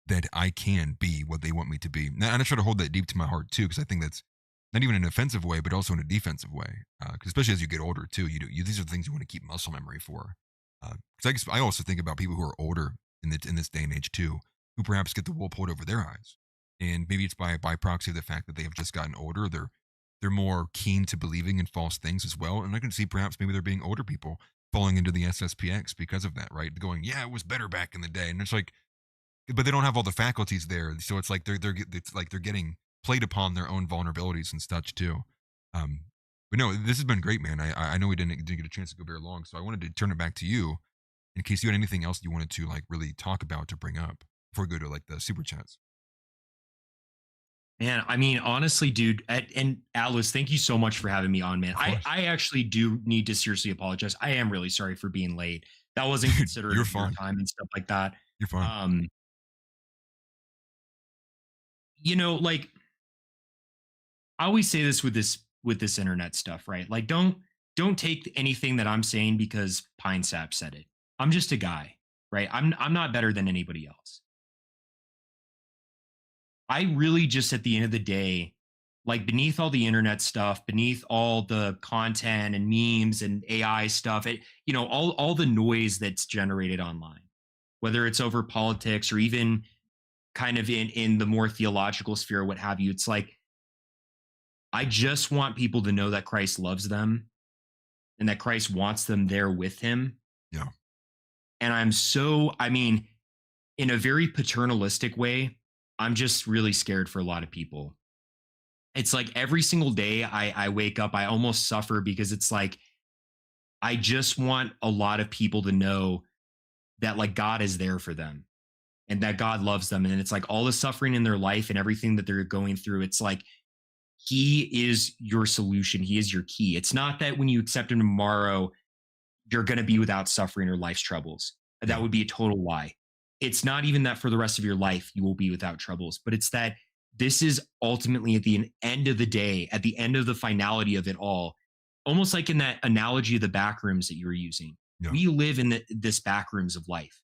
S2: that I can be what they want me to be. And I try to hold that deep to my heart too, because I think that's not even in an offensive way, but also in a defensive way. Because especially as you get older too, these are the things you want to keep muscle memory for. Because I also think about people who are older in this day and age too, who perhaps get the wool pulled over their eyes, and maybe it's by proxy of the fact that they have just gotten older. They're more keen to believing in false things as well. And I can see perhaps maybe they're being older people falling into the SSPX because of that, right? Going, yeah, it was better back in the day, and it's like, but they don't have all the faculties there, so it's like they're getting played upon their own vulnerabilities and such too. But no, this has been great, man. I know we didn't get a chance to go very long, so I wanted to turn it back to you in case you had anything else you wanted to like really talk about to bring up before we go to like the super chats.
S3: Man, I mean, honestly, dude, and Alice, thank you so much for having me on, man. I actually do need to seriously apologize. I am really sorry for being late. That wasn't considered
S2: You're
S3: your
S2: fine.
S3: time and stuff like that.
S2: You're fine.
S3: Like I always say this with this internet stuff, right? Like don't take anything that I'm saying because Pinesap said it. I'm just a guy, right? I'm not better than anybody else. I really just at the end of the day, like beneath all the internet stuff, beneath all the content and memes and AI stuff, all the noise that's generated online, whether it's over politics or even kind of in the more theological sphere, what have you, it's like I just want people to know that Christ loves them and that Christ wants them there with him.
S2: Yeah.
S3: And I mean, in a very paternalistic way, I'm just really scared for a lot of people. It's like every single day I wake up, I almost suffer because it's like, I just want a lot of people to know that like God is there for them and that God loves them. And it's like all the suffering in their life and everything that they're going through, it's like, he is your solution. He is your key. It's not that when you accept him tomorrow, you're going to be without suffering or life's troubles. That would be a total lie. it's not even that for the rest of your life you will be without troubles, but it's that this is ultimately at the end of the day, at the end of the finality of it all, almost like in that analogy of the back rooms that you were using.
S2: Yeah.
S3: We live in this back rooms of life.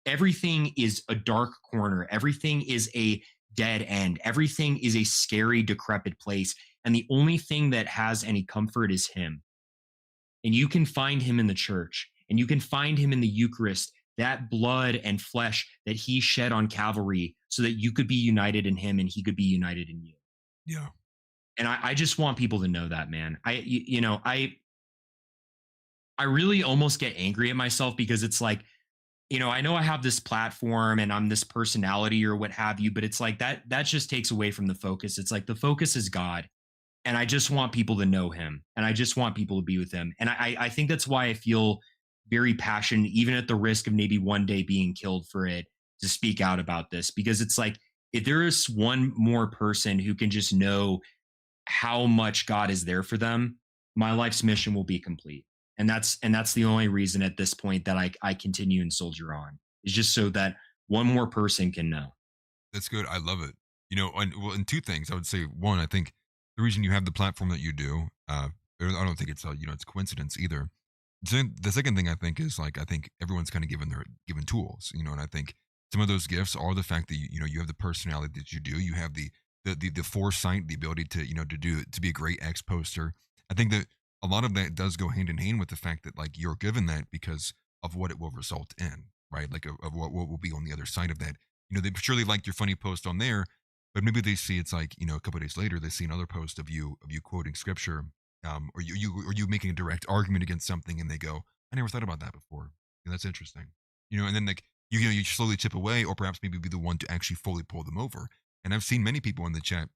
S3: Everything is a dark corner. Everything is a dead end. Everything is a scary, decrepit place. And the only thing that has any comfort is him. And you can find him in the church, and you can find him in the Eucharist, that blood and flesh that he shed on Calvary so that you could be united in him and he could be united in you.
S2: Yeah.
S3: And I just want people to know that, man. I really almost get angry at myself because it's like, I know I have this platform and I'm this personality or what have you, but it's like that just takes away from the focus. It's like the focus is God. And I just want people to know him. And I just want people to be with him. And I think that's why I feel very passionate, even at the risk of maybe one day being killed for it, to speak out about this. Because it's like, if there is one more person who can just know how much God is there for them, my life's mission will be complete. And that's the only reason at this point that I continue and soldier on, is just so that one more person can know.
S2: That's good. I love it. And two things. I would say, one, I think the reason you have the platform that you do, I don't think it's it's coincidence either. The second thing I think is, like, I think everyone's kind of given tools, and I think some of those gifts are the fact that you have the personality that you do, you have the foresight, the ability to be a great ex poster. I think that a lot of that does go hand in hand with the fact that, like, you're given that because of what it will result in, right? Like, of what will be on the other side of that. They surely liked your funny post on there, but maybe they see it's like, a couple of days later, they see another post of you quoting scripture, or you making a direct argument against something, and they go, I never thought about that before. That's interesting. And then, like, you slowly chip away, or perhaps maybe be the one to actually fully pull them over. And I've seen many people in the chat,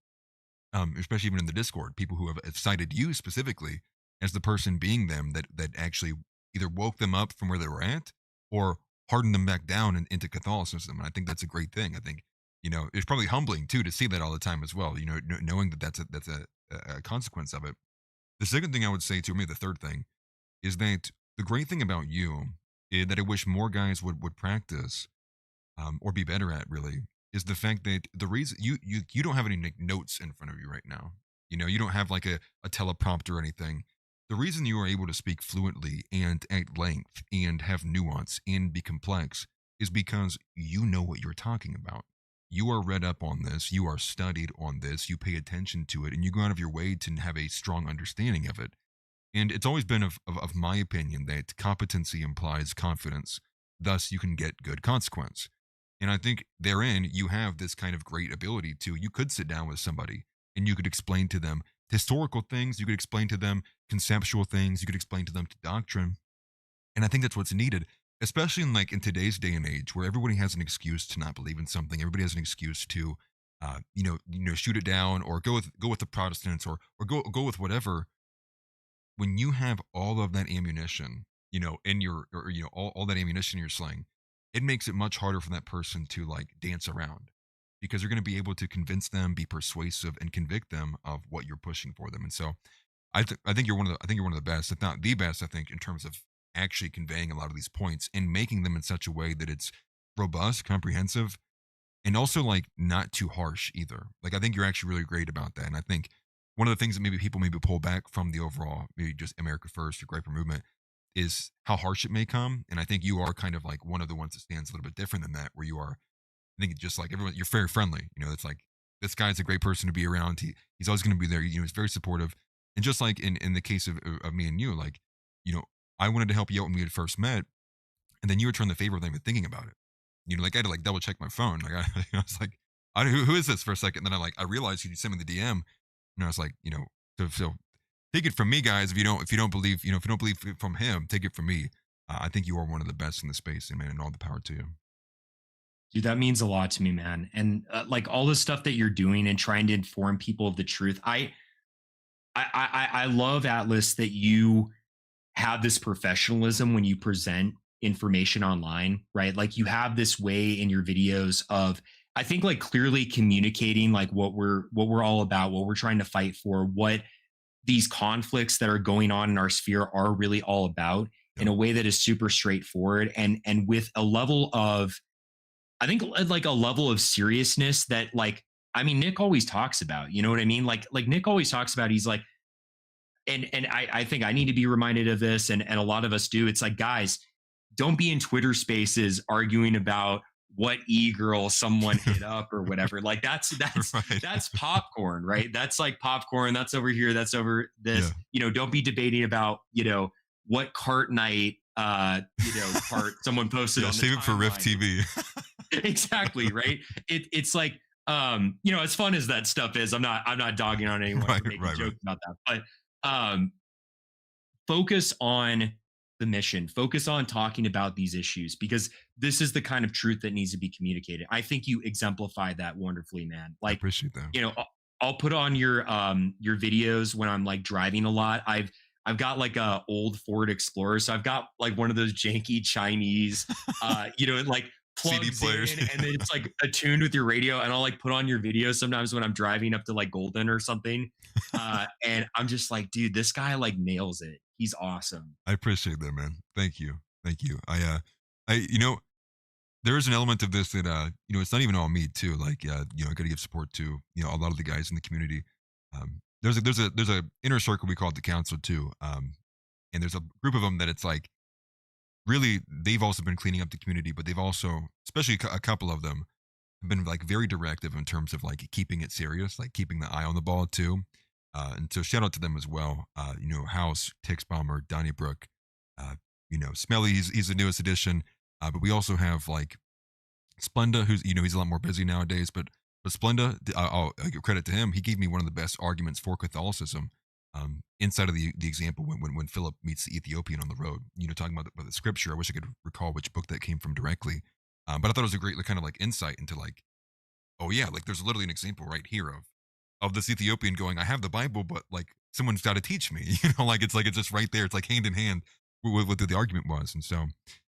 S2: especially even in the Discord, people who have cited you specifically as the person being them that actually either woke them up from where they were at or hardened them back down into Catholicism. And I think that's a great thing. I think, it's probably humbling too to see that all the time as well, knowing that that's a consequence of it. The second thing I would say, to me, the third thing, is that the great thing about you, that I wish more guys would practice, or be better at, really, is the fact that the reason you don't have any notes in front of you right now. You don't have like a teleprompter or anything. The reason you are able to speak fluently and at length and have nuance and be complex is because you know what you're talking about. You are read up on this, you are studied on this, you pay attention to it, and you go out of your way to have a strong understanding of it. And it's always been of my opinion that competency implies confidence. Thus, you can get good consequence. And I think therein, you have this kind of great ability you could sit down with somebody and you could explain to them historical things, you could explain to them conceptual things, you could explain to them doctrine. And I think that's what's needed, especially in today's day and age, where everybody has an excuse to not believe in something. Everybody has an excuse to, shoot it down, or go with the Protestants, or go with whatever. When you have all of that ammunition, in your, all that ammunition in your sling, it makes it much harder for that person to, like, dance around, because you're going to be able to convince them, be persuasive, and convict them of what you're pushing for them. And so, I think you're one of the best, if not the best, I think, in terms of actually conveying a lot of these points and making them in such a way that it's robust, comprehensive, and also, like, not too harsh either. Like, I think you're actually really great about that. And I think one of the things that maybe people pull back from the overall, maybe just America First or Graper movement, is how harsh it may come. And I think you are kind of like one of the ones that stands a little bit different than that, where you are, I think, just like everyone, you're very friendly. It's like, this guy's a great person to be around. He's always going to be there. He's very supportive. And just like in the case of me and you, like, I wanted to help you out when we had first met, and then you returned the favor without even thinking about it. Like, I had to, like, double check my phone. Like, I was like, who is this for a second? And then I realized you sent me the DM, and I was like, so take it from me, guys. If you don't believe, if you don't believe from him, take it from me. I think you are one of the best in the space, and man, and all the power to you.
S3: Dude, that means a lot to me, man. And like, all the stuff that you're doing and trying to inform people of the truth. I love, Atlas, that you have this professionalism when you present information online, right? Like, you have this way in your videos of, I think, like, clearly communicating, like, what we're all about, what we're trying to fight for, what these conflicts that are going on in our sphere are really all about, in a way that is super straightforward, and with a level of I think like a level of seriousness that like, I mean, Nick always talks about, you know what I mean? Like Nick always talks about, he's like, and I think I need to be reminded of this, and a lot of us do. It's like, guys, don't be in Twitter spaces arguing about what e-girl someone hit up or whatever. Like that's
S2: Right.
S3: that's popcorn, right? That's like popcorn. That's over here. That's over this.
S2: Yeah.
S3: You know, don't be debating about, you know, what cart night you know, part someone posted
S2: Yeah,
S3: on the
S2: save it for Riff
S3: timeline.
S2: TV.
S3: Exactly, right? It's like, you know, as fun as that stuff is, I'm not dogging on anyone
S2: Right,
S3: for making
S2: right,
S3: jokes
S2: right.
S3: about that. But focus on the mission, focus on talking about these issues, because this is the kind of truth that needs to be communicated. I think you exemplify that wonderfully, man.
S2: I
S3: Like,
S2: appreciate that.
S3: you know, I'll put on your videos when I'm like driving a lot. I've got like a old Ford Explorer, so I've got like one of those janky Chinese, you know, it like
S2: CD
S3: plugs
S2: players.
S3: in, and then it's like attuned with your radio, and I'll like put on your video sometimes when I'm driving up to like Golden or something, and I'm just like, dude, this guy like nails it. He's awesome.
S2: I appreciate that, man. Thank you. Thank you. You know, there is an element of this that, you know, it's not even all me too. Like, you know, I got to give support to, you know, a lot of the guys in the community. There's a inner circle we call it the council too. And there's a group of them that it's like, really, they've also been cleaning up the community, but they've also, especially a couple of them, have been like very directive in terms of like keeping it serious, like keeping the eye on the ball too. And so shout out to them as well. You know, House, Tix Bomber, Donnybrook, you know, Smelly, he's the newest addition. But we also have like Splenda, who's, you know, he's a lot more busy nowadays, but Splenda, I'll give credit to him. He gave me one of the best arguments for Catholicism, inside of the example when Philip meets the Ethiopian on the road. You know, talking about the scripture. I wish I could recall which book that came from directly, but I thought it was a great like, kind of like insight into like, oh yeah, like there's literally an example right here of this Ethiopian going, I have the Bible, but like someone's got to teach me. You know, like it's just right there. It's like hand in hand with what the argument was, and so,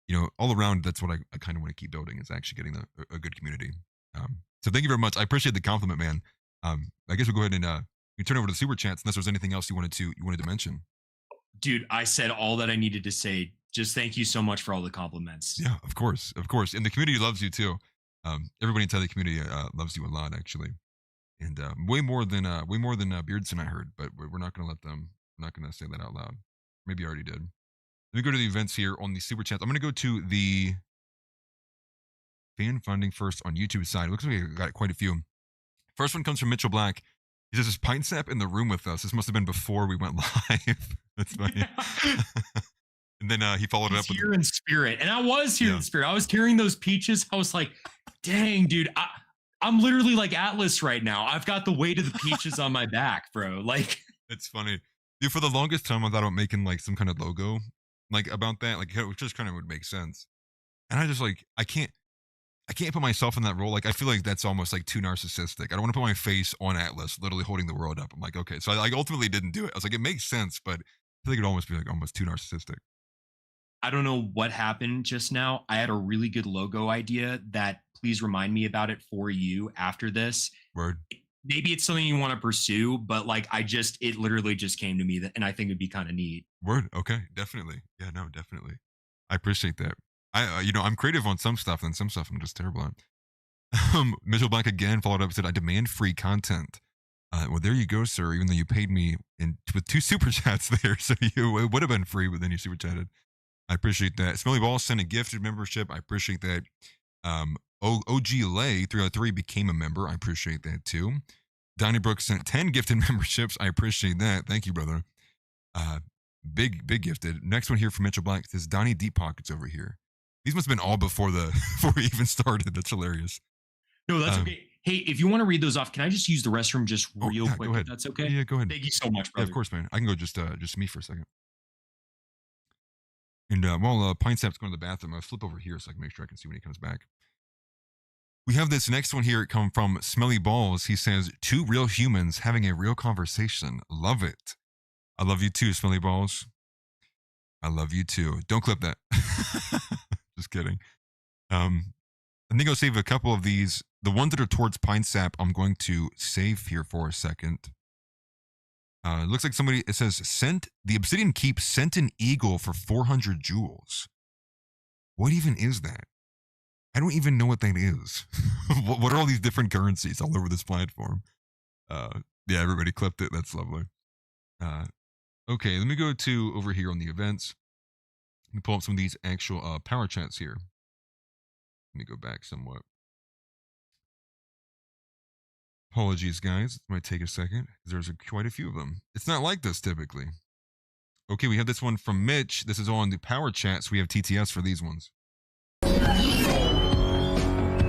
S2: you know, all around, that's what I kind of want to keep building, is actually getting a good community. So thank you very much. I appreciate the compliment, man. I guess we'll go ahead and we turn over to the super chats unless there's anything else you wanted to mention.
S3: Dude, I said all that I needed to say. Just thank you so much for all the compliments.
S2: Yeah, of course, and the community loves you too. Everybody inside the community loves you a lot, actually, and way more than Beardson, I heard. But we're not going to let them. I'm not going to say that out loud. Maybe I already did. Let me go to the events here on the super chats. I'm going to go to the fan funding first on YouTube side. It looks like we got quite a few. First one comes from Mitchell Black. He says, "Is Pinesap in the room with us?" This must have been before we went live. That's funny. And then he followed it up with
S3: here in spirit, and I was here in spirit. I was carrying those peaches. I was like, "Dang, dude, I'm literally like Atlas right now. I've got the weight of the peaches on my back, bro." Like,
S2: it's funny, dude. For the longest time, I thought about making like some kind of logo, like about that, like it just kind of would make sense. And I just like I can't put myself in that role. Like I feel like that's almost like too narcissistic. I don't want to put my face on Atlas, literally holding the world up. I'm like, okay, so I like ultimately didn't do it. I was like, it makes sense, but I feel like it'd almost be like almost too narcissistic.
S3: I don't know what happened just now. I had a really good logo idea that please remind me about it for you after this.
S2: Word.
S3: Maybe it's something you want to pursue, but like it literally just came to me that, and I think it'd be kind of neat.
S2: Word. Okay. Definitely. Yeah. No. Definitely. I appreciate that. You know, I'm creative on some stuff, and some stuff I'm just terrible at. Mitchell Black again followed up, said, "I demand free content." Well, there you go, sir. Even though you paid me with 2 super chats there, so it would have been free, but then you super chatted. I appreciate that. Smelly Ball sent a gifted membership. I appreciate that. OG Lay 303 became a member. I appreciate that too. Donnybrook sent 10 gifted memberships. I appreciate that. Thank you, brother. Big gifted. Next one here from Mitchell Black says, "Donnie Deep Pockets over here." These must have been all before we even started. That's hilarious.
S3: No, that's okay. Hey, if you want to read those off, can I just use the restroom just real quick?
S2: Go ahead.
S3: If that's okay.
S2: Yeah, go ahead.
S3: Thank you so much, brother.
S2: Yeah, of course, man. I can go just me for a second. And while Pinesap's going to the bathroom, I'll flip over here so I can make sure I can see when he comes back. We have this next one here. It come from Smelly Balls. He says, "Two real humans having a real conversation. Love it." I love you too, Smelly Balls. I love you too. Don't clip that. Just kidding. I think I'll save a couple of these. The ones that are towards Pinesap, I'm going to save here for a second. It looks like it says, the Obsidian Keep sent an eagle for 400 jewels. What even is that? I don't even know what that is. What are all these different currencies all over this platform? Yeah, everybody clipped it. That's lovely. Okay, let me go to over here on the events. Let me pull up some of these actual power chats here. Let me go back somewhat. Apologies, guys. It might take a second. There's quite a few of them. It's not like this typically. Okay, we have this one from Mitch. This is all on the power chat, so we have TTS for these ones.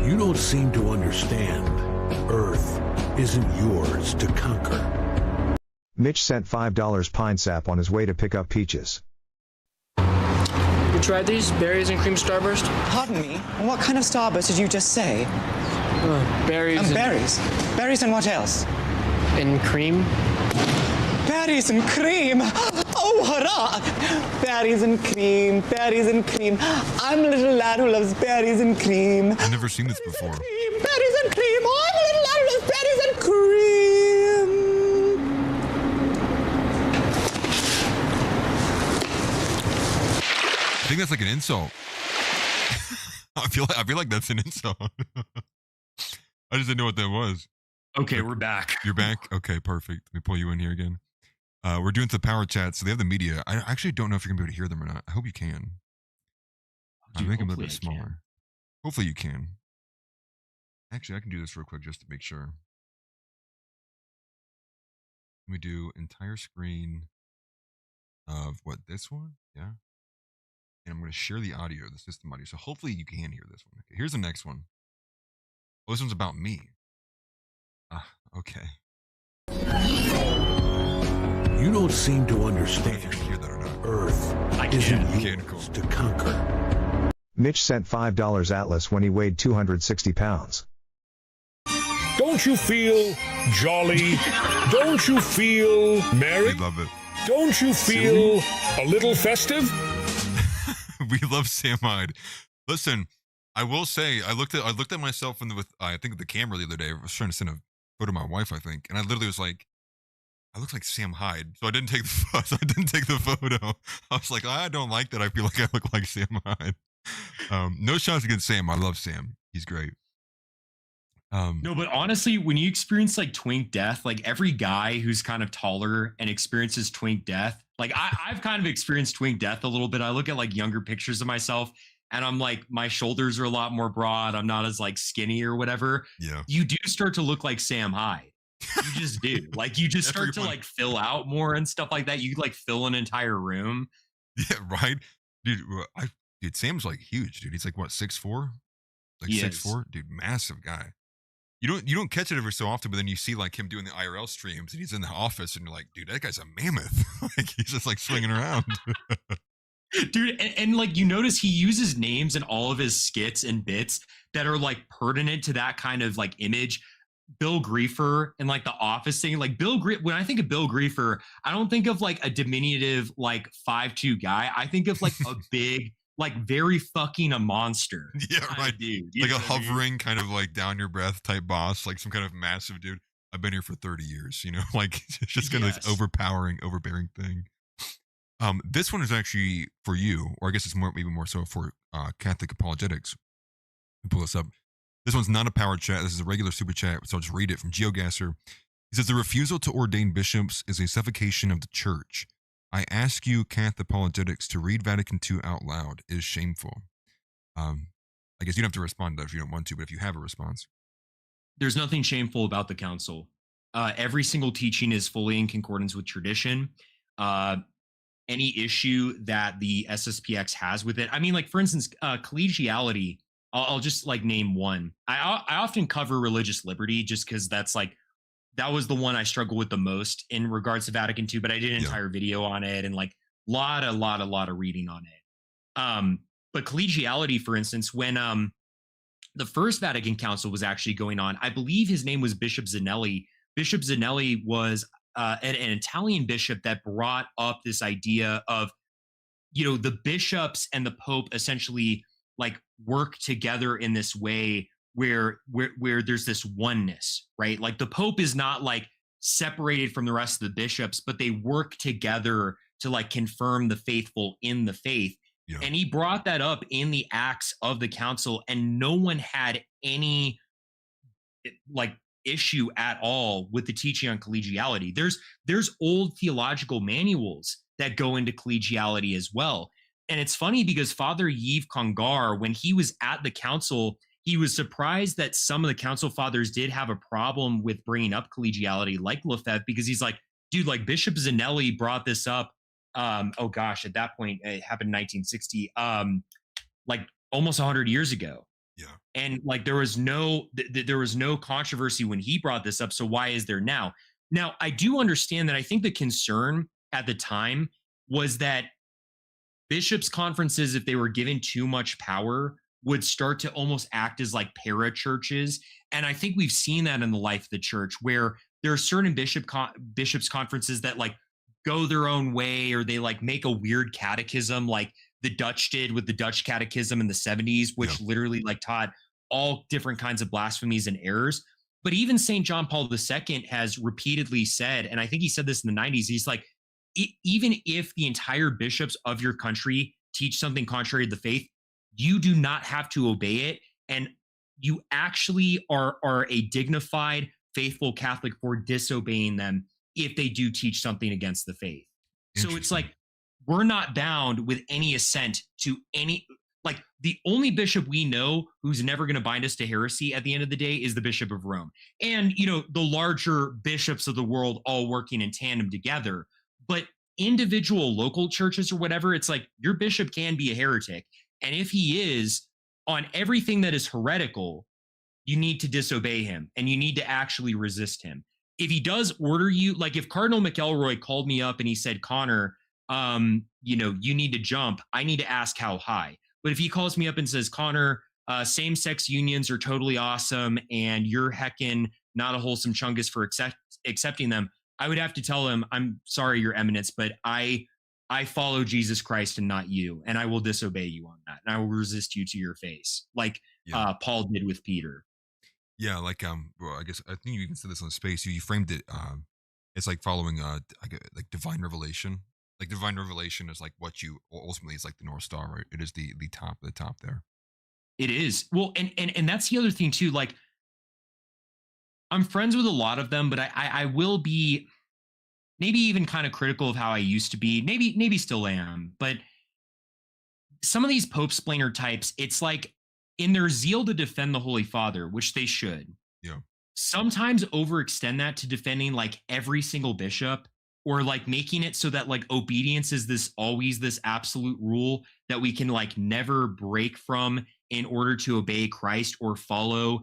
S4: You don't seem to understand. Earth isn't yours to conquer.
S5: Mitch sent $5 Pinesap on his way to pick up peaches.
S6: You tried these berries and cream starburst?
S7: Pardon me? What kind of starburst did you just say?
S6: Berries and
S7: berries. Berries and what else?
S6: and cream.
S7: Berries and cream. Oh, hurrah! Berries and cream, berries and cream. I'm a little lad who loves berries and cream.
S2: I've never seen this before.
S7: Berries and cream. Oh, I'm a little lad who loves berries and cream.
S2: I think that's like an insult. I feel like that's an insult. I just didn't know what that was.
S3: Okay, we're back.
S2: You're back? Okay, perfect. Let me pull you in here again. We're doing the power chat, so they have the media. I actually don't know if you're gonna be able to hear them or not. I hope you can. I'll make them a little bit smaller. Hopefully you can. Actually, I can do this real quick just to make sure. Let me do entire screen of what, this one? Yeah. And I'm going to share the audio, the system audio. So hopefully you can hear this one. Okay, here's the next one. Oh, this one's about me. Okay.
S4: You don't seem to
S2: I don't know
S4: understand.
S2: if you can hear that or not.
S4: Earth
S3: I
S4: isn't
S3: can.
S2: Okay,
S4: yours
S2: cool.
S4: to conquer.
S5: Mitch sent $5 Atlas when he weighed 260 pounds.
S8: Don't you feel jolly? Don't you feel merry?
S2: We love it.
S8: Don't you feel a little festive?
S2: We love Sam Hyde. Listen, I will say, I looked at myself with I think the camera the other day. I was trying to send a photo to my wife, I think, and I literally was like, I look like Sam Hyde, so I didn't take the photo. I was like, I don't like that. I feel like I look like Sam Hyde. No shots against Sam. I love Sam. He's great.
S3: No, but honestly, when you experience like twink death, like every guy who's kind of taller and experiences twink death, like I've kind of experienced twink death a little bit. I look at like younger pictures of myself and I'm like, my shoulders are a lot more broad. I'm not as like skinny or whatever.
S2: Yeah.
S3: You do start to look like Sam Hyde. You just do. Like you just
S2: That's
S3: start
S2: pretty
S3: to
S2: funny.
S3: like fill out more and stuff like that. You like fill an entire room.
S2: Yeah, right, dude. Dude, Sam's like huge, dude. He's like what, 6'4"? Like
S3: He
S2: 6'4"? Dude, massive guy. You don't catch it every so often, but then you see like him doing the IRL streams, and he's in the office, and you're like, dude, that guy's a mammoth. Like he's just like swinging around.
S3: Dude, and like you notice he uses names in all of his skits and bits that are like pertinent to that kind of like image. Bill Griefer and like the Office thing, like when I think of Bill Griefer, I don't think of like a diminutive like 5'2" guy. I think of like a big, like very fucking a monster.
S2: Yeah,
S3: kind of
S2: right.
S3: dude. You
S2: Like
S3: know
S2: a
S3: what I mean?
S2: hovering kind of like down your breath type boss, like some kind of massive dude. I've been here for 30 years, you know, like it's just kind of this
S3: Yes.
S2: overbearing thing. This one is actually for you, or I guess it's maybe more so for Catholic apologetics. Let me pull this up. This one's not a power chat. This is a regular super chat, so I'll just read it from GeoGasser. He says, the refusal to ordain bishops is a suffocation of the church. I ask you, Catholic apologetics, to read Vatican II out loud. It is shameful. I guess you don't have to respond to that if you don't want to, but if you have a response.
S3: There's nothing shameful about the council. Every single teaching is fully in concordance with tradition. Any issue that the SSPX has with it, I mean, like for instance, collegiality. I'll just like name one. I often cover religious liberty just because that was the one I struggle with the most in regards to Vatican II. But I did an entire video on it and like lot of reading on it. But collegiality, for instance, when the first Vatican Council was actually going on, I believe his name was Bishop Zanelli. Bishop Zanelli was an Italian bishop that brought up this idea of, you know, the bishops and the Pope essentially like work together in this way where there's this oneness, right? Like the Pope is not like separated from the rest of the bishops, but they work together to like confirm the faithful in the faith.
S2: Yeah.
S3: And he brought that up in the acts of the council, and no one had any like issue at all with the teaching on collegiality. There's old theological manuals that go into collegiality as well. And it's funny because Father Yves Congar, when he was at the council, he was surprised that some of the council fathers did have a problem with bringing up collegiality, like Lefebvre, because he's like, dude, like Bishop Zanelli brought this up. Oh gosh, at that point, it happened in 1960, like almost 100 years ago.
S2: Yeah.
S3: And like there was no controversy when he brought this up. So why is there now? Now, I do understand that. I think the concern at the time was that bishops' conferences, if they were given too much power, would start to almost act as like para churches. And I think we've seen that in the life of the church, where there are certain bishops' conferences that like go their own way, or they like make a weird catechism, like the Dutch did with the Dutch catechism in the 70s, which literally like taught all different kinds of blasphemies and errors. But even St. John Paul II has repeatedly said, and I think he said this in the 90s, he's like, even if the entire bishops of your country teach something contrary to the faith, you do not have to obey it. And you actually are a dignified, faithful Catholic for disobeying them if they do teach something against the faith. So it's like, we're not bound with any assent to any, like the only bishop we know who's never going to bind us to heresy at the end of the day is the Bishop of Rome. And, you know, the larger bishops of the world all working in tandem together. But individual local churches or whatever, it's like your bishop can be a heretic. And if he is, on everything that is heretical, you need to disobey him and you need to actually resist him. If he does order you, like if Cardinal McElroy called me up and he said, Connor, you know, you need to jump, I need to ask how high. But if he calls me up and says, Connor, same-sex unions are totally awesome and you're heckin' not a wholesome chungus for accepting them, I would have to tell him, I'm sorry, Your Eminence, but I follow Jesus Christ and not you, and I will disobey you on that, and I will resist you to your face, like Paul did with Peter.
S2: Yeah, like well, I guess I think you even said this on Space. You framed it. It's like following like divine revelation. Like divine revelation is like what you ultimately is like the North Star, right? It is the top there.
S3: It is. Well, and that's the other thing too. Like, I'm friends with a lot of them, but I will be maybe even kind of critical of how I used to be. Maybe still am. But some of these Pope-splainer types, it's like in their zeal to defend the Holy Father, which they should.
S2: Yeah. Sometimes
S3: overextend that to defending like every single bishop, or like making it so that like obedience is this always this absolute rule that we can like never break from in order to obey Christ or follow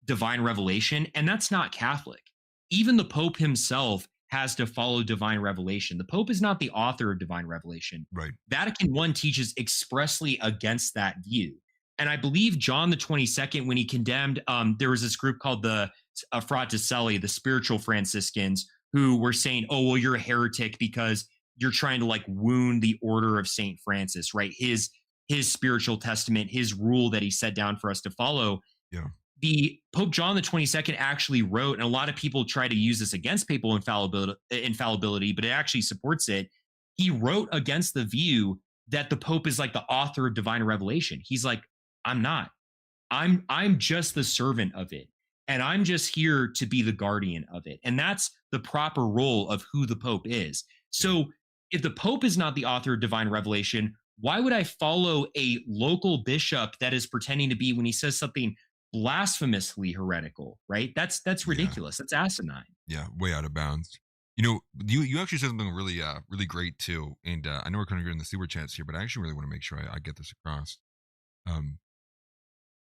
S3: divine revelation. And that's not Catholic. Even the Pope himself has to follow divine revelation. The Pope is not the author of divine revelation.
S2: Right.
S3: Vatican I teaches expressly against that view. And I believe John the 22nd, when he condemned, there was this group called the Fratelli, the spiritual Franciscans, who were saying, oh, well, you're a heretic because you're trying to like wound the order of St. Francis, right? His spiritual testament, his rule that he set down for us to follow.
S2: Yeah.
S3: The Pope John the 22nd actually wrote, and a lot of people try to use this against papal infallibility, but it actually supports it. He wrote against the view that the Pope is like the author of divine revelation. He's like, I'm not. I'm just the servant of it. And I'm just here to be the guardian of it. And that's the proper role of who the Pope is. So if the Pope is not the author of divine revelation, why would I follow a local bishop that is pretending to be, when he says something blasphemously heretical, right? That's ridiculous. That's asinine.
S2: Yeah, way out of bounds. You know, you actually said something really really great too. And I know we're kind of getting the super chats here, but I actually really want to make sure I get this across. I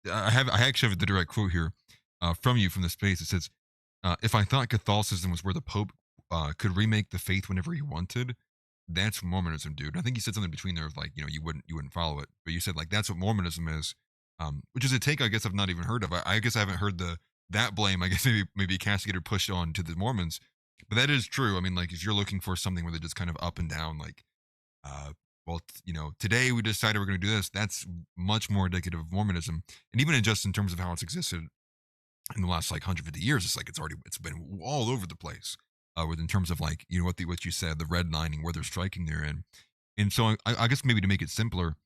S2: actually have the direct quote here from you from the Space. It says, if I thought Catholicism was where the Pope could remake the faith whenever he wanted, that's Mormonism, dude. I think you said something between there of like, you know, you wouldn't follow it, but you said like that's what Mormonism is, which is a take I guess I've not even heard of. I guess I haven't heard that blame. I guess maybe castigated pushed on to the Mormons, but that is true. I mean, like if you're looking for something where they're just kind of up and down, like, well, you know, today we decided we're going to do this. That's much more indicative of Mormonism, and even just in terms of how it's existed in the last like 150 years, it's like it's been all over the place. In terms of like, you know, what you said, the redlining, where they're striking there in. And so I guess maybe to make it simpler,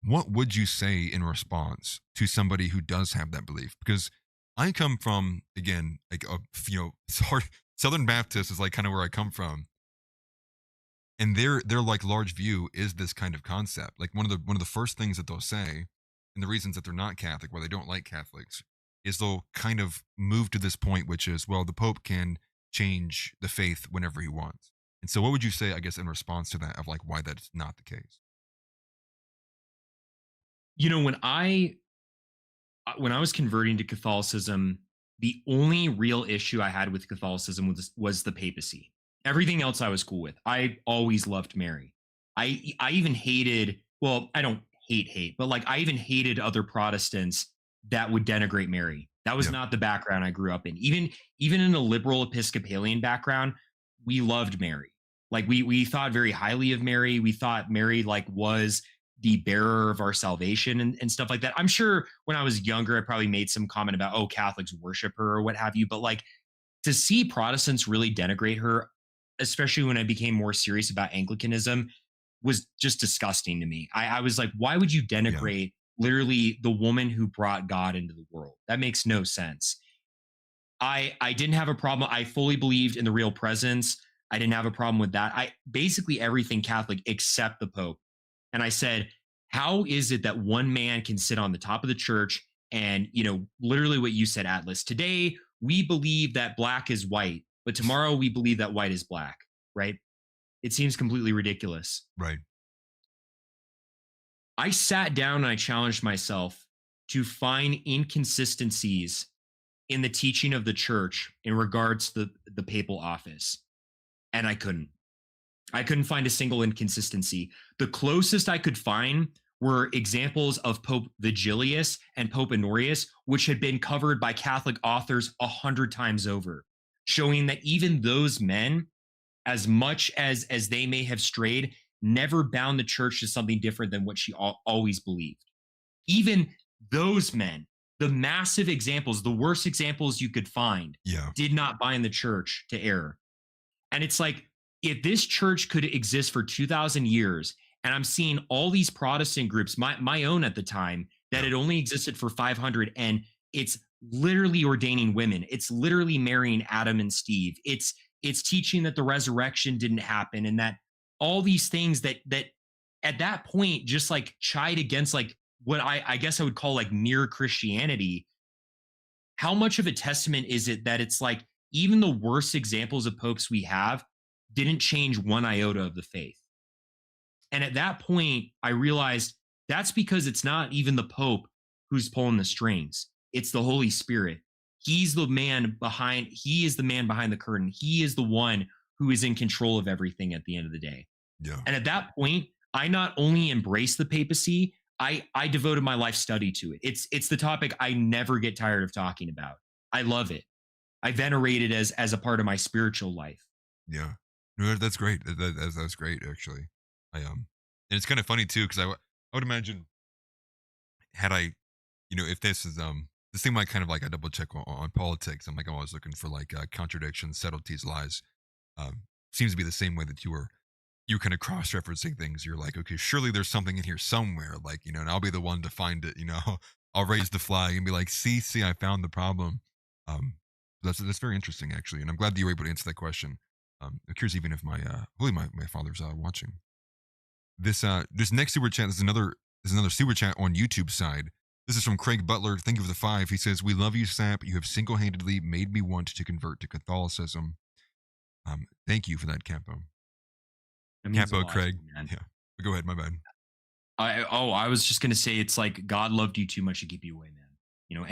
S2: what would you say in response to somebody who does have that belief? Because I come from, again, like it's hard. Southern Baptist is like kind of where I come from, and their like large view is this kind of concept. Like one of the first things that they'll say, and the reasons that they're not Catholic, why they don't like Catholics, is they'll kind of move to this point, which is, well, the Pope can change the faith whenever he wants. And so, what would you say, I guess, in response to that, of like why that's not the case?
S3: You know, when I was converting to Catholicism, the only real issue I had with Catholicism was the papacy. Everything else I was cool with. I always loved Mary. I even hated, well, I don't hate, but like I even hated other Protestants that would denigrate Mary. That was not the background I grew up in. Even in a liberal Episcopalian background, we loved Mary. Like we thought very highly of Mary. We thought Mary like was the bearer of our salvation and stuff like that. I'm sure when I was younger, I probably made some comment about, oh, Catholics worship her or what have you. But like to see Protestants really denigrate her, especially when I became more serious about Anglicanism, was just disgusting to me. I was like, why would you denigrate literally the woman who brought God into the world? That makes no sense. I didn't have a problem. I fully believed in the real presence. I didn't have a problem with that. I basically everything Catholic except the Pope. And I said, how is it that one man can sit on the top of the church and, you know, literally what you said, Atlas, today we believe that black is white, but tomorrow we believe that white is black, right? It seems completely ridiculous.
S2: Right.
S3: I sat down and I challenged myself to find inconsistencies in the teaching of the church in regards to the papal office. And I couldn't find a single inconsistency. The closest I could find were examples of Pope Vigilius and Pope Honorius, which had been covered by Catholic authors 100 times over, showing that even those men, as much as they may have strayed, never bound the church to something different than what she always believed. Even those men, the massive examples, the worst examples you could find, did not bind the church to error. And it's like, if this church could exist for 2,000 years, and I'm seeing all these Protestant groups, my own at the time, that it only existed for 500, and it's literally ordaining women. It's literally marrying Adam and Steve. It's teaching that the resurrection didn't happen, and that all these things that at that point just like chide against like what I guess I would call like mere Christianity. How much of a testament is it that it's like even the worst examples of popes we have didn't change one iota of the faith? And at that point, I realized that's because it's not even the Pope who's pulling the strings. It's the Holy Spirit. He is the man behind the curtain. He is the one who is in control of everything at the end of the day.
S2: Yeah.
S3: And at that point, I not only embraced the papacy, I devoted my life study to it. It's the topic I never get tired of talking about. I love it. I venerate it as a part of my spiritual life.
S2: Yeah. No, that's great. That's great, actually. And it's kind of funny too, because I would imagine, had I, if this is this thing might kind of like I double check on politics. I'm like always looking for like contradictions, subtleties, lies. Seems to be the same way that you kind of cross-referencing things. You're like, okay, surely there's something in here somewhere, like, and I'll be the one to find it. I'll raise the flag and be like, see, I found the problem. That's very interesting, actually, and I'm glad that you were able to answer that question. I'm curious even if my father's watching. This next super chat is another super chat on YouTube side. This is from Craig Butler. Thank you for the 5. He says, "We love you, Sap. You have single-handedly made me want to convert to Catholicism." Thank you for that, Capo. Capo, Craig. Yeah, but go ahead. My bad.
S3: I was just gonna say, it's like God loved you too much to keep you away, man.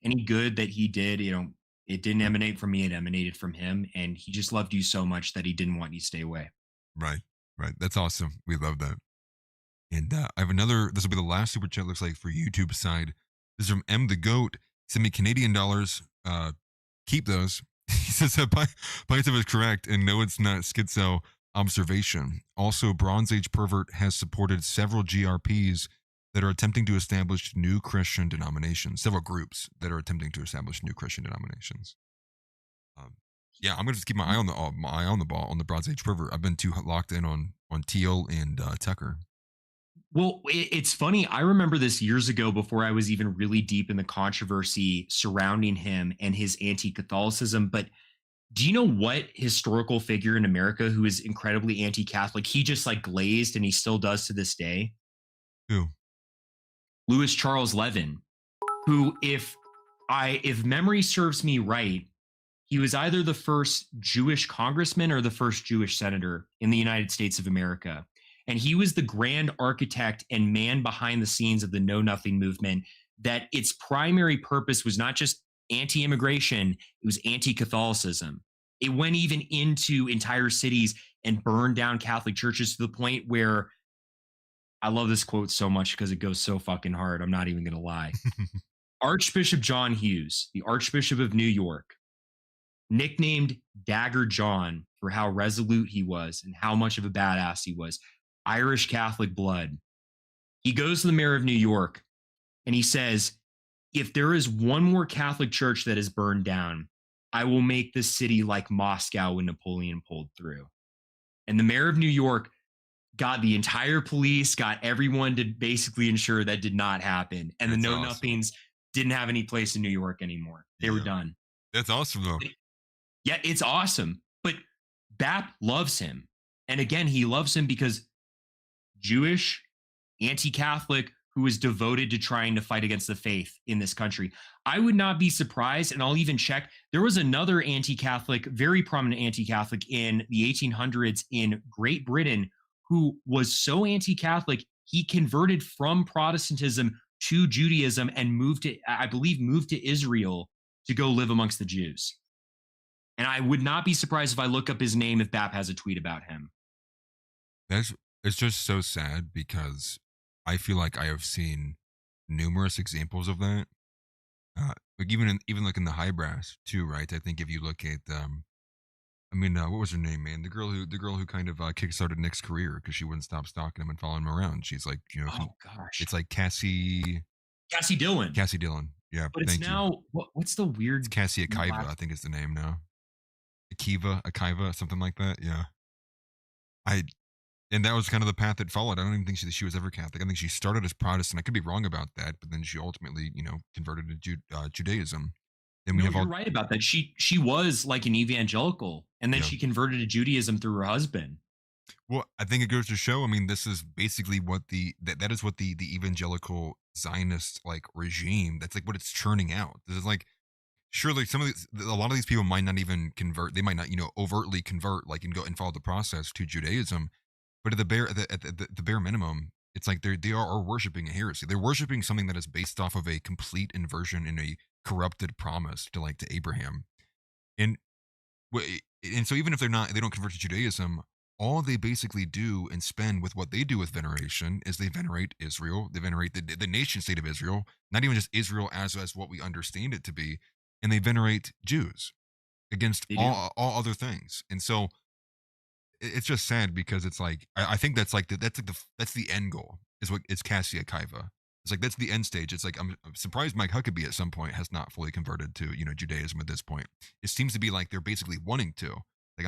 S3: Any good that He did, it didn't emanate from me. It emanated from Him, and He just loved you so much that He didn't want you to stay away.
S2: Right. That's awesome. We love that. And I have another. This will be the last super chat. Looks like for YouTube side. This is from M the Goat. Send me Canadian dollars. Keep those. He says that Pinesap is correct, and no, it's not schizo observation. Also, Bronze Age Pervert has supported several GRPs that are attempting to establish new Christian denominations. Several groups that are attempting to establish new Christian denominations. Yeah, I'm gonna just keep my eye on the ball on the Bronze Age Pervert. I've been too locked in on Teal and Tucker.
S3: Well, it's funny. I remember this years ago before I was even really deep in the controversy surrounding him and his anti-Catholicism. But do you know what historical figure in America who is incredibly anti-Catholic? He just like glazed, and he still does to this day.
S2: Who?
S3: Louis Charles Levin, who, if memory serves me right, he was either the first Jewish congressman or the first Jewish senator in the United States of America. And he was the grand architect and man behind the scenes of the Know Nothing movement, that its primary purpose was not just anti-immigration, it was anti-Catholicism. It went even into entire cities and burned down Catholic churches to the point where, I love this quote so much because it goes so fucking hard. I'm not even going to lie. Archbishop John Hughes, the Archbishop of New York, nicknamed Dagger John for how resolute he was and how much of a badass he was. Irish Catholic blood. He goes to the mayor of New York and he says, if there is one more Catholic church that is burned down, I will make this city like Moscow when Napoleon pulled through. And the mayor of New York got the entire police, got everyone to basically ensure that did not happen. And the Know Nothings didn't have any place in New York anymore. They were done.
S2: That's awesome, though.
S3: Yeah, it's awesome. But BAP loves him. And again, he loves him because Jewish, anti-Catholic, who is devoted to trying to fight against the faith in this country. I would not be surprised, and I'll even check. There was another anti-Catholic, very prominent anti-Catholic in the 1800s in Great Britain who was so anti-Catholic, he converted from Protestantism to Judaism and moved to Israel to go live amongst the Jews. And I would not be surprised if I look up his name if BAP has a tweet about him.
S2: It's just so sad because I feel like I have seen numerous examples of that. Like even like in the high brass too, right? I think if you look at what was her name, man? The girl who kind of kickstarted Nick's career because she wouldn't stop stalking him and following him around. She's like,
S3: Oh gosh,
S2: it's like Cassie
S3: Dillon.
S2: Cassie Dillon, yeah.
S3: But it's now what's the weird?
S2: It's Cassie Akiva, I think is the name now. Akiva, something like that. Yeah. And that was kind of the path that followed. I don't even think she was ever Catholic. I think she started as Protestant. I could be wrong about that, but then she ultimately, converted to Judaism. And
S3: you're right about that. She was like an evangelical, and then she converted to Judaism through her husband.
S2: Well, I think it goes to show. I mean, this is basically what that is what the evangelical Zionist like regime. That's like what it's churning out. This is like, surely a lot of these people might not even convert. They might not, overtly convert, like, and go and follow the process to Judaism. But at the bare minimum, it's like they are worshiping a heresy. They're worshiping something that is based off of a complete inversion and a corrupted promise to Abraham. And so even if they don't convert to Judaism, all they basically do and spend with what they do with veneration is they venerate Israel. They venerate the nation state of Israel, not even just Israel as what we understand it to be, and they venerate Jews against all other things. And so it's just sad because it's like I think that's the end goal is what it's Cassie Akiva. It's like that's the end stage. It's like I'm surprised Mike Huckabee at some point has not fully converted to Judaism at this point. It seems to be like they're basically wanting to. Like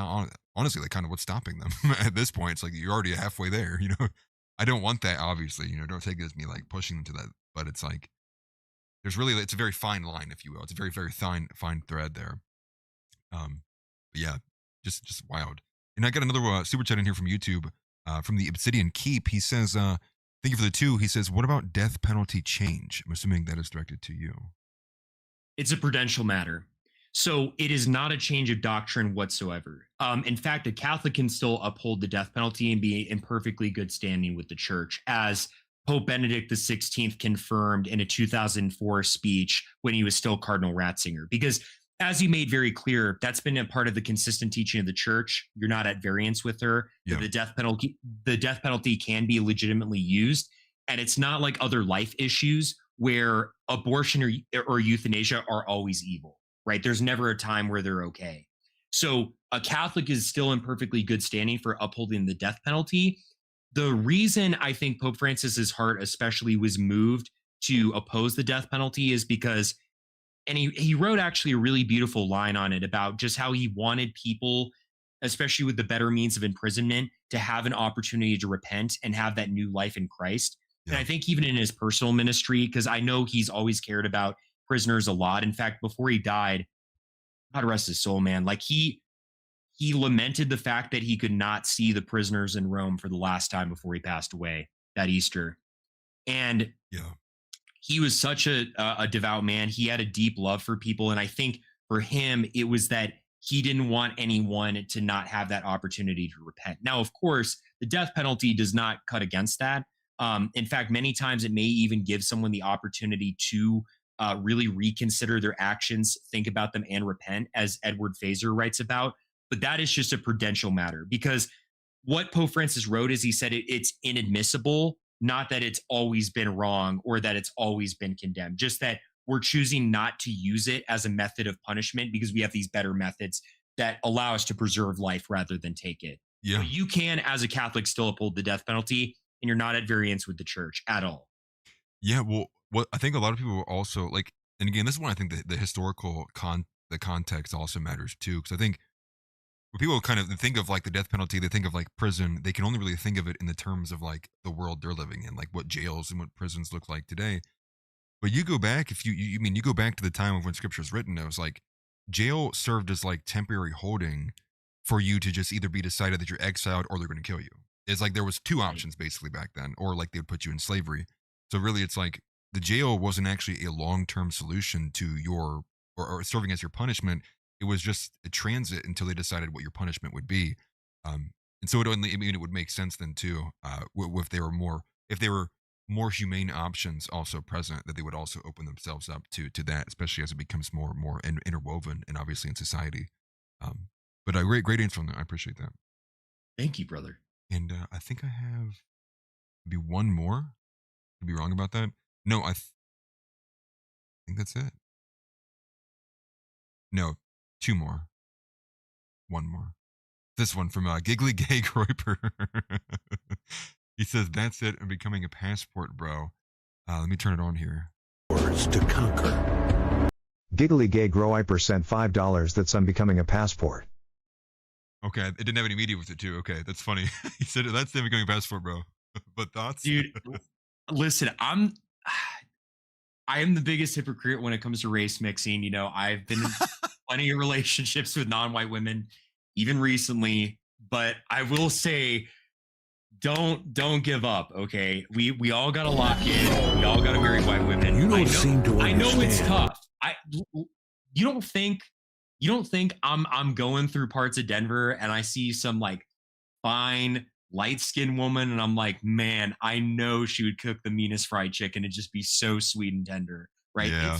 S2: honestly, like kind of what's stopping them at this point. It's like you're already halfway there. I don't want that. Obviously, don't take it as me like pushing them to that. But it's like it's a very fine line, if you will. It's a very very fine thread there. But yeah, just wild. And I got another super chat in here from YouTube, from the Obsidian Keep. He says, thank you for the 2. He says, what about death penalty change? I'm assuming that is directed to you.
S3: It's a prudential matter. So it is not a change of doctrine whatsoever. In fact, a Catholic can still uphold the death penalty and be in perfectly good standing with the church, as Pope Benedict XVI confirmed in a 2004 speech when he was still Cardinal Ratzinger. Because as you made very clear, that's been a part of the consistent teaching of the church. You're not at variance with her. Yeah. The death penalty can be legitimately used. And it's not like other life issues where abortion or euthanasia are always evil, right? There's never a time where they're okay. So a Catholic is still in perfectly good standing for upholding the death penalty. The reason I think Pope Francis's heart especially was moved to oppose the death penalty is because, and he wrote actually a really beautiful line on it about just how he wanted people, especially with the better means of imprisonment, to have an opportunity to repent and have that new life in Christ.
S2: Yeah.
S3: And I think even in his personal ministry, because I know he's always cared about prisoners a lot. In fact, before he died, God rest his soul, man. Like he lamented the fact that he could not see the prisoners in Rome for the last time before he passed away that Easter. And
S2: Yeah.
S3: he was such a devout man. He had a deep love for people. And I think for him, it was that he didn't want anyone to not have that opportunity to repent. Now, of course, the death penalty does not cut against that. In fact, many times it may even give someone the opportunity to really reconsider their actions, think about them, and repent, as Edward Fazer writes about. But that is just a prudential matter, because what Pope Francis wrote is he said it's inadmissible, not that it's always been wrong or that it's always been condemned, just that we're choosing not to use it as a method of punishment because we have these better methods that allow us to preserve life rather than take it.
S2: Yeah.
S3: But you can, as a Catholic, still uphold the death penalty, and you're not at variance with the church at all.
S2: Yeah. Well, what I think a lot of people also like, and again, this is when I think the historical the context also matters too, because I think when people kind of think of like the death penalty, they think of like prison. They can only really think of it in the terms of like the world they're living in, like what jails and what prisons look like today. But you go back, if you mean you go back to the time of when Scripture is written, it was like jail served as like temporary holding for you to just either be decided that you're exiled or they're going to kill you. It's like there was two options basically back then, or like they would put you in slavery. So really, it's like the jail wasn't actually a long-term solution to your or serving as your punishment. It was just a transit until they decided what your punishment would be. And so it only, I mean, it would make sense then too, if they were more humane options also present, that they would also open themselves up to that, especially as it becomes more and more interwoven and obviously in society. But a great answer on that. I appreciate that.
S3: Thank you, brother.
S2: And I think I have maybe one more. Could be wrong about that. No, I think that's it. No, two more. One more. This one from Giggly Gay Groiper. He says, "That's it. I'm becoming a passport, bro." Let me turn it on here.
S4: Words to conquer.
S5: Giggly Gay Groiper sent $5. That's I'm becoming a passport.
S2: Okay, it didn't have any media with it too. Okay, that's funny. He said, "That's it. I'm becoming a passport, bro." But thoughts,
S3: Dude? Listen, I am the biggest hypocrite when it comes to race mixing. You know, I've been in plenty of relationships with non-white women, even recently. But I will say, don't give up. Okay, we all gotta lock in. We all gotta marry white women.
S4: You don't seem to
S3: I know it's
S4: understand.
S3: tough. You don't think I'm going through parts of Denver and I see some like fine light-skinned woman and I'm like, man, I know she would cook the meanest fried chicken and just be so sweet and tender, right?
S2: Yeah.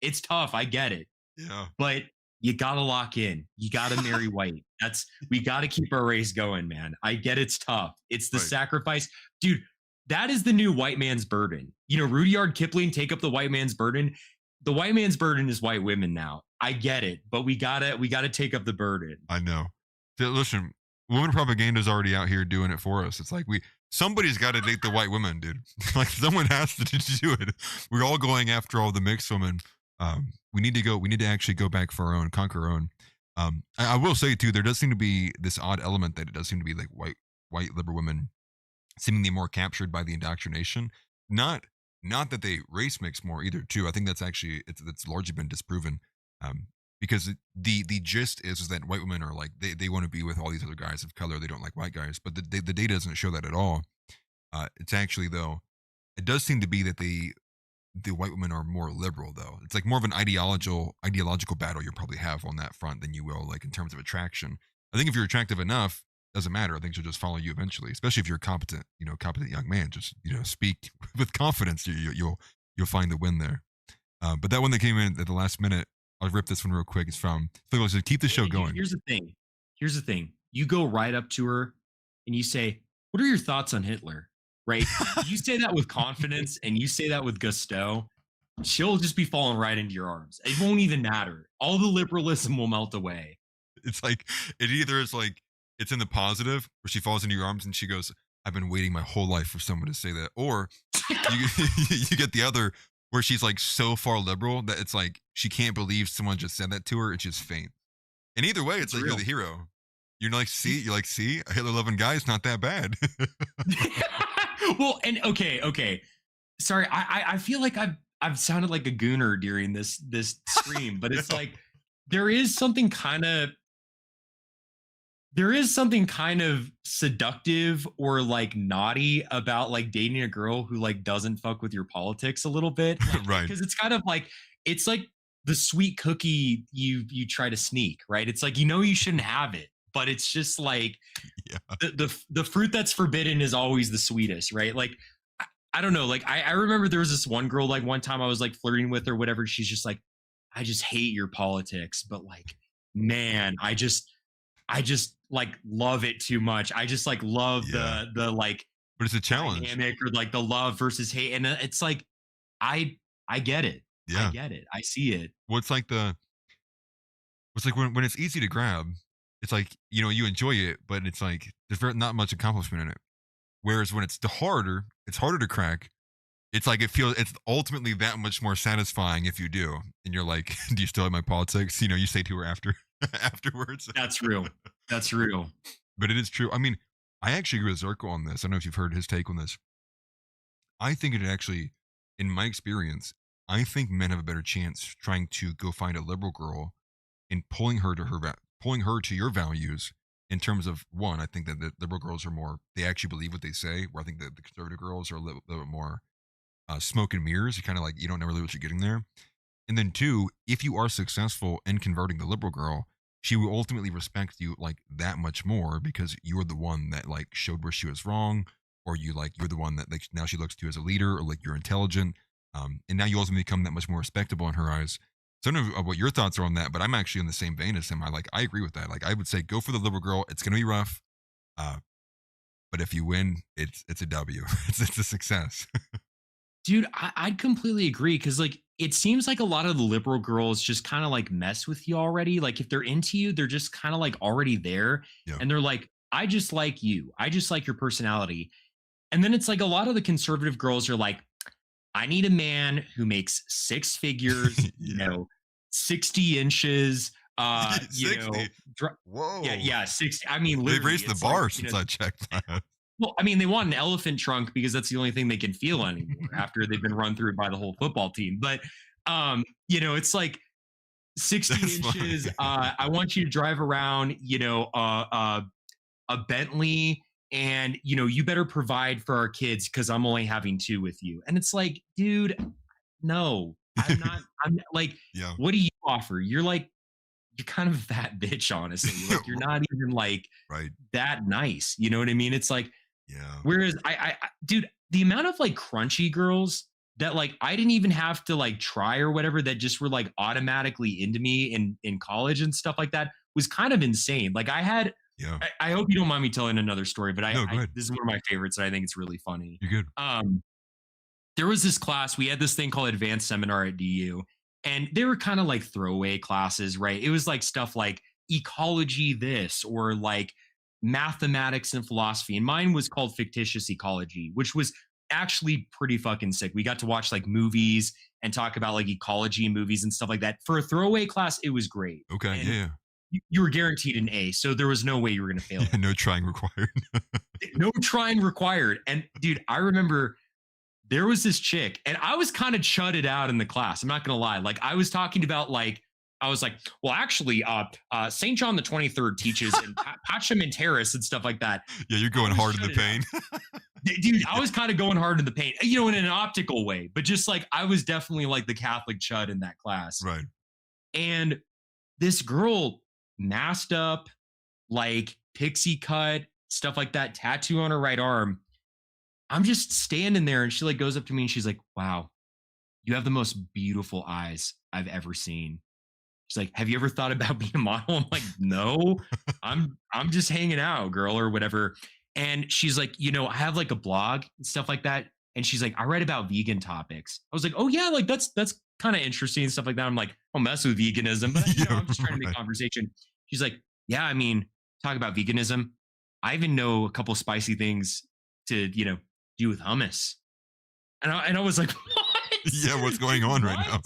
S3: It's tough. I get it.
S2: Yeah.
S3: But you gotta lock in. You gotta marry white. We gotta keep our race going, man. I get it's tough. It's the
S2: Right.
S3: sacrifice. Dude, that is the new white man's burden. You know, Rudyard Kipling, take up the white man's burden. The white man's burden is white women now. I get it, but we gotta take up the burden.
S2: I know. Listen, woman propaganda is already out here doing it for us. It's like somebody's got to date the white women, dude. Like someone has to do it. We're all going after all the mixed women. We need to actually go back for our own, conquer our own. I will say too, there does seem to be this odd element that it does seem to be like white liberal women seemingly more captured by the indoctrination. Not that they race mix more either too. I think that's actually it's largely been disproven. Because the gist is that white women are like they want to be with all these other guys of color. They don't like white guys, but the data doesn't show that at all. It's actually, though, it does seem to be that the white women are more liberal, though. It's like more of an ideological battle you'll probably have on that front than you will like in terms of attraction. I think if you're attractive enough, doesn't matter. I think she'll just follow you eventually, especially if you're a competent young man. Just speak with confidence. You'll find the win there. But that one that came in at the last minute, I'll rip this one real quick. It's from Phil. So keep the show going.
S3: Here's the thing. You go right up to her and you say, "What are your thoughts on Hitler?" Right? You say that with confidence and you say that with gusto. She'll just be falling right into your arms. It won't even matter. All the liberalism will melt away.
S2: It's like it either is like it's in the positive where she falls into your arms and she goes, "I've been waiting my whole life for someone to say that," or you get the other where she's like so far liberal that it's like she can't believe someone just said that to her and she's faint. And either way, it's like
S3: real.
S2: you're the hero. You're like, see, a Hitler loving guy is not that bad.
S3: Well, and okay. Sorry, I feel like I've sounded like a gooner during this stream, but it's like there is something kind of seductive or like naughty about like dating a girl who like doesn't fuck with your politics a little bit, like,
S2: Right.
S3: because it's kind of like it's like the sweet cookie you try to sneak, right? It's like you shouldn't have it, but it's just like the fruit that's forbidden is always the sweetest, right? Like I don't know, like I remember there was this one girl, like one time I was like flirting with her, whatever. She's just like, I just hate your politics, but like, man, I just like love it too much. I just like love the like,
S2: but it's a challenge,
S3: dynamic or like the love versus hate, and it's like, I get it.
S2: Yeah,
S3: I get it. I see it.
S2: What's like when it's easy to grab, it's like you enjoy it, but it's like there's not much accomplishment in it. Whereas when it's harder to crack. It's like it's ultimately that much more satisfying if you do, and you're like, do you still have my politics? You say to her afterwards.
S3: That's real. That's real.
S2: But it is true. I mean, I actually agree with Zirko on this. I don't know if you've heard his take on this. I think it actually, in my experience, I think men have a better chance trying to go find a liberal girl and pulling her to your values. In terms of one, I think that the liberal girls are more, they actually believe what they say, where I think that the conservative girls are a little bit more smoke and mirrors. You kind of like, you don't know really what you're getting there. And then two, if you are successful in converting the liberal girl, she will ultimately respect you like that much more because you're the one that like showed where she was wrong, or you're the one that like now she looks to as a leader, or like you're intelligent. And now you also become that much more respectable in her eyes. So I don't know what your thoughts are on that, but I'm actually in the same vein as him. I agree with that. Like I would say go for the liberal girl. It's going to be rough. But if you win, it's a W. It's a success.
S3: Dude, I'd completely agree because like it seems like a lot of the liberal girls just kind of like mess with you already. Like if they're into you, they're just kind of like already there.
S2: Yeah.
S3: And they're like, I just like you. I just like your personality. And then it's like a lot of the conservative girls are like, I need a man who makes six figures, 60 inches,
S2: 60? Whoa.
S3: Yeah, 60. I mean,
S2: they've raised the bar
S3: like,
S2: since I checked that.
S3: Well, I mean, they want an elephant trunk because that's the only thing they can feel anymore after they've been run through by the whole football team. But, it's like 60
S2: That's
S3: inches.
S2: funny.
S3: I want you to drive around, a Bentley, and, you better provide for our kids because I'm only having two with you. And it's like, dude, no, I'm not. I'm like, what do you offer? You're kind of that bitch, honestly. Like, you're not even like that nice. You know what I mean? It's like, whereas I dude, the amount of like crunchy girls that like I didn't even have to like try or whatever that just were like automatically into me in college and stuff like that was kind of insane. Like I had, I hope you don't mind me telling another story, but this is one of my favorites and I think it's really funny.
S2: You're good.
S3: There was this class, we had this thing called Advanced Seminar at DU, and they were kind of like throwaway classes, right? It was like stuff like ecology this or like mathematics and philosophy. And mine was called fictitious ecology, which was actually pretty fucking sick. We got to watch like movies and talk about like ecology movies and stuff like that. For a throwaway class, it was great.
S2: Okay,
S3: and you were guaranteed an A, so there was no way you were going to fail.
S2: No trying required.
S3: No trying required. And dude, I remember there was this chick, and I was kind of chudded out in the class. I'm not going to lie. Like I was talking about like, I was like, well, actually, St. John the 23rd teaches in Pacham and Terrace and stuff like that.
S2: Yeah, you're going hard in the paint.
S3: Dude, I was kind of going hard in the paint, in an optical way, but just like I was definitely like the Catholic chud in that class.
S2: Right.
S3: And this girl masked up, like pixie cut, stuff like that, tattoo on her right arm. I'm just standing there and she like goes up to me and she's like, wow, you have the most beautiful eyes I've ever seen. She's like, have you ever thought about being a model? I'm like, no, I'm just hanging out, girl, or whatever. And she's like, I have like a blog and stuff like that. And she's like, I write about vegan topics. I was like, oh yeah, like that's kind of interesting and stuff like that. I'm like, I'll mess with veganism, but I'm just trying to make conversation. She's like, yeah, I mean, talk about veganism. I even know a couple spicy things to, do with hummus. And I was like, what?
S2: Yeah, what's going on right now?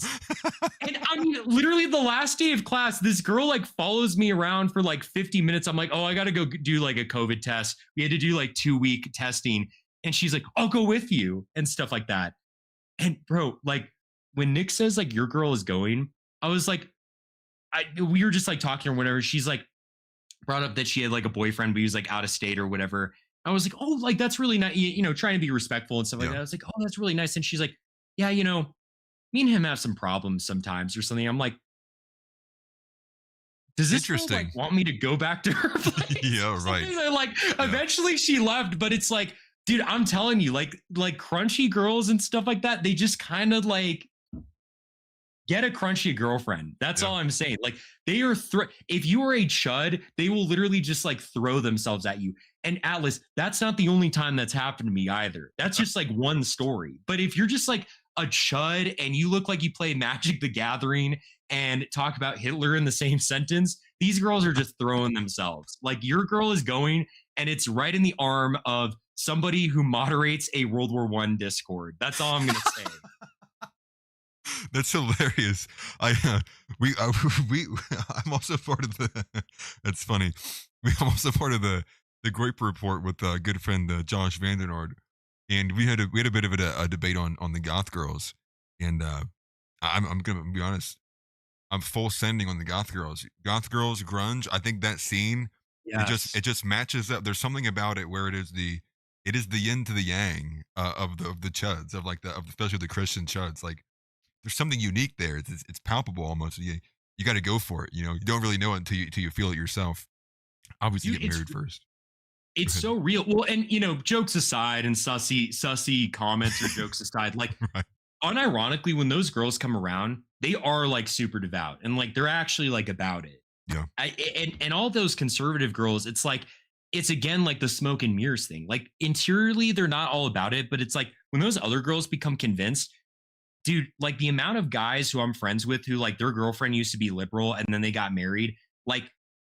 S3: And I mean, literally the last day of class, this girl like follows me around for like 50 minutes. I'm like, oh, I got to go do like a COVID test. We had to do like 2-week testing. And she's like, I'll go with you and stuff like that. And bro, like when Nick says like your girl is going, I was like, we were just like talking or whatever. She's like brought up that she had like a boyfriend, but he was like out of state or whatever. I was like, oh, like that's really nice, you know, trying to be respectful and stuff like that. I was like, oh, that's really nice. And she's like, yeah, you know, me and him have some problems sometimes or something. I'm like, does this girl, like, want me to go back to her place?
S2: Yeah, right.
S3: Like eventually she left, but it's like, dude, I'm telling you, like crunchy girls and stuff like that, they just kind of like get a crunchy girlfriend. That's all I'm saying. Like they are, if you are a chud, they will literally just like throw themselves at you. And Atlas, that's not the only time that's happened to me either. That's just like one story. But if you're just like a chud and you look like you play Magic the Gathering and talk about Hitler in the same sentence, these girls are just throwing themselves. Like your girl is going and it's right in the arm of somebody who moderates a World War I Discord. That's all I'm going to say.
S2: That's hilarious. I'm also part of the. That's funny. I'm also part of the Grape Report with good friend Josh VanDerNoord, and we had a bit of a debate on the goth girls, and I'm gonna be honest. I'm full sending on the goth girls. Goth girls, grunge. I think that scene, it just matches up. There's something about it where it is the yin to the yang of the chuds, of like especially the Christian chuds. Like there's something unique there. It's palpable almost. You got to go for it. You know, you don't really know it until you feel it yourself. Obviously, get married first.
S3: It's so real. Well, and you know, jokes aside and sussy comments or jokes aside, like unironically, when those girls come around, they are like super devout and like they're actually like about it.
S2: Yeah.
S3: And all those conservative girls, it's like it's again like the smoke and mirrors thing. Like interiorly, they're not all about it, but it's like when those other girls become convinced, dude, like the amount of guys who I'm friends with who like their girlfriend used to be liberal and then they got married, like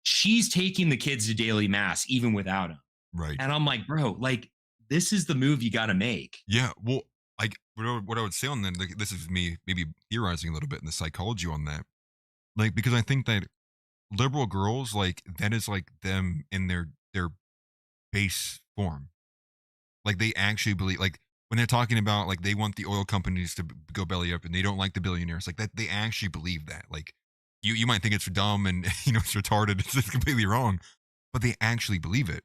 S3: she's taking the kids to daily mass even without him.
S2: Right.
S3: And I'm like, bro, like this is the move you got to make.
S2: Yeah. Well, like what I would say on that, like, this is me maybe theorizing a little bit in the psychology on that. Like, because I think that liberal girls, like that is like them in their base form. Like they actually believe, like, when they're talking about like they want the oil companies to go belly up and they don't like the billionaires, like that they actually believe that. Like you might think it's dumb and you know it's retarded, it's completely wrong, but they actually believe it.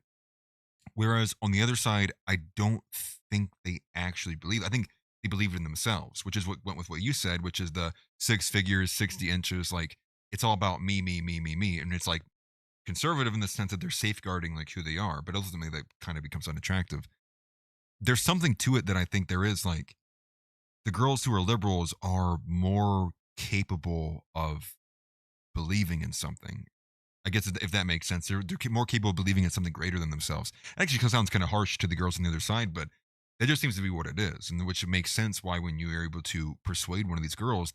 S2: Whereas on the other side, I don't think they actually believe. I think they believe it in themselves, which is what went with what you said, which is the 6 figures, 60 inches. Like it's all about me, and it's like conservative in the sense that they're safeguarding like who they are, but ultimately that kind of becomes unattractive. There's something to it that I think there is, like the girls who are liberals are more capable of believing in something. I guess if that makes sense, they're more capable of believing in something greater than themselves. It actually sounds kind of harsh to the girls on the other side, but that just seems to be what it is, and which makes sense why when you are able to persuade one of these girls,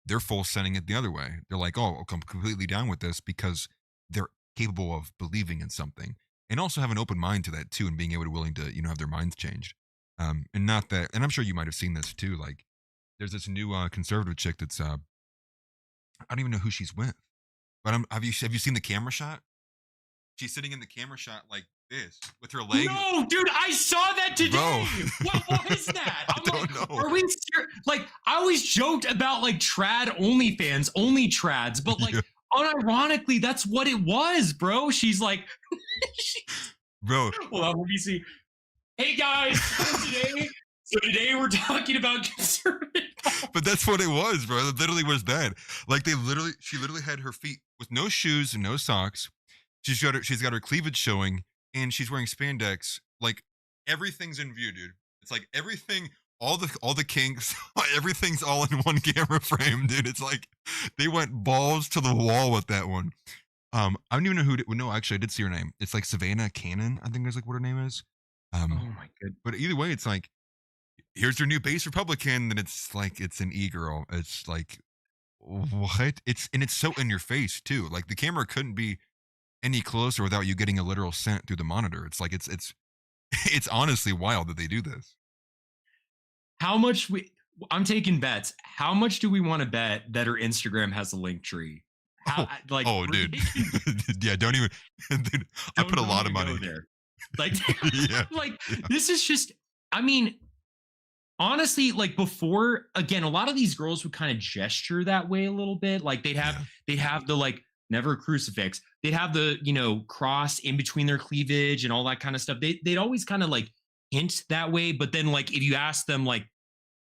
S2: they're full sending it the other way. They're like, oh, I'm completely down with this because they're capable of believing in something. And also have an open mind to that too, and being able to willing to, you know, have their minds changed. And not that, and I'm sure you might have seen this too. Like there's this new conservative chick that's I don't even know who she's with, but have you seen the camera shot? She's sitting in the camera shot like this with her leg.
S3: No, dude, I saw that today.
S2: Bro.
S3: What is that?
S2: I don't know.
S3: Are we like I always joked about like trad OnlyFans, only trads, but like unironically, that's what it was, bro. She's like,
S2: bro.
S3: Well, let me see. Hey guys, so today we're talking about conservative.
S2: But that's what it was, bro. It literally was that. Like she literally had her feet with no shoes and no socks. She's got her cleavage showing, and she's wearing spandex. Like everything's in view, dude. It's like everything. All the kinks, everything's all in one camera frame, dude. It's like they went balls to the wall with that one. I don't even know no, actually I did see her name. It's like Savannah Cannon, I think is like what her name is.
S3: Oh my god.
S2: But either way, it's like, here's your new base Republican, then it's like it's an e-girl. It's like what? It's so in your face too. Like the camera couldn't be any closer without you getting a literal scent through the monitor. It's like it's honestly wild that they do this.
S3: How much I'm taking bets. How much do we want to bet that her Instagram has a link tree?
S2: Dude. Yeah, don't even. Dude, I put a lot of money
S3: there. Like,
S2: yeah.
S3: This is just, I mean, honestly, like before, again, a lot of these girls would kind of gesture that way a little bit. Like they'd have the like never a crucifix. They'd have the, you know, cross in between their cleavage and all that kind of stuff. They'd always kind of like hint that way. But then like if you ask them like,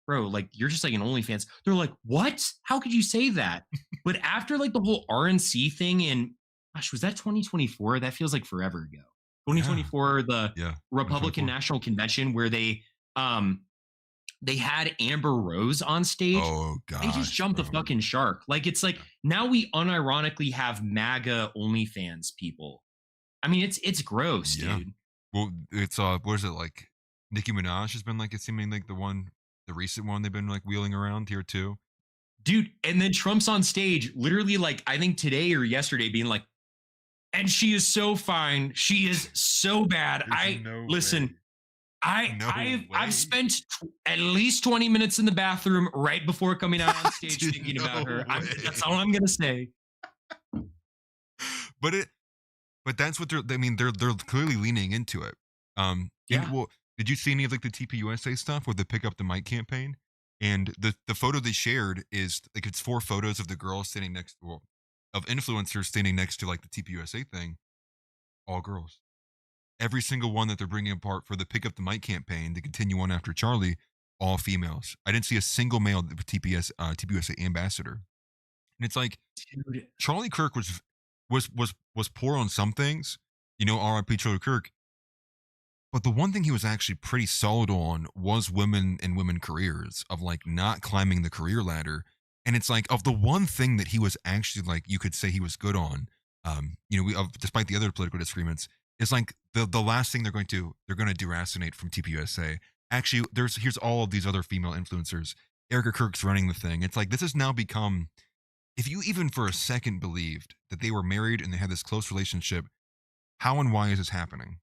S3: bro, like you're just like an OnlyFans, they're like, what? How could you say that? But after like the whole RNC thing in, gosh, was that 2024? That feels like forever ago. 2024, the Republican National Convention, where they had Amber Rose on stage.
S2: Oh god,
S3: they just jumped the fucking shark. Like it's like now we unironically have MAGA OnlyFans people. I mean, it's gross, dude.
S2: Well, it's what is it like? Nicki Minaj has been like it seeming like the recent one they've been like wheeling around here too.
S3: Dude, and then Trump's on stage, literally like I think today or yesterday, being like, and she is so fine. She is so bad. I've spent at least 20 minutes in the bathroom right before coming out on stage thinking about her. That's all I'm gonna say.
S2: But that's what they're clearly leaning into it. Well, did you see any of like the TPUSA stuff with the Pick Up the Mic campaign? And the photo they shared is like it's 4 photos of the girls standing of influencers standing next to like the TPUSA thing, all girls. Every single one that they're bringing apart for the Pick Up the Mic campaign to continue on after Charlie, all females. I didn't see a single male TPUSA ambassador. And it's like, dude, Charlie Kirk was poor on some things, you know, R.I.P. Charlie Kirk. But the one thing he was actually pretty solid on was women and women careers, of like not climbing the career ladder. And it's like, of the one thing that he was actually like, you could say he was good on, you know, despite the other political disagreements, is like the last thing they're going to deracinate from TPUSA. Actually, here's all of these other female influencers. Erica Kirk's running the thing. It's like, this has now become, if you even for a second believed that they were married and they had this close relationship, how and why is this happening?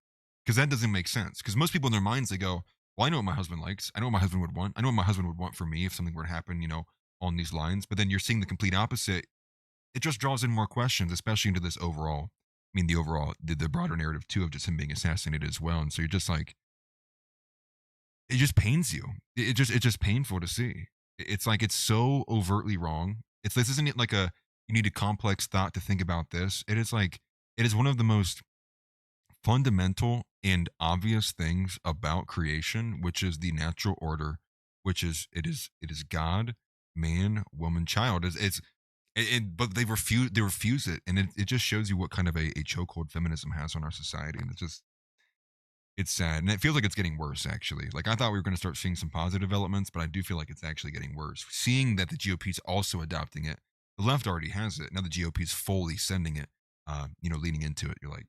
S2: Because that doesn't make sense. Because most people in their minds, they go, well, I know what my husband likes. I know what my husband would want. I know what my husband would want for me if something were to happen, you know, on these lines. But then you're seeing the complete opposite. It just draws in more questions, especially into this overall. I mean, the broader narrative too of just him being assassinated as well. And so you're just like, it just pains you. It's just painful to see. It's like, it's so overtly wrong. This isn't like you need a complex thought to think about this. It is like, it is one of the most fundamental and obvious things about creation, which is the natural order, which is it is God, man, woman, child. But they refuse it, and it just shows you what kind of a chokehold feminism has on our society, and it's sad, and it feels like it's getting worse. Actually, like I thought we were going to start seeing some positive developments, but I do feel like it's actually getting worse. Seeing that the GOP is also adopting it, the left already has it. Now the GOP is fully sending it, you know, leaning into it. You're like,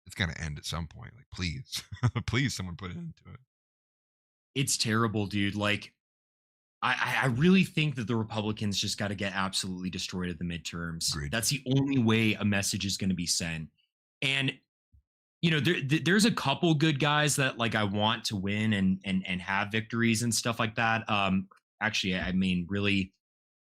S2: it's got to end at some point. Like, please, please, someone put it into it.
S3: It's terrible, dude. Like, I really think that the Republicans just got to get absolutely destroyed at the midterms.
S2: Agreed.
S3: That's the only way a message is going to be sent. And, you know, there's a couple good guys that like I want to win and have victories and stuff like that. Actually, I mean, really,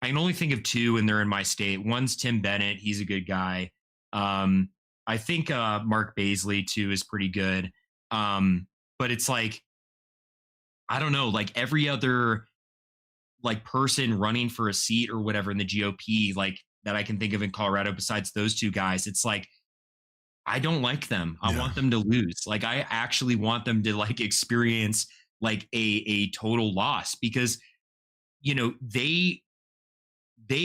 S3: I can only think of 2 and they're in my state. One's Tim Bennett. He's a good guy. I think Mark Baisley too is pretty good. But it's like, I don't know, like every other like person running for a seat or whatever in the GOP, like that I can think of in Colorado besides those 2 guys, it's like, I don't like them. I want them to lose. Like I actually want them to like experience like a total loss, because, you know, they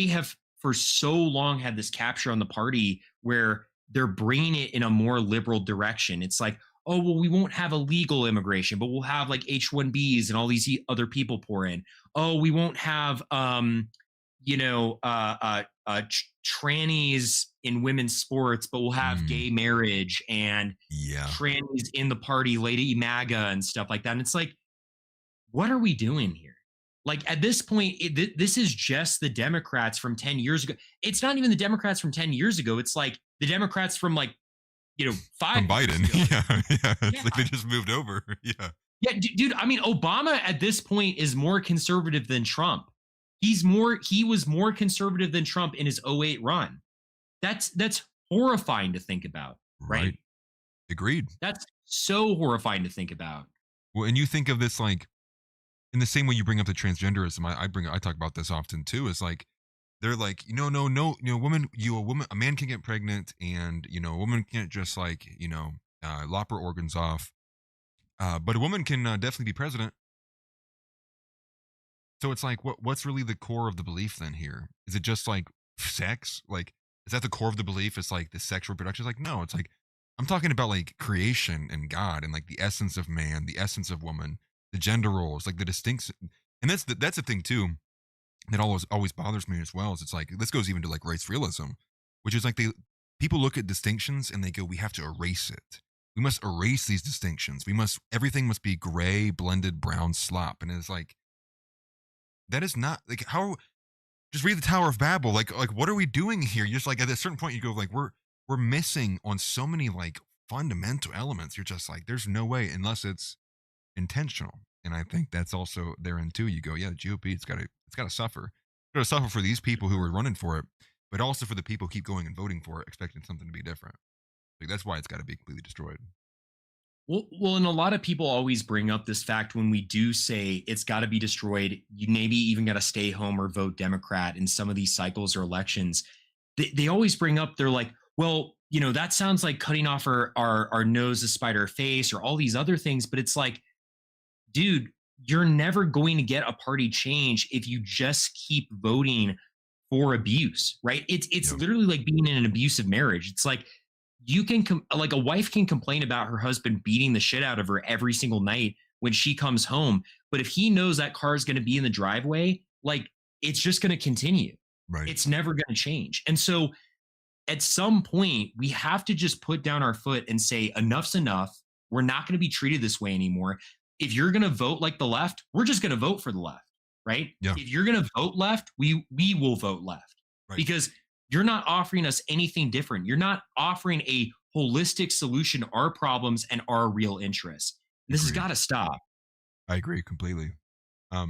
S3: have for so long had this capture on the party where they're bringing it in a more liberal direction. It's like, oh, well, we won't have illegal immigration, but we'll have like H-1Bs and all these other people pour in. Oh, we won't have, trannies in women's sports, but we'll have gay marriage and trannies in the party, Lady MAGA and stuff like that. And it's like, what are we doing here? Like at this point, this is just the Democrats from 10 years ago. It's not even the Democrats from 10 years ago. It's like the Democrats from like, you know, 5
S2: from Biden.
S3: Years ago.
S2: Yeah. It's like they just moved over. Yeah.
S3: Yeah, dude. I mean, Obama at this point is more conservative than Trump. He was more conservative than Trump in his 2008 run. That's horrifying to think about, right?
S2: Agreed.
S3: That's so horrifying to think about.
S2: Well, and you think of this like in the same way you bring up the transgenderism. I talk about this often too. Is like they're like, no, a man can get pregnant, and a woman can't just like lop her organs off, but a woman can definitely be president. So it's like, what's really the core of the belief then here? Is it just like sex? Like, is that the core of the belief? It's like the sexual reproduction? It's like, no, it's like, I'm talking about like creation and God and like the essence of man, the essence of woman, the gender roles, like the distinction. And that's the thing too, that always bothers me as well. Is it's like, this goes even to like race realism, which is like people look at distinctions and they go, we have to erase it. We must erase these distinctions. Everything must be gray, blended, brown slop. And it's like, that is not like how. Just read the Tower of Babel. Like what are we doing here? You're just like at a certain point you go like we're missing on so many like fundamental elements. You're just like there's no way unless it's intentional. And I think that's also therein too. You go, yeah, the GOP it's got to suffer. It's got to suffer for these people who are running for it, but also for the people who keep going and voting for it, expecting something to be different. Like that's why it's got to be completely destroyed.
S3: Well, and a lot of people always bring up this fact when we do say it's got to be destroyed. You maybe even got to stay home or vote Democrat in some of these cycles or elections. They always bring up, they're like, well, that sounds like cutting off our nose to spite our face or all these other things. But it's like, dude, you're never going to get a party change if you just keep voting for abuse, right? It's literally like being in an abusive marriage. It's like, you can like a wife can complain about her husband beating the shit out of her every single night when she comes home. But if he knows that car is going to be in the driveway, like it's just going to continue.
S2: Right.
S3: It's never going to change. And so at some point we have to just put down our foot and say, enough's enough. We're not going to be treated this way anymore. If you're going to vote like the left, we're just going to vote for the left. Right.
S2: Yeah.
S3: If you're going to vote left, we will vote left. Right. Because you're not offering us anything different. You're not offering a holistic solution to our problems and our real interests. This has got to stop.
S2: I agree completely. I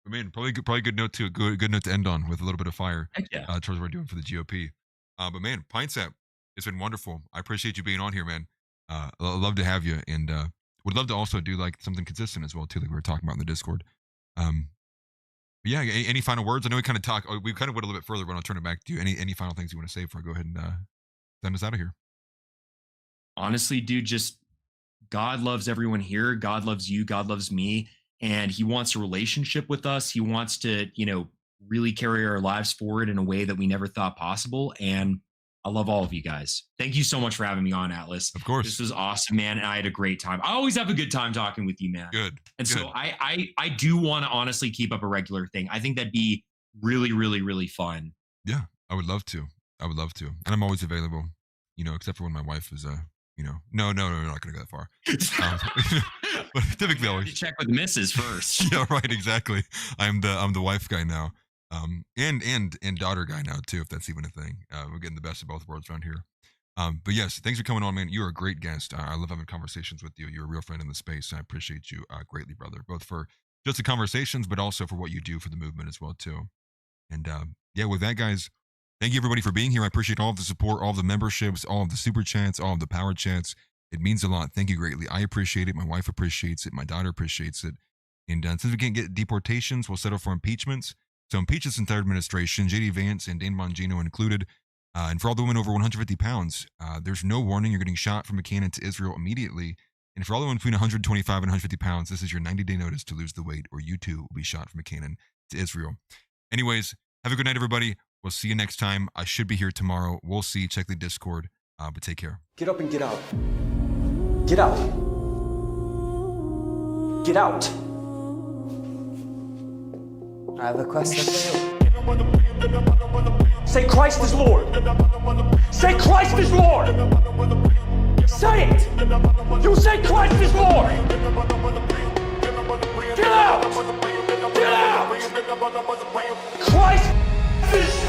S2: mean, probably good note to good note to end on with a little bit of fire.
S3: Heck yeah.
S2: Towards what we're doing for the GOP. But man, Pinesap, it's been wonderful. I appreciate you being on here, man. I'd love to have you, and would love to also do like something consistent as well too, like we were talking about in the Discord. Yeah, any final words? I know we kind of went a little bit further, but I'll turn it back to you. Any final things you want to say before I go ahead and send us out of here?
S3: Honestly, dude, just God loves everyone here. God loves you. God loves me. And he wants a relationship with us. He wants to, really carry our lives forward in a way that we never thought possible. And I love all of you guys. Thank you so much for having me on, Atlas.
S2: Of course.
S3: This was awesome, man. And I had a great time. I always have a good time talking with you, man.
S2: Good.
S3: And so I do want to honestly keep up a regular thing. I think that'd be really, really, really fun.
S2: Yeah, I would love to. And I'm always available, except for when my wife is, no, we're not going to go that far. But typically always
S3: check with the missus first.
S2: Yeah, right. Exactly. I'm the wife guy now. And daughter guy now too, if that's even a thing. We're getting the best of both worlds around here. But yes, thanks for coming on, man. You're a great guest. I love having conversations with you. You're a real friend in the space. I appreciate you greatly, brother, both for just the conversations, but also for what you do for the movement as well too. And with that, guys, thank you everybody for being here. I appreciate all of the support, all of the memberships, all of the super chats, all of the power chats. It means a lot. Thank you greatly. I appreciate it. My wife appreciates it. My daughter appreciates it. And since we can't get deportations, we'll settle for impeachments. So impeach this entire administration, J.D. Vance and Dan Bongino included. And for all the women over 150 pounds, there's no warning. You're getting shot from a cannon to Israel immediately. And for all the women between 125 and 150 pounds, this is your 90-day notice to lose the weight, or you too will be shot from a cannon to Israel. Anyways, have a good night, everybody. We'll see you next time. I should be here tomorrow. We'll see. Check the Discord. But take care.
S9: Get up and get out. Get out. Get out. I have a question for you.
S1: Say Christ is Lord. Say Christ is Lord. Say it. You say Christ is Lord. Get out. Get out. Christ is